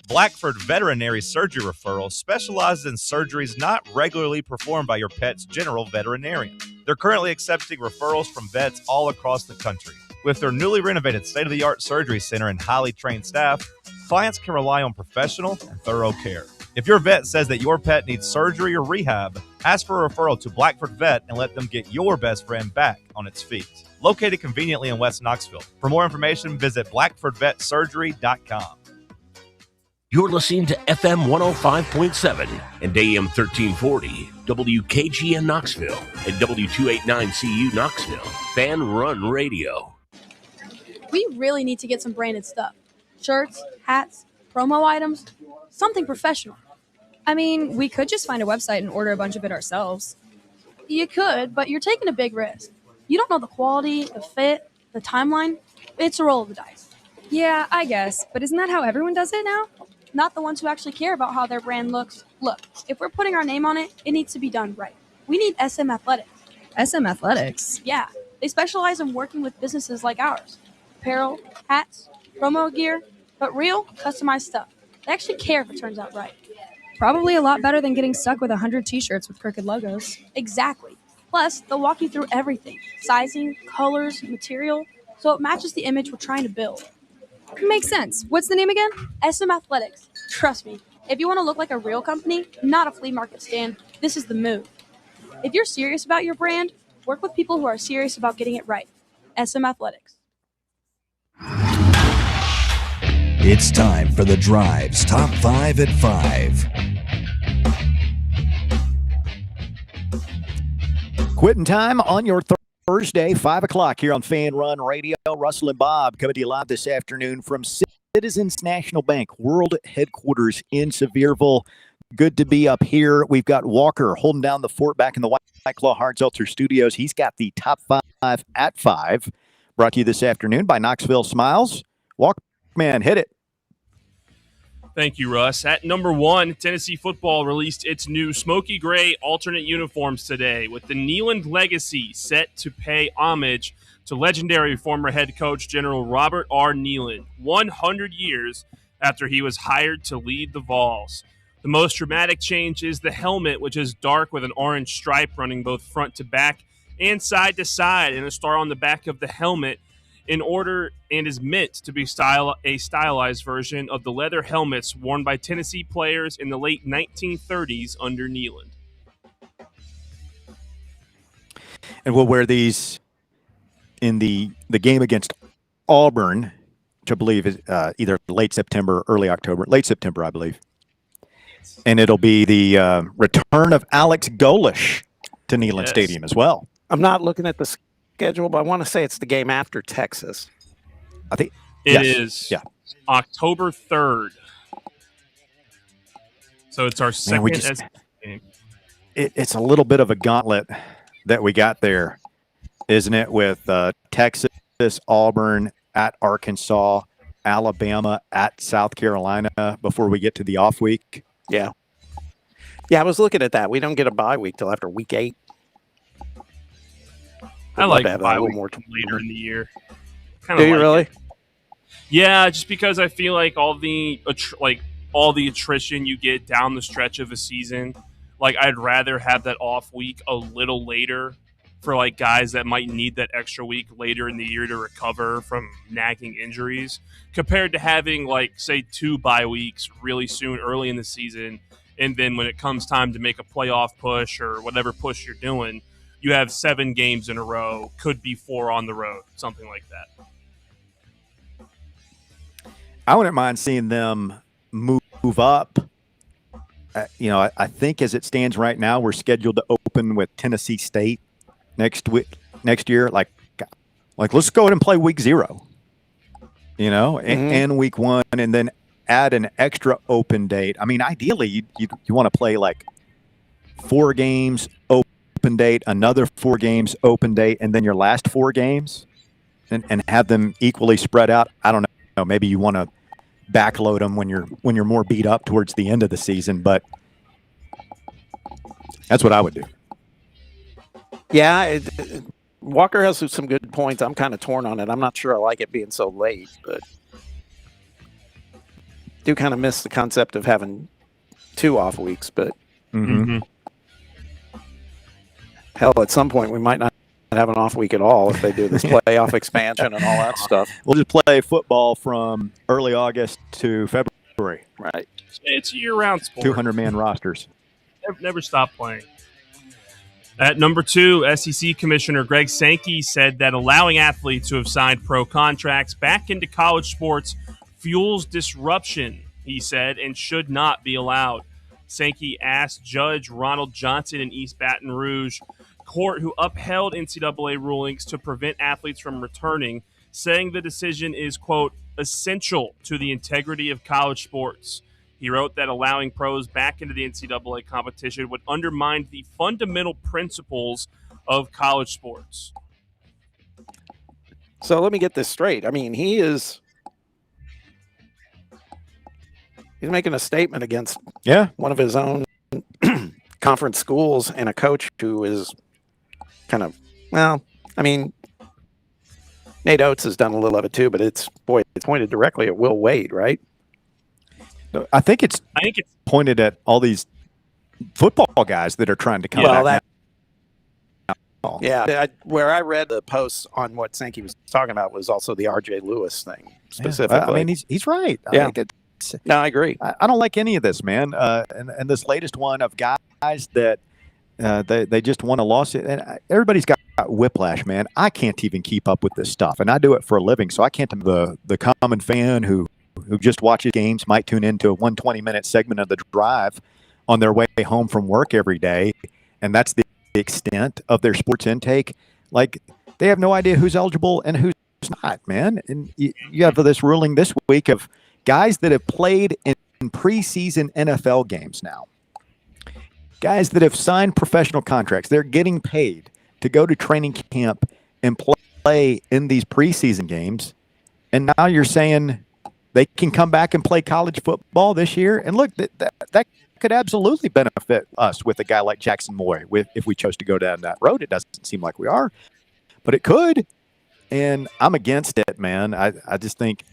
Blackford Veterinary Surgery Referral specializes in surgeries not regularly performed by your pet's general veterinarian. They're currently accepting referrals from vets all across the country. With their newly renovated state-of-the-art surgery center and highly trained staff, clients can rely on professional and thorough care. If your vet says that your pet needs surgery or rehab, ask for a referral to Blackford Vet and let them get your best friend back on its feet. Located conveniently in West Knoxville. For more information, visit blackfordvetsurgery.com. You're listening to FM 105.7 and AM 1340, WKGN Knoxville, and W289CU Knoxville. Fan Run Radio. We really need to get some branded stuff. Shirts, hats, promo items, something professional. I mean, we could just find a website and order a bunch of it ourselves. You could, but you're taking a big risk. You don't know the quality, the fit, the timeline. It's a roll of the dice. Yeah, I guess. But isn't that how everyone does it now? Not the ones who actually care about how their brand looks. Look, if we're putting our name on it, it needs to be done right. We need SM Athletics. SM Athletics? Yeah, they specialize in working with businesses like ours. Apparel, hats, promo gear, but real, customized stuff. They actually care if it turns out right. Probably a lot better than getting stuck with 100 t-shirts with crooked logos. Exactly. Plus, they'll walk you through everything. Sizing, colors, material, so it matches the image we're trying to build. Makes sense. What's the name again? SM Athletics. Trust me, if you want to look like a real company, not a flea market stand, this is the move. If you're serious about your brand, work with people who are serious about getting it right. SM Athletics. It's time for The Drive's Top 5 at 5. Quitting time on your Thursday, 5 o'clock here on Fan Run Radio. Russell and Bob coming to you live this afternoon from Citizens National Bank World Headquarters in Sevierville. Good to be up here. We've got Walker holding down the fort back in the White Claw Hard Seltzer Studios. He's got the top 5 at 5. Brought to you this afternoon by Knoxville Smiles. Walkman, hit it. Thank you, Russ. At number 1, Tennessee football released its new Smokey Gray alternate uniforms today, with the Neyland legacy set to pay homage to legendary former head coach General Robert R. Neyland, 100 years after he was hired to lead the Vols. The most dramatic change is the helmet, which is dark with an orange stripe running both front to back and side to side, and a star on the back of the helmet in order and is meant to be a stylized version of the leather helmets worn by Tennessee players in the late 1930s under Neyland. And we'll wear these in the game against Auburn, which I believe is either late September or early October. Late September, I believe. And it'll be the return of Alex Golish to Neyland Stadium as well. I'm not looking at the schedule, but I want to say it's the game after Texas. I think it is October 3rd. So it's our second game. It's a little bit of a gauntlet that we got there, isn't it? With Texas, Auburn, at Arkansas, Alabama, at South Carolina before we get to the off week. Yeah. Yeah, I was looking at that. We don't get a bye week till after week 8. I like bye week more later in the year. Do you really? Yeah, just because I feel like all the attrition you get down the stretch of a season, like I'd rather have that off week a little later for like guys that might need that extra week later in the year to recover from nagging injuries, compared to having like say 2 bye weeks really soon early in the season, and then when it comes time to make a playoff push or whatever push you're doing, you have 7 games in a row, could be 4 on the road, something like that. I wouldn't mind seeing them move up. I think as it stands right now, we're scheduled to open with Tennessee State next year. Like let's go ahead and play week 0, and week 1, and then add an extra open date. I mean, ideally, you want to play like 4 games open date, another 4 games open date, and then your last 4 games, and have them equally spread out. I don't know. Maybe you want to backload them when you're more beat up towards the end of the season, but that's what I would do. Yeah, Walker has some good points. I'm kind of torn on it. I'm not sure I like it being so late, but do kind of miss the concept of having 2 off weeks. But hell, at some point we might not have an off week at all if they do this playoff expansion and all that stuff. We'll just play football from early August to February. Right. It's a year-round sport. 200-man rosters. Never stop playing. At number 2, SEC Commissioner Greg Sankey said that allowing athletes who have signed pro contracts back into college sports fuels disruption, he said, and should not be allowed. Sankey asked Judge Ronald Johnson in East Baton Rouge court who upheld NCAA rulings to prevent athletes from returning, saying the decision is, quote, essential to the integrity of college sports. He wrote that allowing pros back into the NCAA competition would undermine the fundamental principles of college sports. So let me get this straight. I mean, he's making a statement against one of his own conference schools and a coach who is kind of, Nate Oates has done a little of it too, but it's pointed directly at Will Wade, right? I think it's pointed at all these football guys that are trying to come back. Yeah, where I read the posts on what Sankey was talking about was also the R.J. Lewis thing specifically. Yeah, I mean, he's right. Yeah. No, I agree. I don't like any of this, man. And this latest one of guys that they just won a lawsuit, and everybody's got whiplash, man. I can't even keep up with this stuff, and I do it for a living, so I can't. The common fan who who just watches games might tune into a 120-minute segment of the drive on their way home from work every day, and that's the extent of their sports intake. Like, they have no idea who's eligible and who's not, man. And you have this ruling this week of guys that have played in preseason NFL games now. Guys that have signed professional contracts. They're getting paid to go to training camp and play in these preseason games. And now you're saying they can come back and play college football this year. And look, that could absolutely benefit us with a guy like Jackson Moy if we chose to go down that road. It doesn't seem like we are, but it could. And I'm against it, man. I just think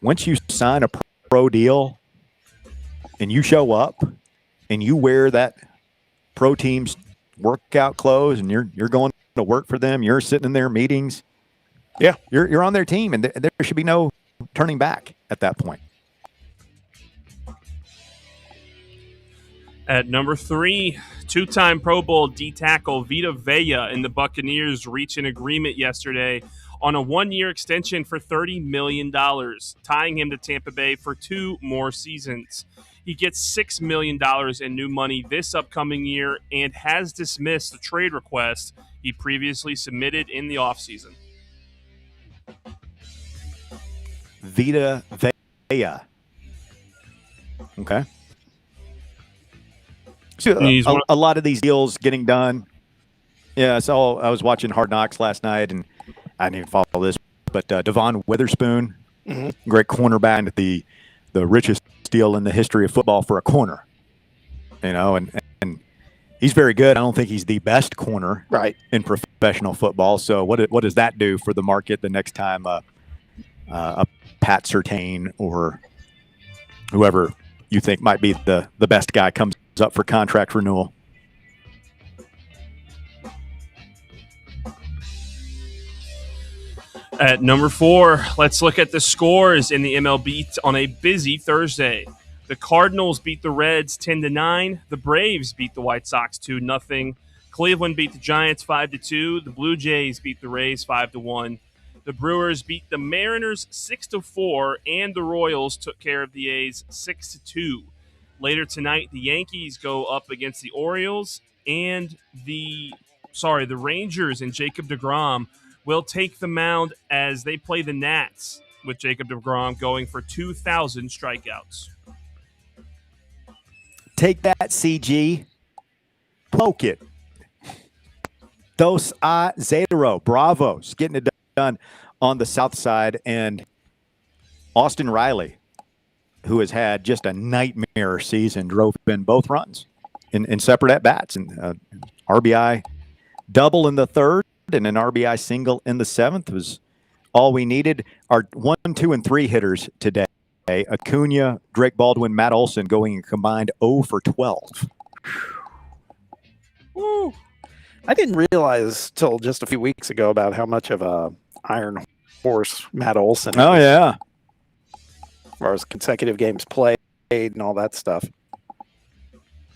once you sign a pro deal and you show up and you wear that pro team's workout clothes and you're going to work for them, you're sitting in their meetings, you're on their team, and there should be no turning back at that point. At number 3, two-time Pro Bowl D-tackle Vita Vea and the Buccaneers reached an agreement yesterday on a 1-year extension for $30 million, tying him to Tampa Bay for 2 more seasons. He gets $6 million in new money this upcoming year and has dismissed the trade request he previously submitted in the offseason. Vita Vea. Okay. So a lot of these deals getting done. Yeah, so I was watching Hard Knocks last night, and I didn't even follow this, but Devon Witherspoon, great cornerback, the richest deal in the history of football for a corner. You know, and he's very good. I don't think he's the best corner in professional football. So what does that do for the market the next time a Pat Surtain or whoever you think might be the best guy comes up for contract renewal? At number 4, let's look at the scores in the MLB on a busy Thursday. The Cardinals beat the Reds 10-9. The Braves beat the White Sox 2-0. Cleveland beat the Giants 5-2. The Blue Jays beat the Rays 5-1. The Brewers beat the Mariners 6-4, and the Royals took care of the A's 6-2. Later tonight, the Yankees go up against the Orioles, and the Rangers and Jacob deGrom will take the mound as they play the Nats, with Jacob deGrom going for 2,000 strikeouts. Take that, CG. Poke it. 2-0. Bravos. Getting it done on the south side. And Austin Riley, who has had just a nightmare season, drove in both runs in separate at-bats. And RBI double in the third and an RBI single in the 7th was all we needed. Our 1, 2, and 3 hitters today, Acuna, Drake Baldwin, Matt Olson, going a combined 0 for 12. Woo. I didn't realize till just a few weeks ago about how much of a iron horse Matt Olson is. Oh, yeah. As far as consecutive games played and all that stuff.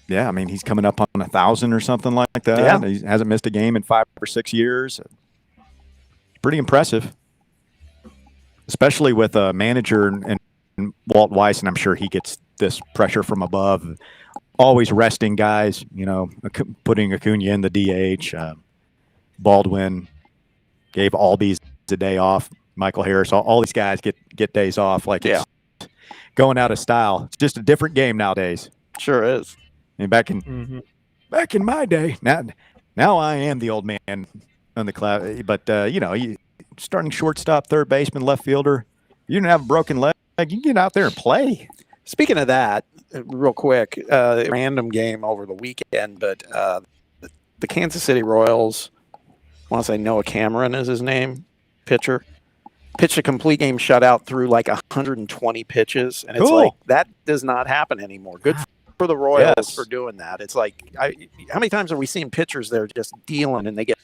Yeah, I mean, he's coming up on 1,000 or something like that. Yeah. He hasn't missed a game in 5 or 6 years. Pretty impressive, especially with a manager and Walt Weiss, and I'm sure he gets this pressure from above, always resting guys, you know, putting Acuna in the DH. Baldwin gave Albies a day off. Michael Harris, all these guys get days off. Like, it's going out of style. It's just a different game nowadays. Sure is. I mean, back in my day, now I am the old man on the cloud. But you know, starting shortstop, third baseman, left fielder. You don't have a broken leg. You can get out there and play. Speaking of that, real quick, random game over the weekend, but the Kansas City Royals, I want to say Noah Cameron is his name, pitcher, pitched a complete game shutout through like 120 pitches, and it's like that does not happen anymore. Good for the Royals for doing that. It's like, how many times have we seen pitchers there just dealing and they get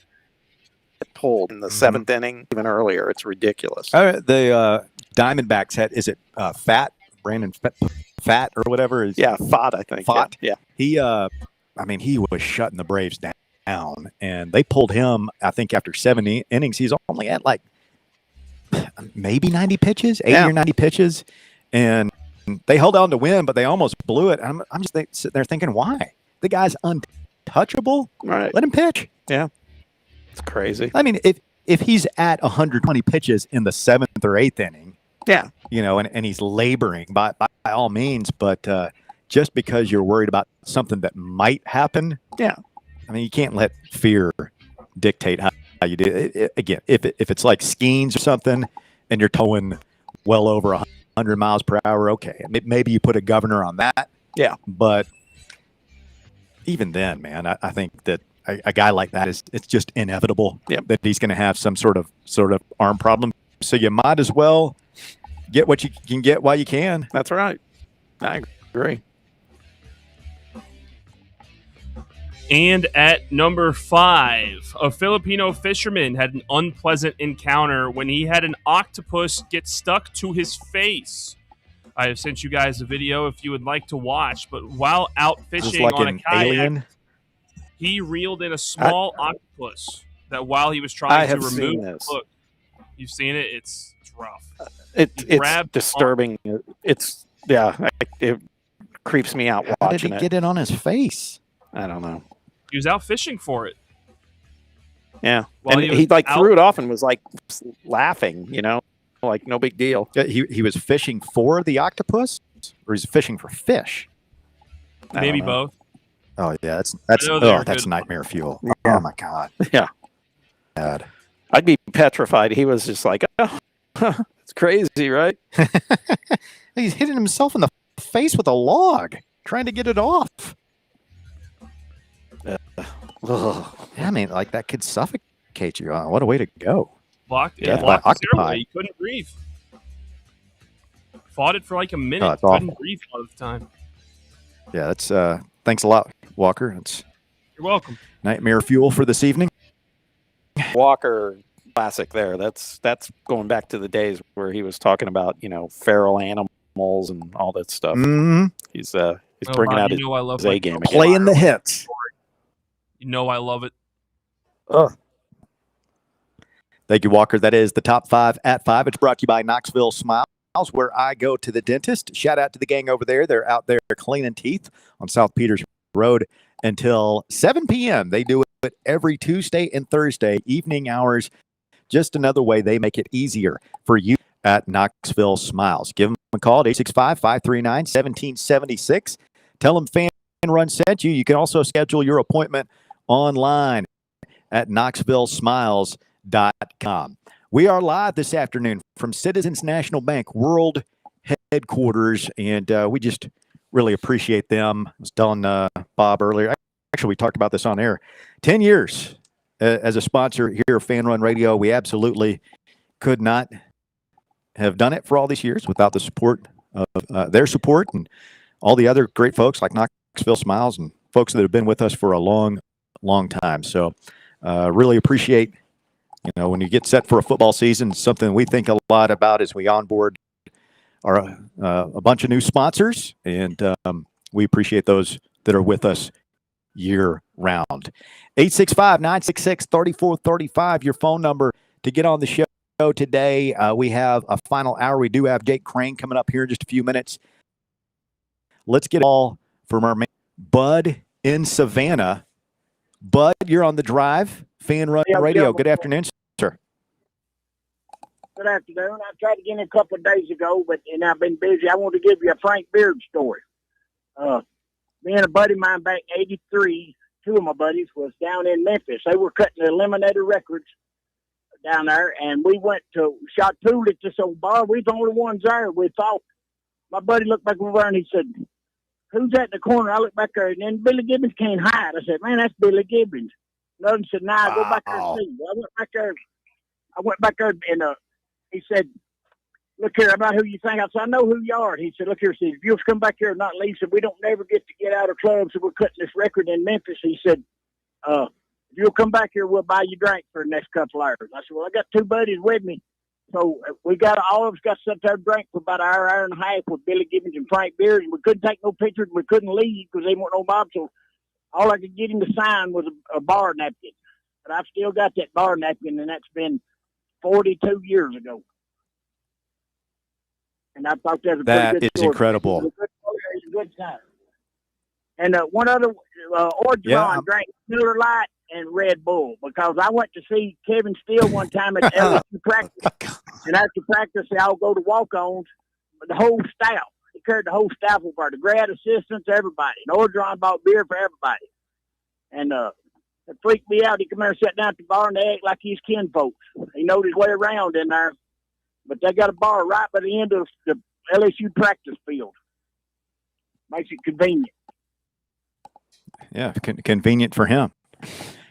pulled in the 7th inning, even earlier? It's ridiculous. The Diamondbacks had, is it Brandon Fat or whatever? Fott, I think. Fott. Yeah. He, I mean, he was shutting the Braves down, and they pulled him, I think, after 7 innings. He's only at like maybe 90 pitches, 80 or 90 pitches. and they held on to win, but they almost blew it. I'm just sitting there thinking, why? The guy's untouchable. Right. Let him pitch. Yeah. It's crazy. I mean, if he's at 120 pitches in the 7th or 8th inning, yeah, and he's laboring by all means, but just because you're worried about something that might happen, yeah, I mean, you can't let fear dictate how you do it. Again, if it's like skeins or something, and you're towing well over 100 miles per hour, okay, maybe you put a governor on that. Yeah, but even then, man, I think that a guy like that it's just inevitable that he's going to have some sort of arm problem. So you might as well get what you can get while you can. That's right. I agree. And at number 5, a Filipino fisherman had an unpleasant encounter when he had an octopus get stuck to his face. I have sent you guys a video if you would like to watch, but while out fishing like on a an kayak, alien? he reeled in a small octopus that while he was trying to remove the hook. You've seen it? It's rough. It's disturbing. It creeps me out watching it. How did he get it on his face? I don't know. He was out fishing for it. Yeah. While And he threw it off and was like laughing, like no big deal. He was fishing for the octopus, or he's fishing for fish? Maybe both. Oh yeah, that's nightmare fuel. Yeah. Oh my god. Yeah. Bad. I'd be petrified. He was just like, oh, it's crazy, right? He's hitting himself in the face with a log, trying to get it off. Yeah, I mean, like that could suffocate you. What a way to go. Blocked by his octopi. airway. He couldn't breathe. Fought it for like a minute. Oh, that's couldn't awful. breathe a lot of the time. Yeah, that's thanks a lot, Walker. It's You're welcome. nightmare fuel for this evening. Walker classic there. That's going back to the days where he was talking about, feral animals and all that stuff. Mhm. He's bringing out his A game again. Playing the hits. You know I love it. Thank you, Walker. That is the top 5 at 5. It's brought to you by Knoxville Smiles, where I go to the dentist. Shout out to the gang over there. They're out there cleaning teeth on South Peters Road until 7 p.m. They do it every Tuesday and Thursday, evening hours. Just another way they make it easier for you at Knoxville Smiles. Give them a call at 865-539-1776. Tell them Fan Run sent you. You can also schedule your appointment online at knoxvillesmiles.com. We are live this afternoon from Citizens National Bank World Headquarters, and we just really appreciate them. I was telling Bob earlier, actually we talked about this on air, 10 years as a sponsor here of Fan Run Radio. We absolutely could not have done it for all these years without the support of their support and all the other great folks like Knoxville Smiles and folks that have been with us for a long time. So really appreciate, when you get set for a football season, something we think a lot about as we onboard a bunch of new sponsors, and we appreciate those that are with us year round. 865-966-3435, your phone number to get on the show today. We have a final hour. We do have Jake Crane coming up here in just a few minutes. Let's get it all from our man, Bud in Savannah. Bud, you're on the drive. Fan Run Radio. Good afternoon, sir. Good afternoon. I tried to get in a couple of days ago, but I've been busy. I want to give you a Frank Beard story. Me and a buddy of mine back in '83, two of my buddies was down in Memphis. They were cutting the Eliminator records down there, and we went to shot pool at this old bar. We was the only ones there. We thought. My buddy looked back over and he said, "Who's that in the corner?" I looked back there, and then Billy Gibbons can't hide. I said, "Man, that's Billy Gibbons." Another said, "Nah, go back there and see." Well, I went back there, and he said, "Look here, about who you think?" I said, "I know who you are." He said, "Look here, Steve, if you'll come back here and not leave, so we don't never get out of clubs, so we're cutting this record in Memphis." He said, "If you'll come back here, we'll buy you drink for the next couple hours." I said, "Well, I got two buddies with me. So all of us got to sit there and drink for about an hour and a half with Billy Gibbons and Frank Beard, and we couldn't take no pictures, and we couldn't leave because they weren't no mob. So all I could get him to sign was a bar napkin. But I've still got that bar napkin, and that's been 42 years ago. And I thought that was a That pretty good is story. incredible. It's a good time. And one other, Orgeron drank Miller Lite and Red Bull because I went to see Kevin Steele one time at LSU practice. And after practice, they all go to walk-ons, the whole staff. He carried the whole staff over, the grad assistants, everybody. And Orgeron bought beer for everybody. And it freaked me out. He come there and sat down at the bar, and they act like he's kinfolks. He knows his way around in there. But they got a bar right by the end of the LSU practice field. Makes it convenient. Yeah, convenient for him.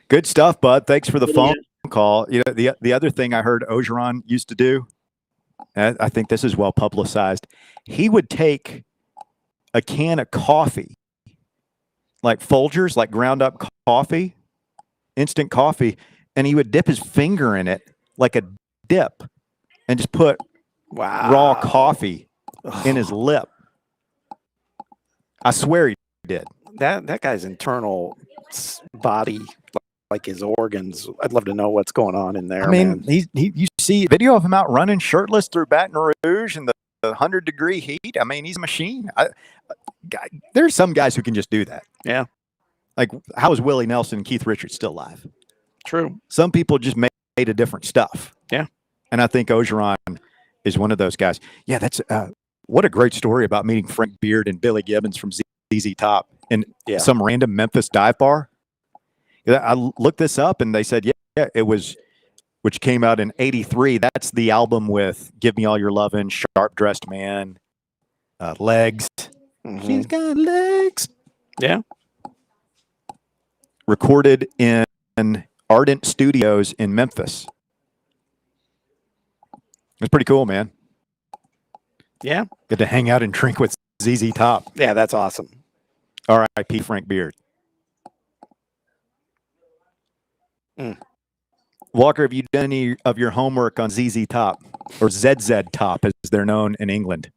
Good stuff, bud. Thanks for the phone call. You know, the other thing I heard Orgeron used to do, I think this is well publicized. He would take a can of coffee, like Folgers, like ground up coffee, instant coffee, and he would dip his finger in it like a dip and just put raw coffee in his lip. I swear he did. That guy's internal body, like his organs, I'd love to know what's going on in there. I mean, man. You see video of him out running shirtless through Baton Rouge in the 100-degree heat. I mean, he's a machine. There's some guys who can just do that. Yeah. Like, how is Willie Nelson and Keith Richards still alive? True. Some people just made a different stuff. Yeah. And I think Orgeron is one of those guys. Yeah, that's what a great story about meeting Frank Beard and Billy Gibbons from ZZ Top in some random Memphis dive bar. I looked this up, and they said, yeah, it was, which came out in '83. That's the album with "Give Me All Your Lovin'," "Sharp Dressed Man," "Legs." Mm-hmm. She's got legs. Yeah. Recorded in Ardent Studios in Memphis. It's pretty cool, man. Yeah. Good to hang out and drink with ZZ Top. Yeah, that's awesome. R.I.P. Frank Beard. Walker, have you done any of your homework on ZZ Top or ZZ Top, as they're known in England?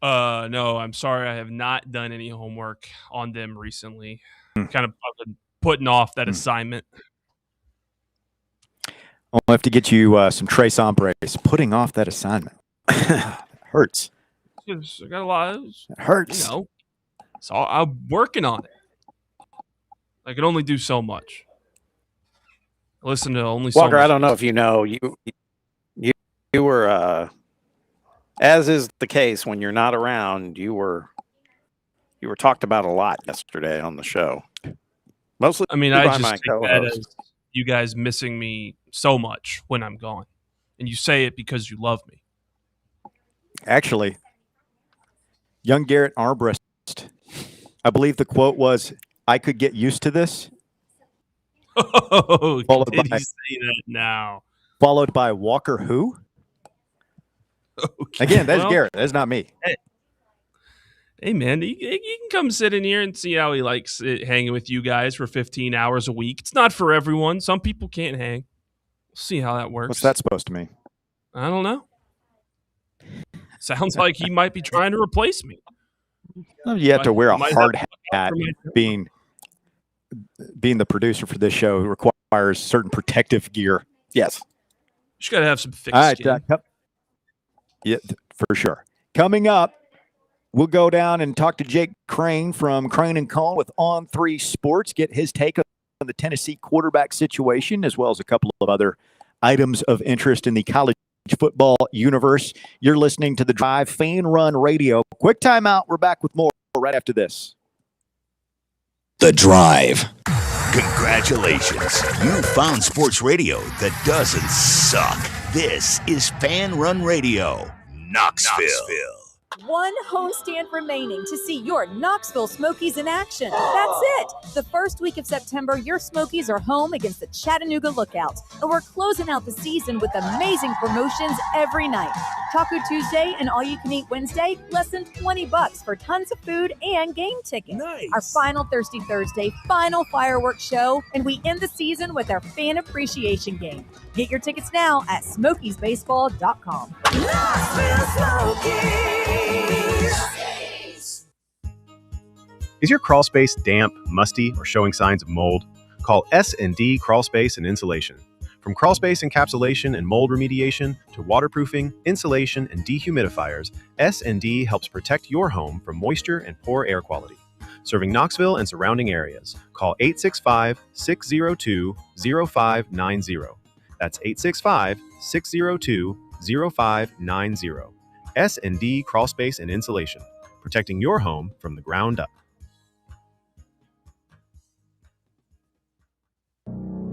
No, I'm sorry. I have not done any homework on them recently. I've been putting off that assignment. I'll have to get you some Tres Hombres. Putting off that assignment. Hurts. I got a lot. It hurts. You know, so I'm working on it. I can only do so much. Listen to only so Walker, much. I don't know if you know, you were, as is the case when you're not around, you were talked about a lot yesterday on the show. Mostly, I mean, I just take that as you guys missing me so much when I'm gone, and you say it because you love me. Actually, young Garrett Armbrust, I believe the quote was, "I could get used to this." Oh, did he say that now? Followed by Walker who? Okay. Again, that's Garrett. That's not me. Hey man, he can come sit in here and see how he likes hanging with you guys for 15 hours a week. It's not for everyone. Some people can't hang. We'll see how that works. What's that supposed to mean? I don't know. Sounds like he might be trying to replace me. Well, you have to wear a hard hat. Being the producer for this show requires certain protective gear. Yes. Just got to have some thick skin. Yeah, for sure. Coming up, we'll go down and talk to Jake Crane from Crane & Cone with On 3 Sports, get his take on the Tennessee quarterback situation, as well as a couple of other items of interest in the college football universe. You're listening to The Drive, Fan Run Radio. Quick timeout. We're back with more right after this. The Drive. Congratulations. You found sports radio that doesn't suck. This is Fan Run Radio, Knoxville. One homestand remaining to see your Knoxville Smokies in action. That's it. The first week of September, your Smokies are home against the Chattanooga Lookouts, and we're closing out the season with amazing promotions every night. Taco Tuesday and All-You-Can-Eat Wednesday, less than $20 for tons of food and game tickets. Nice. Our final Thirsty Thursday, final fireworks show, and we end the season with our fan appreciation game. Get your tickets now at SmokiesBaseball.com. Knoxville Smokies. Is your crawl space damp, musty, or showing signs of mold? Call S&D Crawl Space and Insulation. From crawl space encapsulation and mold remediation to waterproofing, insulation, and dehumidifiers, S&D helps protect your home from moisture and poor air quality. Serving Knoxville and surrounding areas. Call 865-602-0590. That's 865-602-0590. S&D Crawl Space and Insulation, protecting your home from the ground up.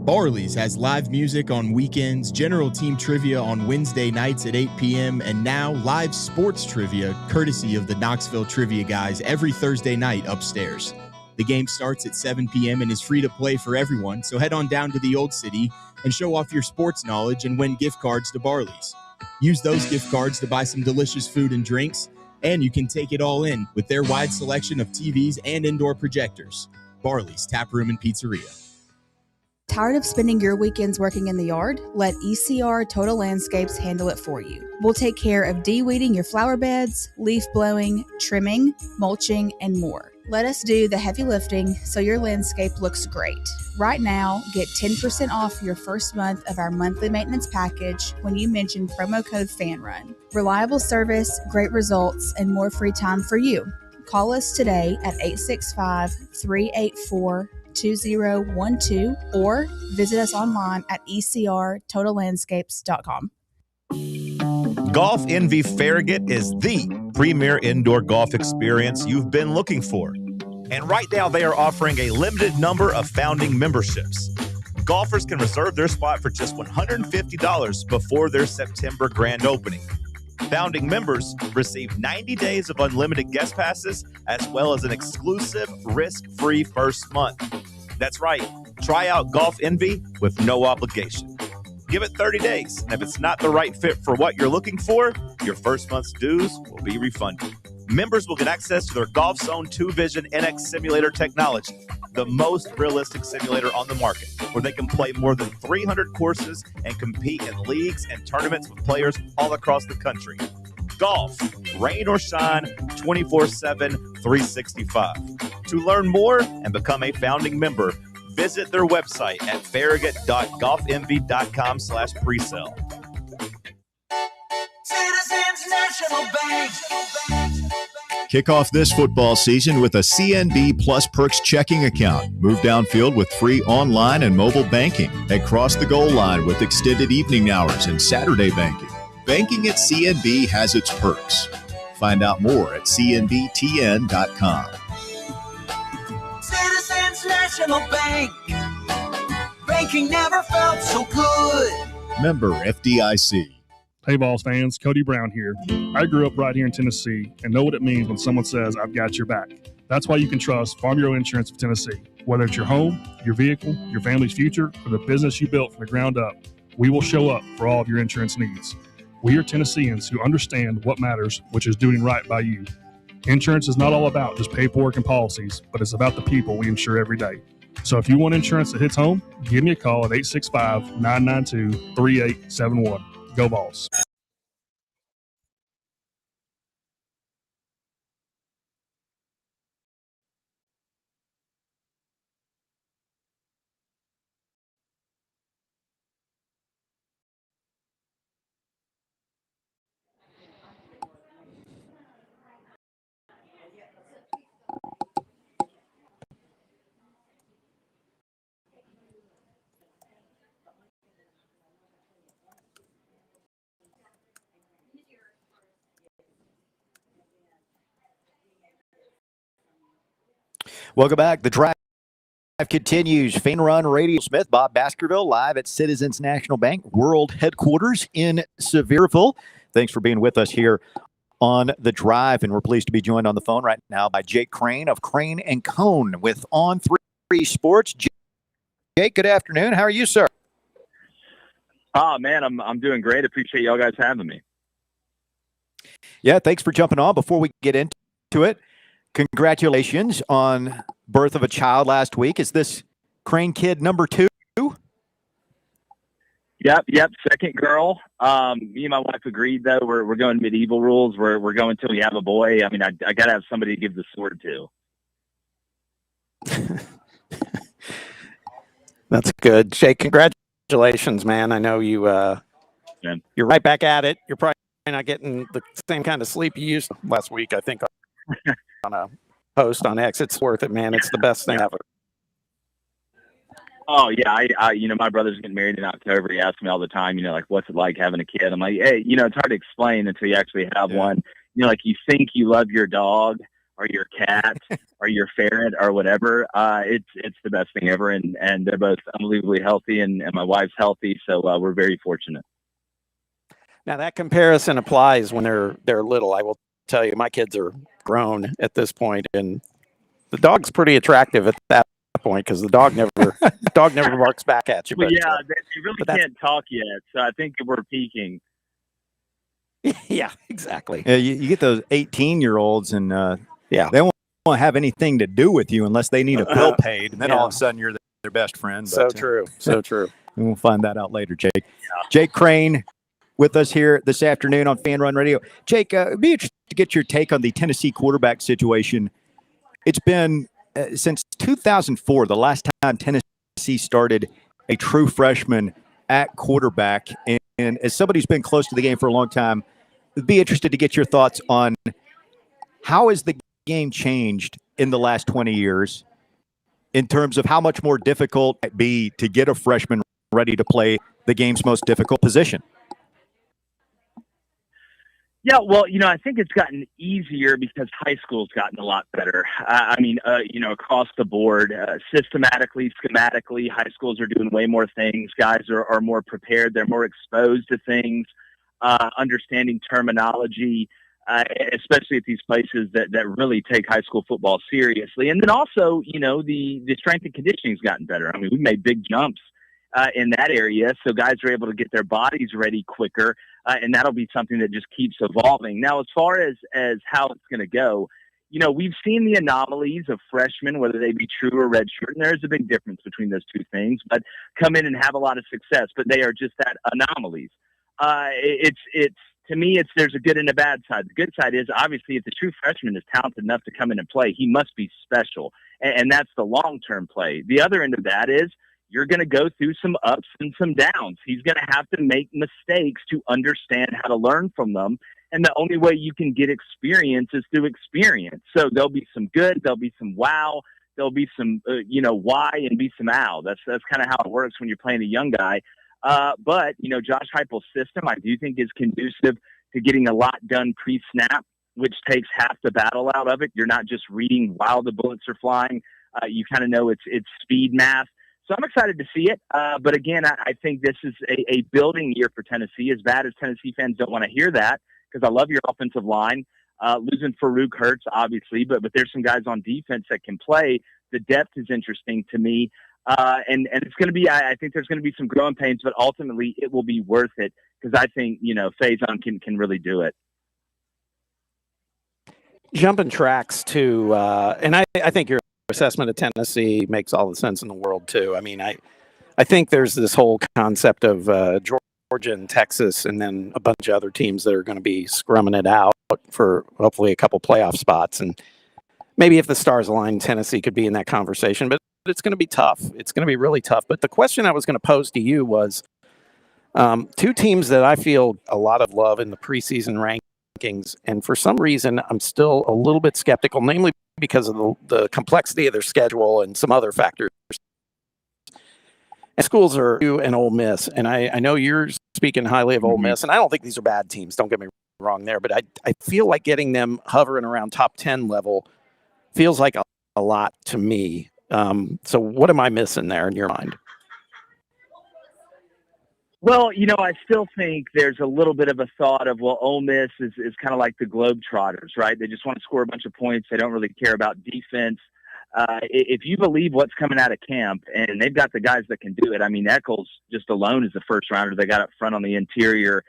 Barley's has live music on weekends, general team trivia on Wednesday nights at 8 p.m., and now live sports trivia courtesy of the Knoxville Trivia Guys every Thursday night upstairs. The game starts at 7 p.m. and is free to play for everyone, so head on down to the Old City and show off your sports knowledge and win gift cards to Barley's. Use those gift cards to buy some delicious food and drinks, and you can take it all in with their wide selection of TVs and indoor projectors. Barley's Tap Room and Pizzeria. Tired of spending your weekends working in the yard? Let ECR Total Landscapes handle it for you. We'll take care of de-weeding your flower beds, leaf blowing, trimming, mulching, and more. Let us do the heavy lifting so your landscape looks great. Right now, get 10% off your first month of our monthly maintenance package when you mention promo code FANRUN. Reliable service, great results, and more free time for you. Call us today at 865-384-2012 or visit us online at ecrtotallandscapes.com. Golf Envy Farragut is the premier indoor golf experience you've been looking for. And right now they are offering a limited number of founding memberships. Golfers can reserve their spot for just $150 before their September grand opening. Founding members receive 90 days of unlimited guest passes as well as an exclusive risk-free first month. That's right. Try out Golf Envy with no obligation. Give it 30 days, and if it's not the right fit for what you're looking for, your first month's dues will be refunded. Members will get access to their Golf Zone 2 Vision NX simulator technology, the most realistic simulator on the market, where they can play more than 300 courses and compete in leagues and tournaments with players all across the country. Golf, rain or shine, 24/7, 365. To learn more and become a founding member, visit their website at farragut.golfenvy.com/presale. Citizens National Bank. Kick off this football season with a CNB Plus Perks checking account. Move downfield with free online and mobile banking. And cross the goal line with extended evening hours and Saturday banking. Banking at CNB has its perks. Find out more at cnbtn.com. Citizens National Bank. Banking never felt so good. Member FDIC. Hey, Vols fans, Cody Brown here. I grew up right here in Tennessee and know what it means when someone says, I've got your back. That's why you can trust Farm Bureau Insurance of Tennessee. Whether it's your home, your vehicle, your family's future, or the business you built from the ground up, we will show up for all of your insurance needs. We are Tennesseans who understand what matters, which is doing right by you. Insurance is not all about just paperwork and policies, but it's about the people we insure every day. So if you want insurance that hits home, give me a call at 865-992-3871. Go Vols. Welcome back. The drive continues. Fan Run Radio Smith, Bob Baskerville, live at Citizens National Bank World Headquarters in Sevierville. Thanks for being with us here on the drive, and we're pleased to be joined on the phone right now by Jake Crane of Crane and Cone with On3 Sports. Jake, good afternoon. How are you, sir? Oh man, I'm doing great. Appreciate y'all guys having me. Yeah, thanks for jumping on. Before we get into it, congratulations on birth of a child last week. Is this Crane kid number 2? Yep. Second girl. Me and my wife agreed though. We're going medieval rules. We're going till we have a boy. I mean, I got to have somebody to give the sword to. That's good. Jake, congratulations congratulations, man. I know you're right back at it. You're probably not getting the same kind of sleep you used last week, I think, on a post on X. It's worth it, man. It's the best thing ever. Oh yeah, I my brother's getting married in October. He asks me all the time, like, what's it like having a kid? I'm like, hey, it's hard to explain until you actually have one. Like you think you love your dog or your cat or your ferret or whatever. It's the best thing ever, and they're both unbelievably healthy, and my wife's healthy, so we're very fortunate. Now that comparison applies when they're little. I will tell you, my kids are grown at this point, and the dog's pretty attractive at that point because the dog never barks back at you. But they really can't talk yet, so I think we're peaking. Yeah, exactly. Yeah, you get those 18-year-olds, and they won't have anything to do with you unless they need a bill paid, and then all of a sudden you're their best friend. So true. And we'll find that out later, Jake. Yeah. Jake Crane with us here this afternoon on Fan Run Radio. Jake, it'd be interesting to get your take on the Tennessee quarterback situation. It's been since 2004, the last time Tennessee started a true freshman at quarterback. And as somebody who's been close to the game for a long time, I'd be interested to get your thoughts on how has the game changed in the last 20 years in terms of how much more difficult it be to get a freshman ready to play the game's most difficult position. Yeah, well, I think it's gotten easier because high school's gotten a lot better. Across the board, systematically, schematically, high schools are doing way more things. Guys are more prepared. They're more exposed to things, understanding terminology, especially at these places that really take high school football seriously. And then also, the strength and conditioning's gotten better. I mean, we made big jumps in that area, so guys are able to get their bodies ready quicker, and that'll be something that just keeps evolving. Now, as far as how it's going to go, we've seen the anomalies of freshmen, whether they be true or redshirt, and there's a big difference between those two things, but come in and have a lot of success, but they are just that, anomalies. To me, there's a good and a bad side. The good side is, obviously, if the true freshman is talented enough to come in and play, he must be special, and that's the long-term play. The other end of that is, you're going to go through some ups and some downs. He's going to have to make mistakes to understand how to learn from them. And the only way you can get experience is through experience. So there'll be some good, there'll be some wow, there'll be some, why and be some ow. That's kind of how it works when you're playing a young guy. But Josh Heupel's system, I do think, is conducive to getting a lot done pre-snap, which takes half the battle out of it. You're not just reading while the bullets are flying. You kind of know it's speed math. So I'm excited to see it. But again, I think this is a building year for Tennessee. As bad as Tennessee fans don't want to hear that, because I love your offensive line. Losing Farouk hurts, obviously, but there's some guys on defense that can play. The depth is interesting to me. And it's going to be, I think there's going to be some growing pains, but ultimately it will be worth it because I think, Faison can really do it. Jumping tracks to, and I think your assessment of Tennessee makes all the sense in the world too. I mean, I think there's this whole concept of Georgia and Texas, and then a bunch of other teams that are going to be scrumming it out for hopefully a couple playoff spots. And maybe if the stars align, Tennessee could be in that conversation. But it's going to be tough. It's going to be really tough. But the question I was going to pose to you was two teams that I feel a lot of love in the preseason rankings, and for some reason I'm still a little bit skeptical, namely because of the complexity of their schedule and some other factors. And schools are U and Ole Miss, and I know you're speaking highly of Ole Miss, and I don't think these are bad teams. Don't get me wrong there, but I feel like getting them hovering around top 10 level feels like a lot to me. So what am I missing there in your mind? Well, I still think there's a little bit of a thought of, well, Ole Miss is kind of like the Globetrotters, right? They just want to score a bunch of points. They don't really care about defense. If you believe what's coming out of camp, and they've got the guys that can do it. I mean, Eccles just alone is the first rounder they got up front on the interior.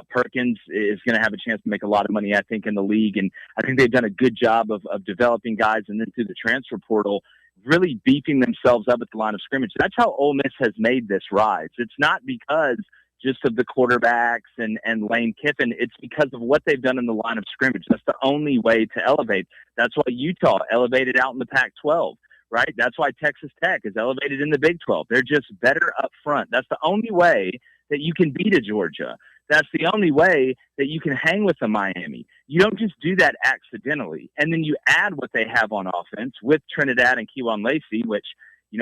Perkins is going to have a chance to make a lot of money, I think, in the league. And I think they've done a good job of developing guys, and then through the transfer portal, really beefing themselves up at the line of scrimmage. That's how Ole Miss has made this rise. It's not because just of the quarterbacks and Lane Kiffin. It's because of what they've done in the line of scrimmage. That's the only way to elevate. That's why Utah elevated out in the Pac-12. right? That's why Texas Tech is elevated in the Big 12. They're just better up front. That's the only way that you can beat a Georgia. That's the only way that you can hang with a Miami. You don't just do that accidentally. And then you add what they have on offense with Trinidad and Kewan Lacey, which,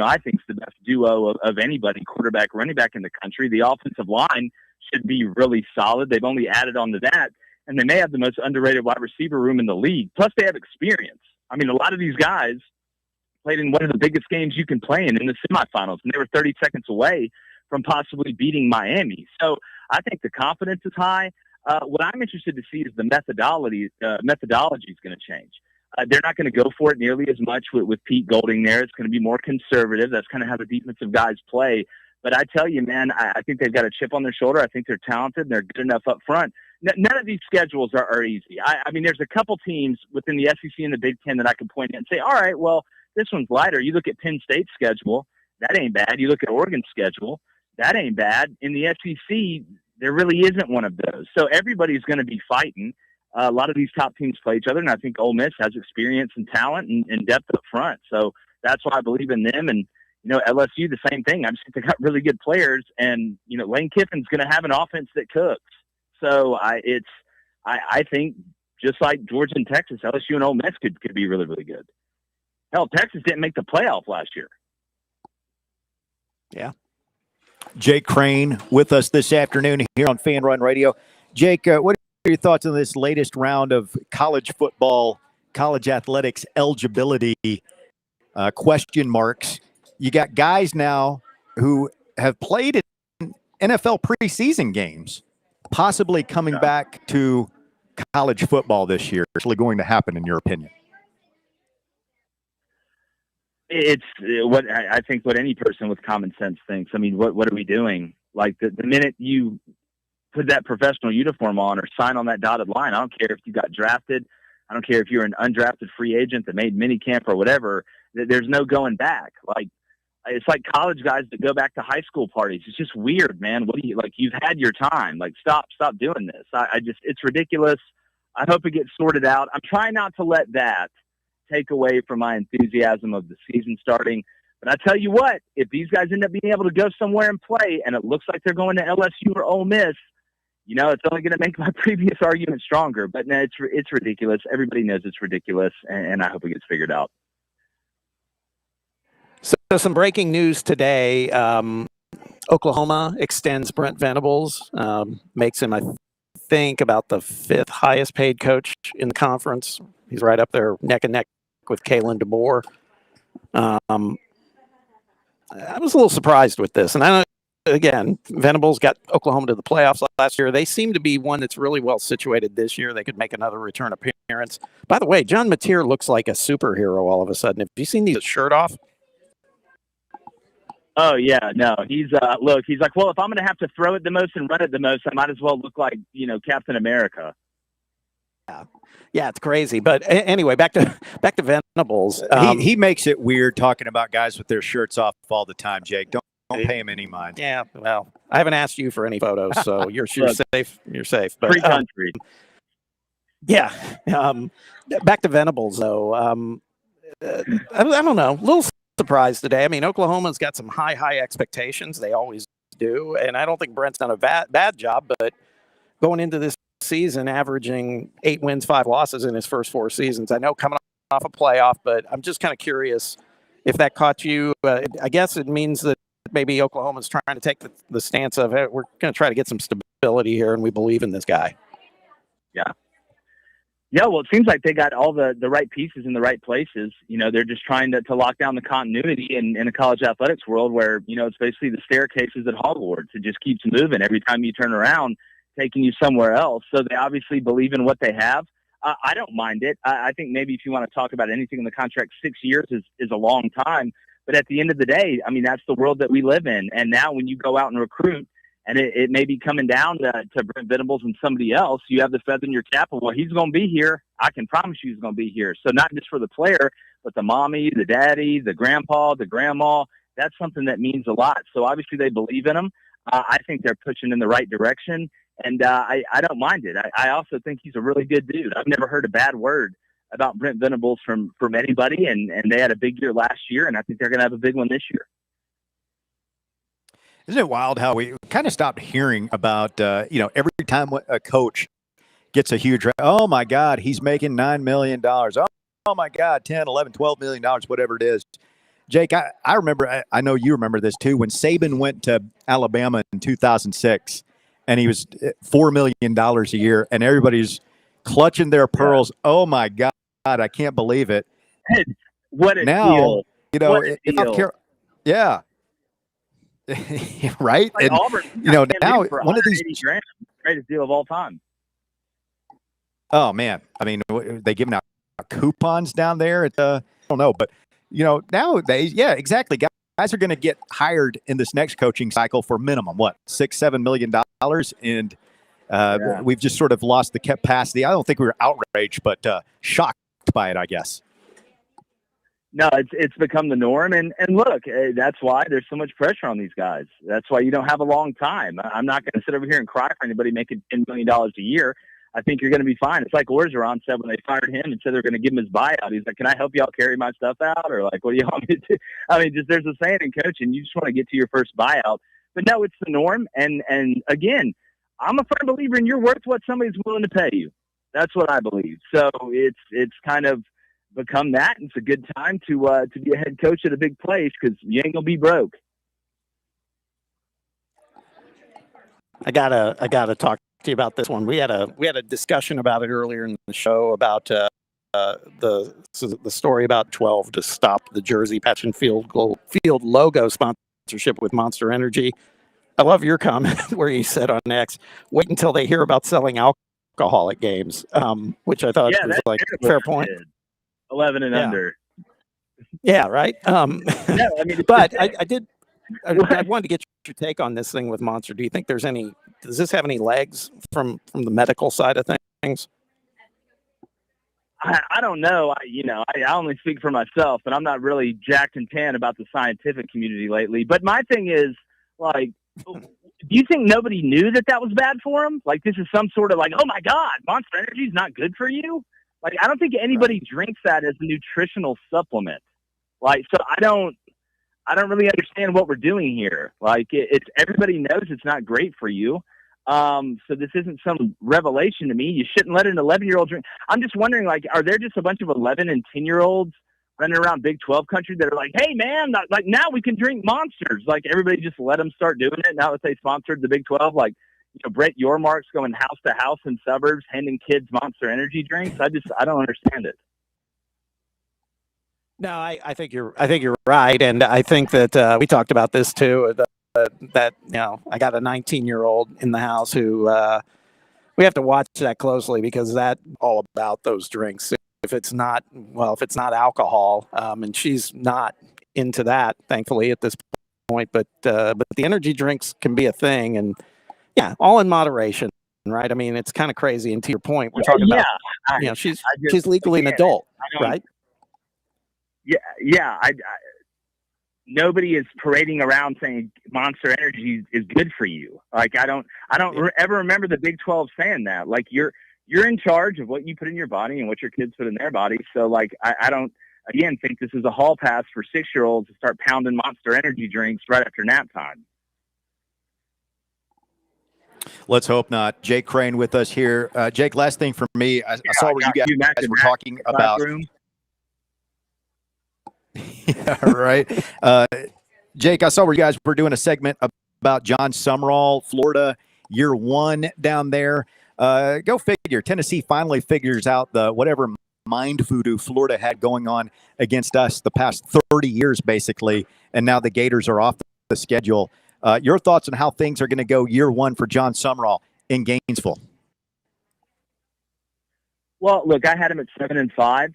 I think is the best duo of anybody, quarterback, running back in the country. The offensive line should be really solid. They've only added on to that, and they may have the most underrated wide receiver room in the league. Plus, they have experience. I mean, a lot of these guys played in one of the biggest games you can play in the semifinals, and they were 30 seconds away from possibly beating Miami. So I think the confidence is high. What I'm interested to see is the methodology is going to change. They're not going to go for it nearly as much with Pete Golding there. It's going to be more conservative. That's kind of how the defensive guys play. But I tell you, man, I think they've got a chip on their shoulder. I think they're talented and they're good enough up front. None of these schedules are easy. I mean, there's a couple teams within the SEC and the Big Ten that I can point at and say, all right, well, this one's lighter. You look at Penn State's schedule, that ain't bad. You look at Oregon's schedule, that ain't bad. In the SEC, there really isn't one of those. So everybody's going to be fighting. A lot of these top teams play each other, and I think Ole Miss has experience and talent and depth up front. So that's why I believe in them. And, LSU, the same thing. I just think they got really good players, and, Lane Kiffin's going to have an offense that cooks. So I think just like Georgia and Texas, LSU and Ole Miss could be really, really good. Hell, Texas didn't make the playoff last year. Yeah. Jake Crane with us this afternoon here on Fan Run Radio. Jake, what are your thoughts on this latest round of college football, college athletics eligibility question marks? You got guys now who have played in NFL preseason games, possibly coming back to college football this year. It's really going to happen, in your opinion? It's what I think what any person with common sense thinks. I mean, what are we doing? Like the minute you put that professional uniform on or sign on that dotted line, I don't care if you got drafted. I don't care if you're an undrafted free agent that made minicamp or whatever. There's no going back. Like, it's like college guys that go back to high school parties. It's just weird, man. What do you, you've had your time. Like, stop doing this. It's ridiculous. I hope it gets sorted out. I'm trying not to let that take away from my enthusiasm of the season starting. But I tell you what, if these guys end up being able to go somewhere and play, and it looks like they're going to LSU or Ole Miss, it's only going to make my previous argument stronger. But no, it's ridiculous. Everybody knows it's ridiculous, and I hope it gets figured out. So some breaking news today. Oklahoma extends Brent Venables, makes him, I think, about the 5th highest paid coach in the conference. He's right up there neck and neck with Kalen DeBoer. I was a little surprised with this. And again, Venables got Oklahoma to the playoffs last year. They seem to be one that's really well situated this year. They could make another return appearance. By the way, John Mateer looks like a superhero all of a sudden. Have you seen his shirt off? Oh, yeah, no. He's like, well, if I'm going to have to throw it the most and run it the most, I might as well look like, Captain America. Yeah, it's crazy. But anyway, back to Venables. He makes it weird talking about guys with their shirts off all the time, Jake. Don't pay him any mind. Yeah, well, I haven't asked you for any photos, so you're safe. You're safe. But, free country. Yeah. Back to Venables, though. I don't know. A little surprised today. I mean, Oklahoma's got some high expectations. They always do. And I don't think Brent's done a bad job, but going into this season, averaging 8 wins, 5 losses in his first 4 seasons. I know coming off a playoff, but I'm just kind of curious if that caught you. I guess it means that maybe Oklahoma's trying to take the stance of, hey, we're going to try to get some stability here, and we believe in this guy. Yeah, well, it seems like they got all the right pieces in the right places. They're just trying to lock down the continuity in a college athletics world where, it's basically the staircases at Hogwarts. It just keeps moving every time you turn around, taking you somewhere else. So they obviously believe in what they have. I don't mind it. I think maybe if you want to talk about anything in the contract, 6 years is a long time. But at the end of the day, I mean, that's the world that we live in. And now when you go out and recruit, and it may be coming down to Brent Venables and somebody else, you have the feather in your cap of, well, he's going to be here. I can promise you he's going to be here. So not just for the player, but the mommy, the daddy, the grandpa, the grandma, that's something that means a lot. So obviously they believe in him. I think they're pushing in the right direction, and I don't mind it. I also think he's a really good dude. I've never heard a bad word about Brent Venables from anybody, and they had a big year last year, and I think they're going to have a big one this year. Isn't it wild how we kind of stopped hearing about, every time a coach gets a huge, oh my God, he's making $9 million. Oh my God, 10, 11, $12 million, whatever it is. Jake, I remember, I know you remember this too, when Saban went to Alabama in 2006 and he was $4 million a year and everybody's clutching their pearls. Yeah. Oh my God, I can't believe it. What a now, deal. Yeah. Right. Like and Auburn, now for one of these grand, greatest deal of all time. Oh man, I mean, they giving out coupons down there at I don't know, but nowadays, yeah, exactly. Guys are going to get hired in this next coaching cycle for minimum $6-7 million, and we've just sort of lost the capacity. I don't think we were outraged, but shocked by it, I guess. No, it's become the norm, and look, that's why there's so much pressure on these guys. That's why you don't have a long time. I'm not going to sit over here and cry for anybody making $10 million a year. I think you're going to be fine. It's like Orgeron said when they fired him and said they're going to give him his buyout. He's like, "Can I help y'all carry my stuff out?" Or like, "What do you want me to do?" I mean, just there's a saying in coaching, you just want to get to your first buyout. But no, it's the norm. And again, I'm a firm believer in you're worth what somebody's willing to pay you. That's what I believe. So it's kind of become that. And it's a good time to be a head coach at a big place because you ain't gonna be broke. I gotta talk to you about this one. We had a discussion about it earlier in the show about the story about 12 to stop the jersey patch and field logo sponsorship with Monster Energy. I love your comment where you said on X, wait until they hear about selling alcohol at games, which I thought was like fair point. 11 and under. Yeah, right. No, I mean, but I wanted to get your take on this thing with Monster. Do you think does this have any legs from the medical side of things? I don't know. I only speak for myself, and I'm not really jacked and tan about the scientific community lately. But my thing is, like, do you think nobody knew that was bad for them? Like, this is some sort of like, oh my God, Monster Energy is not good for you. Like, I don't think anybody drinks that as a nutritional supplement. Like, so I don't really understand what we're doing here. Like, it's everybody knows it's not great for you. So this isn't some revelation to me. You shouldn't let an 11-year-old drink. I'm just wondering, like, are there just a bunch of 11 and 10-year-olds running around Big 12 country that are like, hey, man, like now we can drink Monsters. Like, everybody just let them start doing it now that they sponsored the Big 12. Like, Brett Yormark's going house to house in suburbs, handing kids Monster Energy drinks. I don't understand it. No, I think you're right, and I think that we talked about this too. That I got a 19-year-old in the house who we have to watch that closely because that's all about those drinks. If it's not alcohol, and she's not into that, thankfully at this point. But the energy drinks can be a thing, and yeah, all in moderation, right? I mean, it's kind of crazy. And to your point, we're talking about she's legally an adult, right? Yeah. Nobody is parading around saying Monster Energy is good for you. Like, I don't ever remember the Big 12 saying that. Like, you're in charge of what you put in your body and what your kids put in their body. So, like, I don't, again, think this is a hall pass for 6-year-olds to start pounding Monster Energy drinks right after nap time. Let's hope not. Jake Crane with us here. Jake, last thing for me, I saw where you guys were talking about. Yeah, right. Jake, I saw where you guys were doing a segment about John Sumrall, Florida, year one down there. Go figure. Tennessee finally figures out whatever mind voodoo Florida had going on against us the past 30 years, basically, and now the Gators are off the schedule. Your thoughts on how things are going to go year one for John Sumrall in Gainesville? Well, look, I had him at 7-5.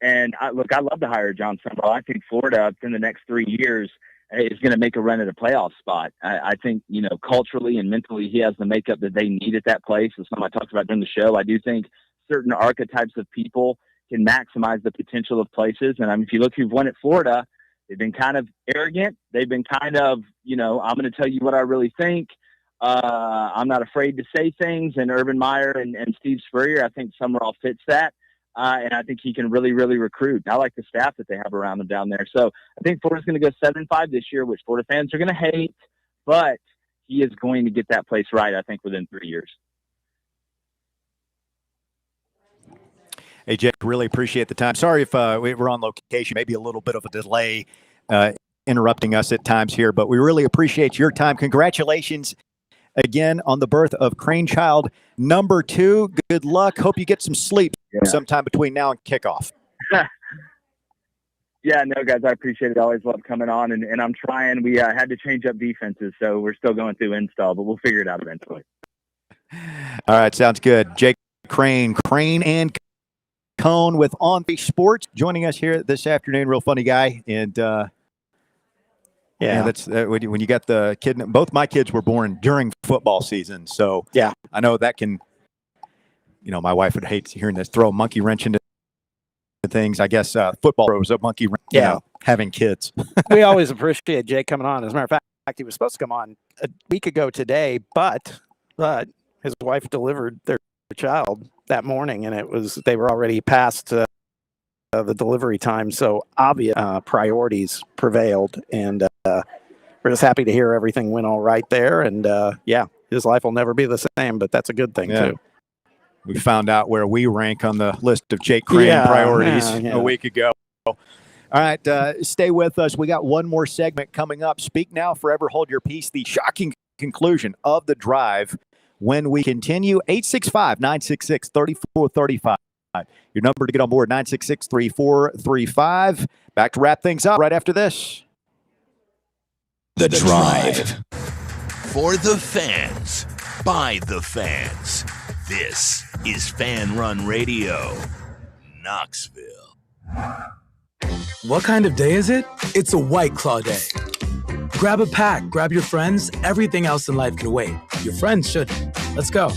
And I love to hire John Sumrall. I think Florida in the next 3 years is going to make a run at a playoff spot. I think, culturally and mentally, he has the makeup that they need at that place. As something I talked about during the show, I do think certain archetypes of people can maximize the potential of places. And I mean, if you look who've won at Florida, they've been kind of arrogant. They've been kind of, I'm going to tell you what I really think. I'm not afraid to say things. And Urban Meyer and Steve Spurrier, I think Sumrall fits that. And I think he can really, really recruit. I like the staff that they have around him down there. So I think Florida's going to go 7-5 this year, which Florida fans are going to hate, but he is going to get that place right, I think, within 3 years. Hey, Jake, really appreciate the time. Sorry if we were on location, maybe a little bit of a delay interrupting us at times here, but we really appreciate your time. Congratulations again on the birth of Crane Child number 2. Good luck. Hope you get some sleep sometime between now and kickoff. Yeah, no, guys, I appreciate it. I always love coming on, and I'm trying. We had to change up defenses, so we're still going through install, but we'll figure it out eventually. All right, sounds good. Jake Crane and Cone with Unveil Sports joining us here this afternoon. Real funny guy, and that's when you got the kid. Both my kids were born during football season, so I know that can. My wife would hate hearing this. Throw a monkey wrench into things. I guess football throws a monkey wrench. Having kids. We always appreciate Jake coming on. As a matter of fact, he was supposed to come on a week ago today, but his wife delivered their child that morning, and they were already past the delivery time. So obvious priorities prevailed, and we're just happy to hear everything went all right there. And his life will never be the same, but that's a good thing too. We found out where we rank on the list of Jake Crane priorities a week ago. All right, stay with us. We got one more segment coming up. Speak now, forever hold your peace. The shocking conclusion of the drive when we continue. 865-966-3435. Your number to get on board, 966-3435. Back to wrap things up right after this. The Drive. For the fans, by the fans. This is Fan Run Radio, Knoxville. What kind of day is it? It's a White Claw day. Grab a pack, grab your friends. Everything else in life can wait. Your friends shouldn't. Let's go.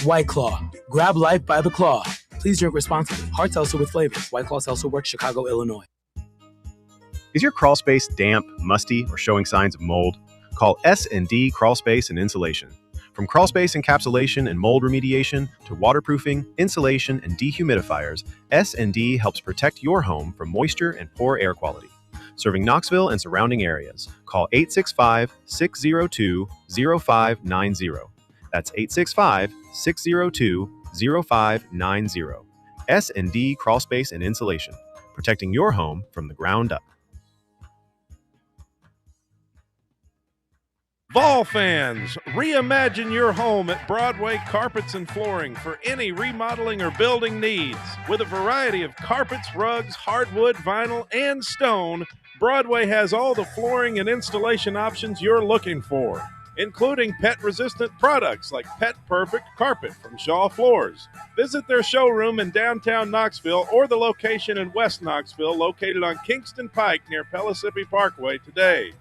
White Claw. Grab life by the claw. Please drink responsibly. Hard seltzer with flavors. White Claw Seltzer Works, Chicago, Illinois. Is your crawl space damp, musty, or showing signs of mold? Call S&D Crawl Space and Insulation. From crawl space encapsulation and mold remediation to waterproofing, insulation, and dehumidifiers, S&D helps protect your home from moisture and poor air quality. Serving Knoxville and surrounding areas, call 865-602-0590. That's 865-602-0590. S&D Crawl Space and Insulation, protecting your home from the ground up. Vol fans, reimagine your home at Broadway Carpets and Flooring for any remodeling or building needs. With a variety of carpets, rugs, hardwood, vinyl, and stone, Broadway has all the flooring and installation options you're looking for, including pet-resistant products like Pet Perfect Carpet from Shaw Floors. Visit their showroom in downtown Knoxville or the location in West Knoxville located on Kingston Pike near Pellissippi Parkway today.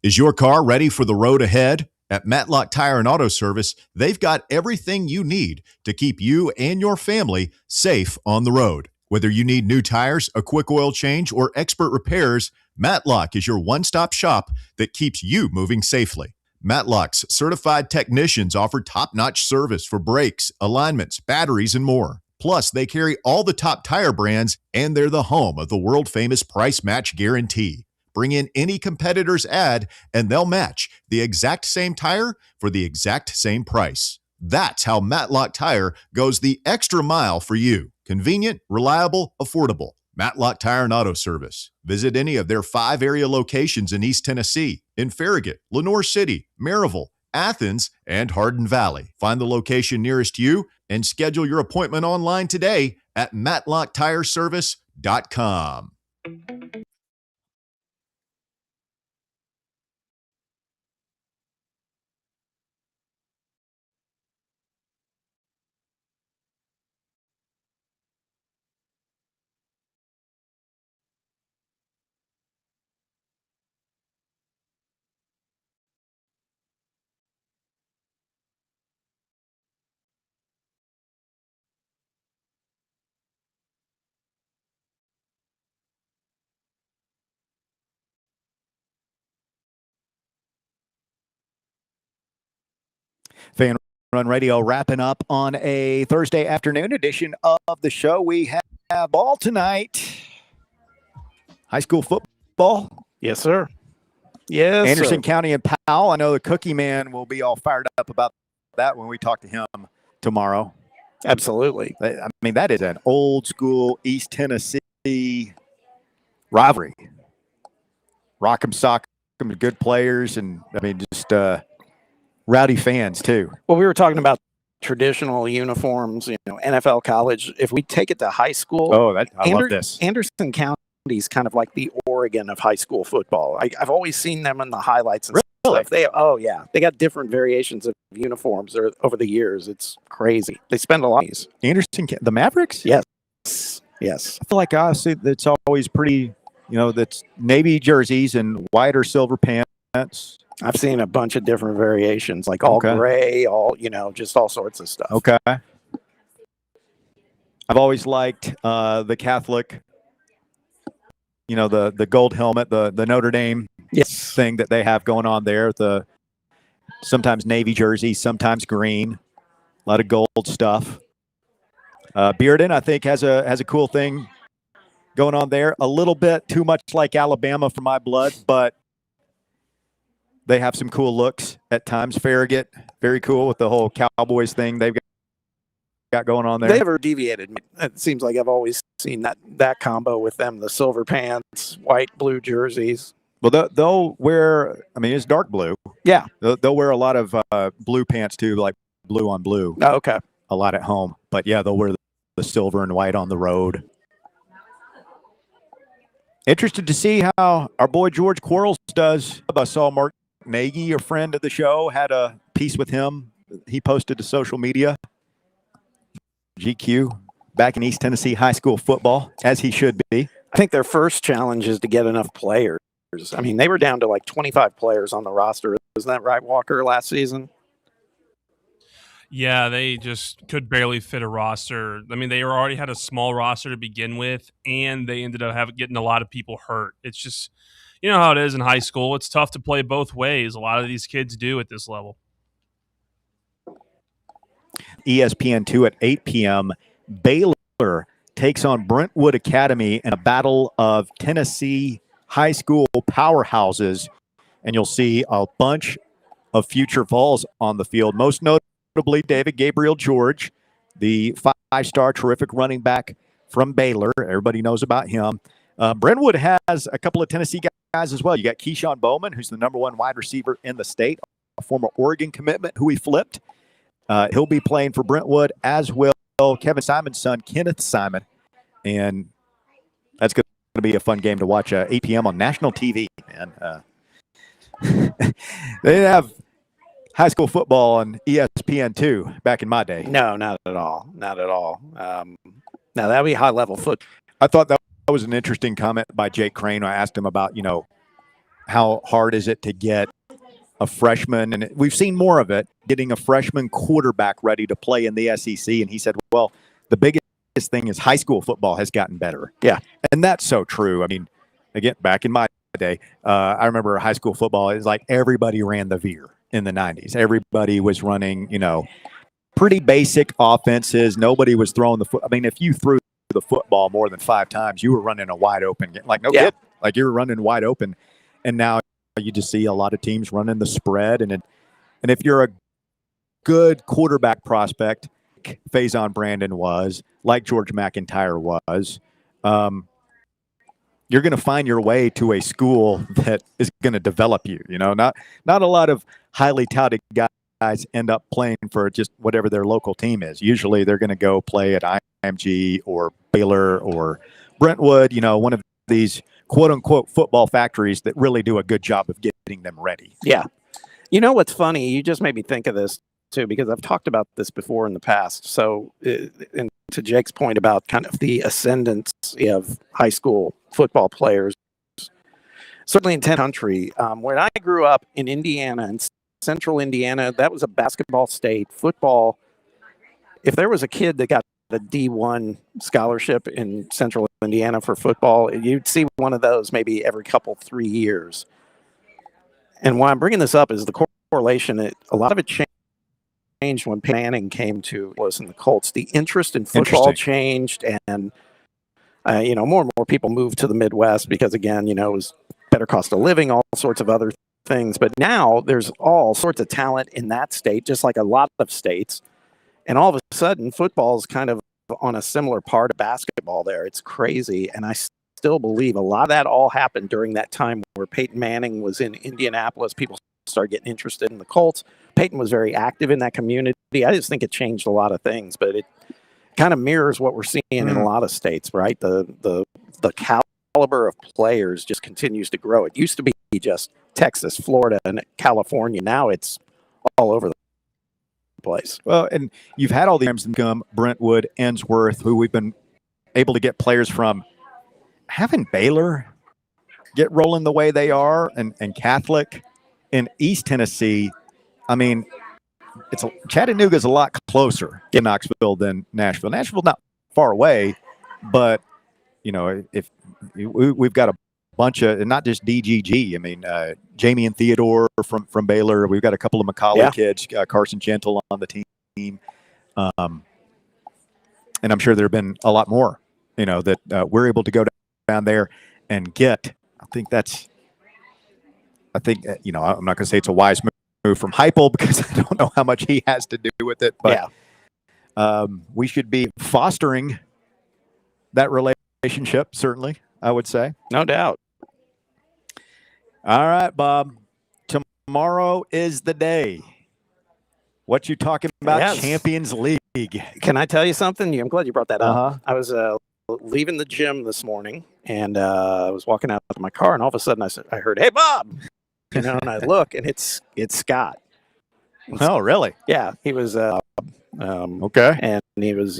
Is your car ready for the road ahead? At Matlock Tire and Auto Service, they've got everything you need to keep you and your family safe on the road. Whether you need new tires, a quick oil change, or expert repairs, Matlock is your one-stop shop that keeps you moving safely. Matlock's certified technicians offer top-notch service for brakes, alignments, batteries, and more. Plus, they carry all the top tire brands, and they're the home of the world-famous price match guarantee. Bring in any competitor's ad, and they'll match the exact same tire for the exact same price. That's how Matlock Tire goes the extra mile for you. Convenient, reliable, affordable. Matlock Tire and Auto Service. Visit any of their 5 area locations in East Tennessee, in Farragut, Lenoir City, Maryville, Athens, and Hardin Valley. Find the location nearest you and schedule your appointment online today at matlocktireservice.com. Fan Run Radio wrapping up on a Thursday afternoon edition of the show. We have ball tonight. High school football. Yes, sir. Yes, Anderson sir. County and Powell. I know the Cookie Man will be all fired up about that when we talk to him tomorrow. Absolutely. I mean, that is an old school East Tennessee rivalry. Rock'em Sock'em, good players, and I mean, just rowdy fans too. Well, we were talking about traditional uniforms, NFL, college. If we take it to high school, I love this. Anderson County is kind of like the Oregon of high school football. I've always seen them in the highlights and stuff. They got different variations of uniforms over the years. It's crazy. They spend a lot. Anderson, the Mavericks? Yes. I feel like I see that's always pretty, that's navy jerseys and white or silver pants. I've seen a bunch of different variations, like all gray, all, just all sorts of stuff. Okay. I've always liked the Catholic, the gold helmet, the Notre Dame thing that they have going on there. The sometimes navy jersey, sometimes green, a lot of gold stuff. Bearden, I think, has a cool thing going on there. A little bit too much like Alabama for my blood, but they have some cool looks at times. Farragut, very cool with the whole Cowboys thing they've got going on there. They never deviated. It seems like I've always seen that combo with them, the silver pants, white, blue jerseys. Well, they'll wear, it's dark blue. Yeah. They'll wear a lot of blue pants too, like blue on blue. Oh, okay. A lot at home. But yeah, they'll wear the silver and white on the road. Interested to see how our boy George Quarles does. I saw Mark Nagy, a friend of the show, had a piece with him. He posted to social media. GQ, back in East Tennessee high school football, as he should be. I think their first challenge is to get enough players. I mean, they were down to like 25 players on the roster. Isn't that right, Walker, last season? Yeah, they just could barely fit a roster. I mean, they already had a small roster to begin with, and they ended up getting a lot of people hurt. It's just, you know how it is in high school. It's tough to play both ways. A lot of these kids do at this level. ESPN2 at 8 p.m. Baylor takes on Brentwood Academy in a battle of Tennessee high school powerhouses, and you'll see a bunch of future Vols on the field. Most notably, David Gabriel George, the five-star terrific running back from Baylor. Everybody knows about him. Brentwood has a couple of Tennessee guys as well. You got Keyshawn Bowman, who's the #1 wide receiver in the state, a former Oregon commitment who he flipped. He'll be playing for Brentwood, as will Kevin Simon's son, Kenneth Simon. And that's going to be a fun game to watch. 8 p.m. on national TV. Man. They didn't have high school football on ESPN2 back in my day. No, not at all. Not at all. Now, that would be high-level foot. I thought that was an interesting comment by Jake Crane. I asked him about, how hard is it to get a freshman, and we've seen more of it, getting a freshman quarterback ready to play in the SEC. And he said, well, the biggest thing is high school football has gotten better. Yeah. And that's so true. I mean, again, back in my day, I remember high school football is like everybody ran the veer in the 90s. Everybody was running, pretty basic offenses. Nobody was throwing the foot. I mean, if you threw the football more than 5 times, you were running a wide open game. Like, no kid, like you were running wide open. And now you just see a lot of teams running the spread. And if you're a good quarterback prospect, Faison Brandon was, like George McIntyre was, you're going to find your way to a school that is going to develop you. Not a lot of highly touted guys end up playing for just whatever their local team is. Usually they're going to go play at IMG or Baylor or Brentwood, one of these quote-unquote football factories that really do a good job of getting them ready. Yeah. You know what's funny? You just made me think of this, too, because I've talked about this before in the past. So, and to Jake's point about kind of the ascendancy of high school football players, certainly in 10 country, when I grew up in Indiana, in central Indiana, that was a basketball state. Football, if there was a kid that got a D1 scholarship in central Indiana for football, you'd see one of those maybe every 3 years. And why I'm bringing this up is the correlation. A lot of it changed when Peyton Manning came to was in the Colts. The interest in football changed, and more and more people moved to the Midwest because, again, it was better cost of living, all sorts of other things. But now there's all sorts of talent in that state, just like a lot of states. And all of a sudden, football is kind of on a similar part of basketball there. It's crazy. And I still believe a lot of that all happened during that time where Peyton Manning was in Indianapolis. People started getting interested in the Colts. Peyton was very active in that community. I just think it changed a lot of things, but it kind of mirrors what we're seeing in a lot of states, right? The caliber of players just continues to grow. It used to be just Texas, Florida, and California. Now it's all over the place. Well, and you've had all the names come, Brentwood, Ensworth, who we've been able to get players from. Having Baylor get rolling the way they are, and Catholic in East Tennessee, I mean, Chattanooga's a lot closer to Knoxville than Nashville. Nashville's not far away, but if we've got a bunch of, and not just DGG. I mean, Jamie and Theodore from Baylor. We've got a couple of Macaulay kids, Carson Gentle on the team, and I'm sure there have been a lot more. That we're able to go down there and get. I think I'm not going to say it's a wise move from Heupel because I don't know how much he has to do with it, but we should be fostering that relationship, certainly, I would say. No doubt. All right, Bob. Tomorrow is the day. What you talking about? Yes. Champions League. Can I tell you something? I'm glad you brought that Uh-huh. up. I was leaving the gym this morning, and I was walking out to my car, and all of a sudden I heard, "Hey, Bob!" And I look, and it's Scott. Oh, really? Yeah, he was. Okay. And he was.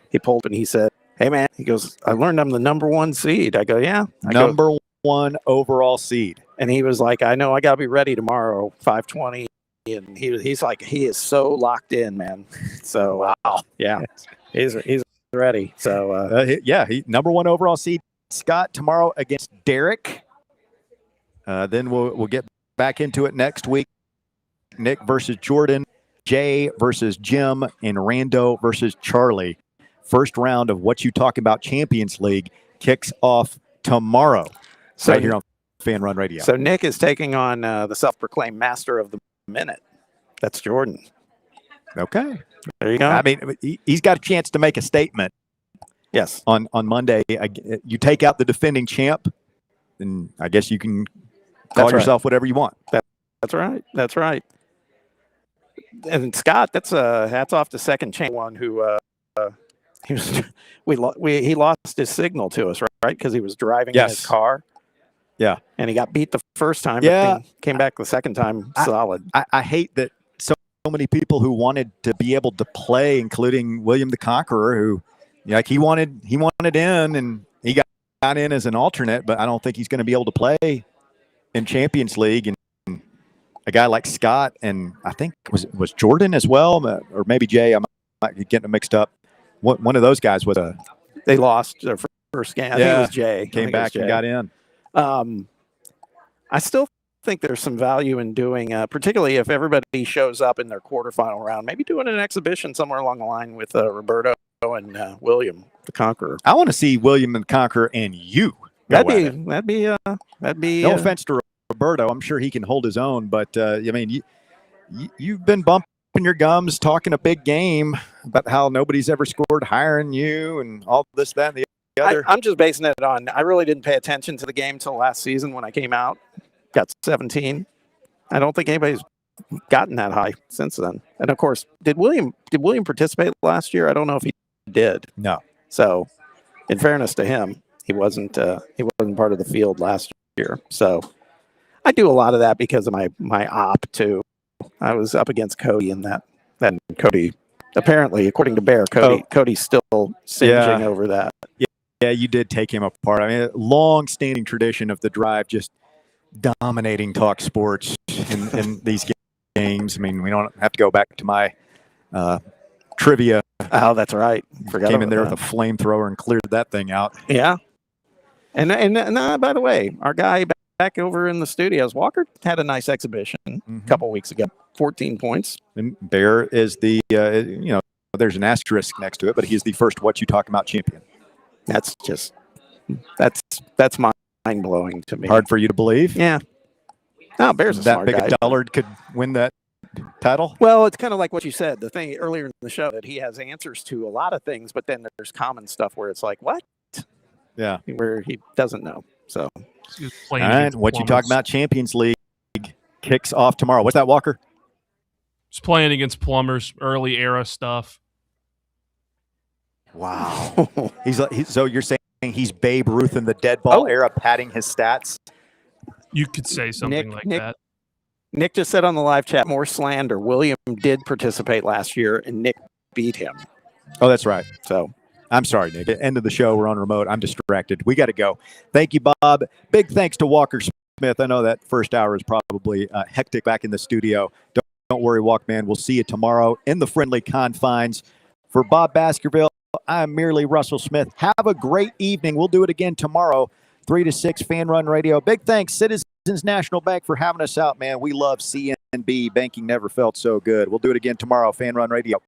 He pulled and he said, "Hey, man," he goes, "I learned I'm the number 1 seed." I go, "Yeah." Number 1 overall seed. And he was like, "I know I got to be ready tomorrow, 5:20." And he's like, he is so locked in, man. So, wow. Yeah, he's ready. So, he number 1 overall seed. Scott tomorrow against Derek. Then we'll get back into it next week. Nick versus Jordan, Jay versus Jim, and Rando versus Charlie. First round of What You Talking About Champions League kicks off tomorrow, right here on Fan Run Radio. So Nick is taking on the self-proclaimed master of the minute. That's Jordan. Okay. There you go. I mean, he's got a chance to make a statement. Yes. On Monday, you take out the defending champ, and I guess you can call yourself whatever you want. That's right. That's right. And Scott, that's hats off to Second Chain One, who he lost his signal to us, right? Because he was driving in his car. Yeah. And he got beat the first time. Yeah. But came back the second time solid. I hate that so many people who wanted to be able to play, including William the Conqueror, who he wanted in, and he got in as an alternate, but I don't think he's going to be able to play in Champions League. And a guy like Scott, and I think was Jordan as well, or maybe Jay. I might be getting them mixed up. One of those guys was they lost their first game. I think it was Jay. Came back and got in. I still think there's some value in doing, particularly if everybody shows up in their quarterfinal round, maybe doing an exhibition somewhere along the line with Roberto and William the Conqueror. I want to see William the Conqueror and you. That'd be. No offense to Roberto, I'm sure he can hold his own, but I mean, you've been bumping your gums, talking a big game about how nobody's ever scored higher than you, and all this, that, and the other. I'm just basing it on. I really didn't pay attention to the game till last season when I came out. Got 17. I don't think anybody's gotten that high since then. And of course, did William participate last year? I don't know if he did. No. So, in fairness to him, he wasn't part of the field last year. So, I do a lot of that because of my op too. I was up against Cody in that. Then Cody, apparently, according to Bear, Cody's still singeing over that. Yeah, you did take him apart. I mean, long-standing tradition of the Drive just dominating talk sports in these games. I mean, we don't have to go back to my trivia. Oh, that's right. Forgot Came in there that. with a flamethrower and cleared that thing out. Yeah. And by the way, our guy back over in the studios. Walker had a nice exhibition a couple weeks ago. 14 points. And Bear is the, there's an asterisk next to it, but he's the first What You Talk About champion. That's mind blowing to me. Hard for you to believe? Yeah. No, Bear's a that smart big guy. a Dullard could win that title? Well, it's kind of like what you said, the thing earlier in the show, that he has answers to a lot of things, but then there's common stuff where it's like, what? Yeah. Where he doesn't know. So, all right, What You Talk About Champions League kicks off tomorrow. What's that, Walker? Just playing against plumbers, early era stuff. Wow. So you're saying he's Babe Ruth in the dead ball era, padding his stats? You could say something like that. Nick just said on the live chat, more slander. William did participate last year, and Nick beat him. Oh, that's right. So I'm sorry, Nick. At the end of the show, we're on remote. I'm distracted. We got to go. Thank you, Bob. Big thanks to Walker Smith. I know that first hour is probably hectic back in the studio. Don't worry, Walkman. We'll see you tomorrow in the friendly confines. For Bob Baskerville, I'm merely Russell Smith. Have a great evening. We'll do it again tomorrow, 3 to 6, Fan Run Radio. Big thanks, Citizens National Bank, for having us out, man. We love CNB. Banking never felt so good. We'll do it again tomorrow, Fan Run Radio.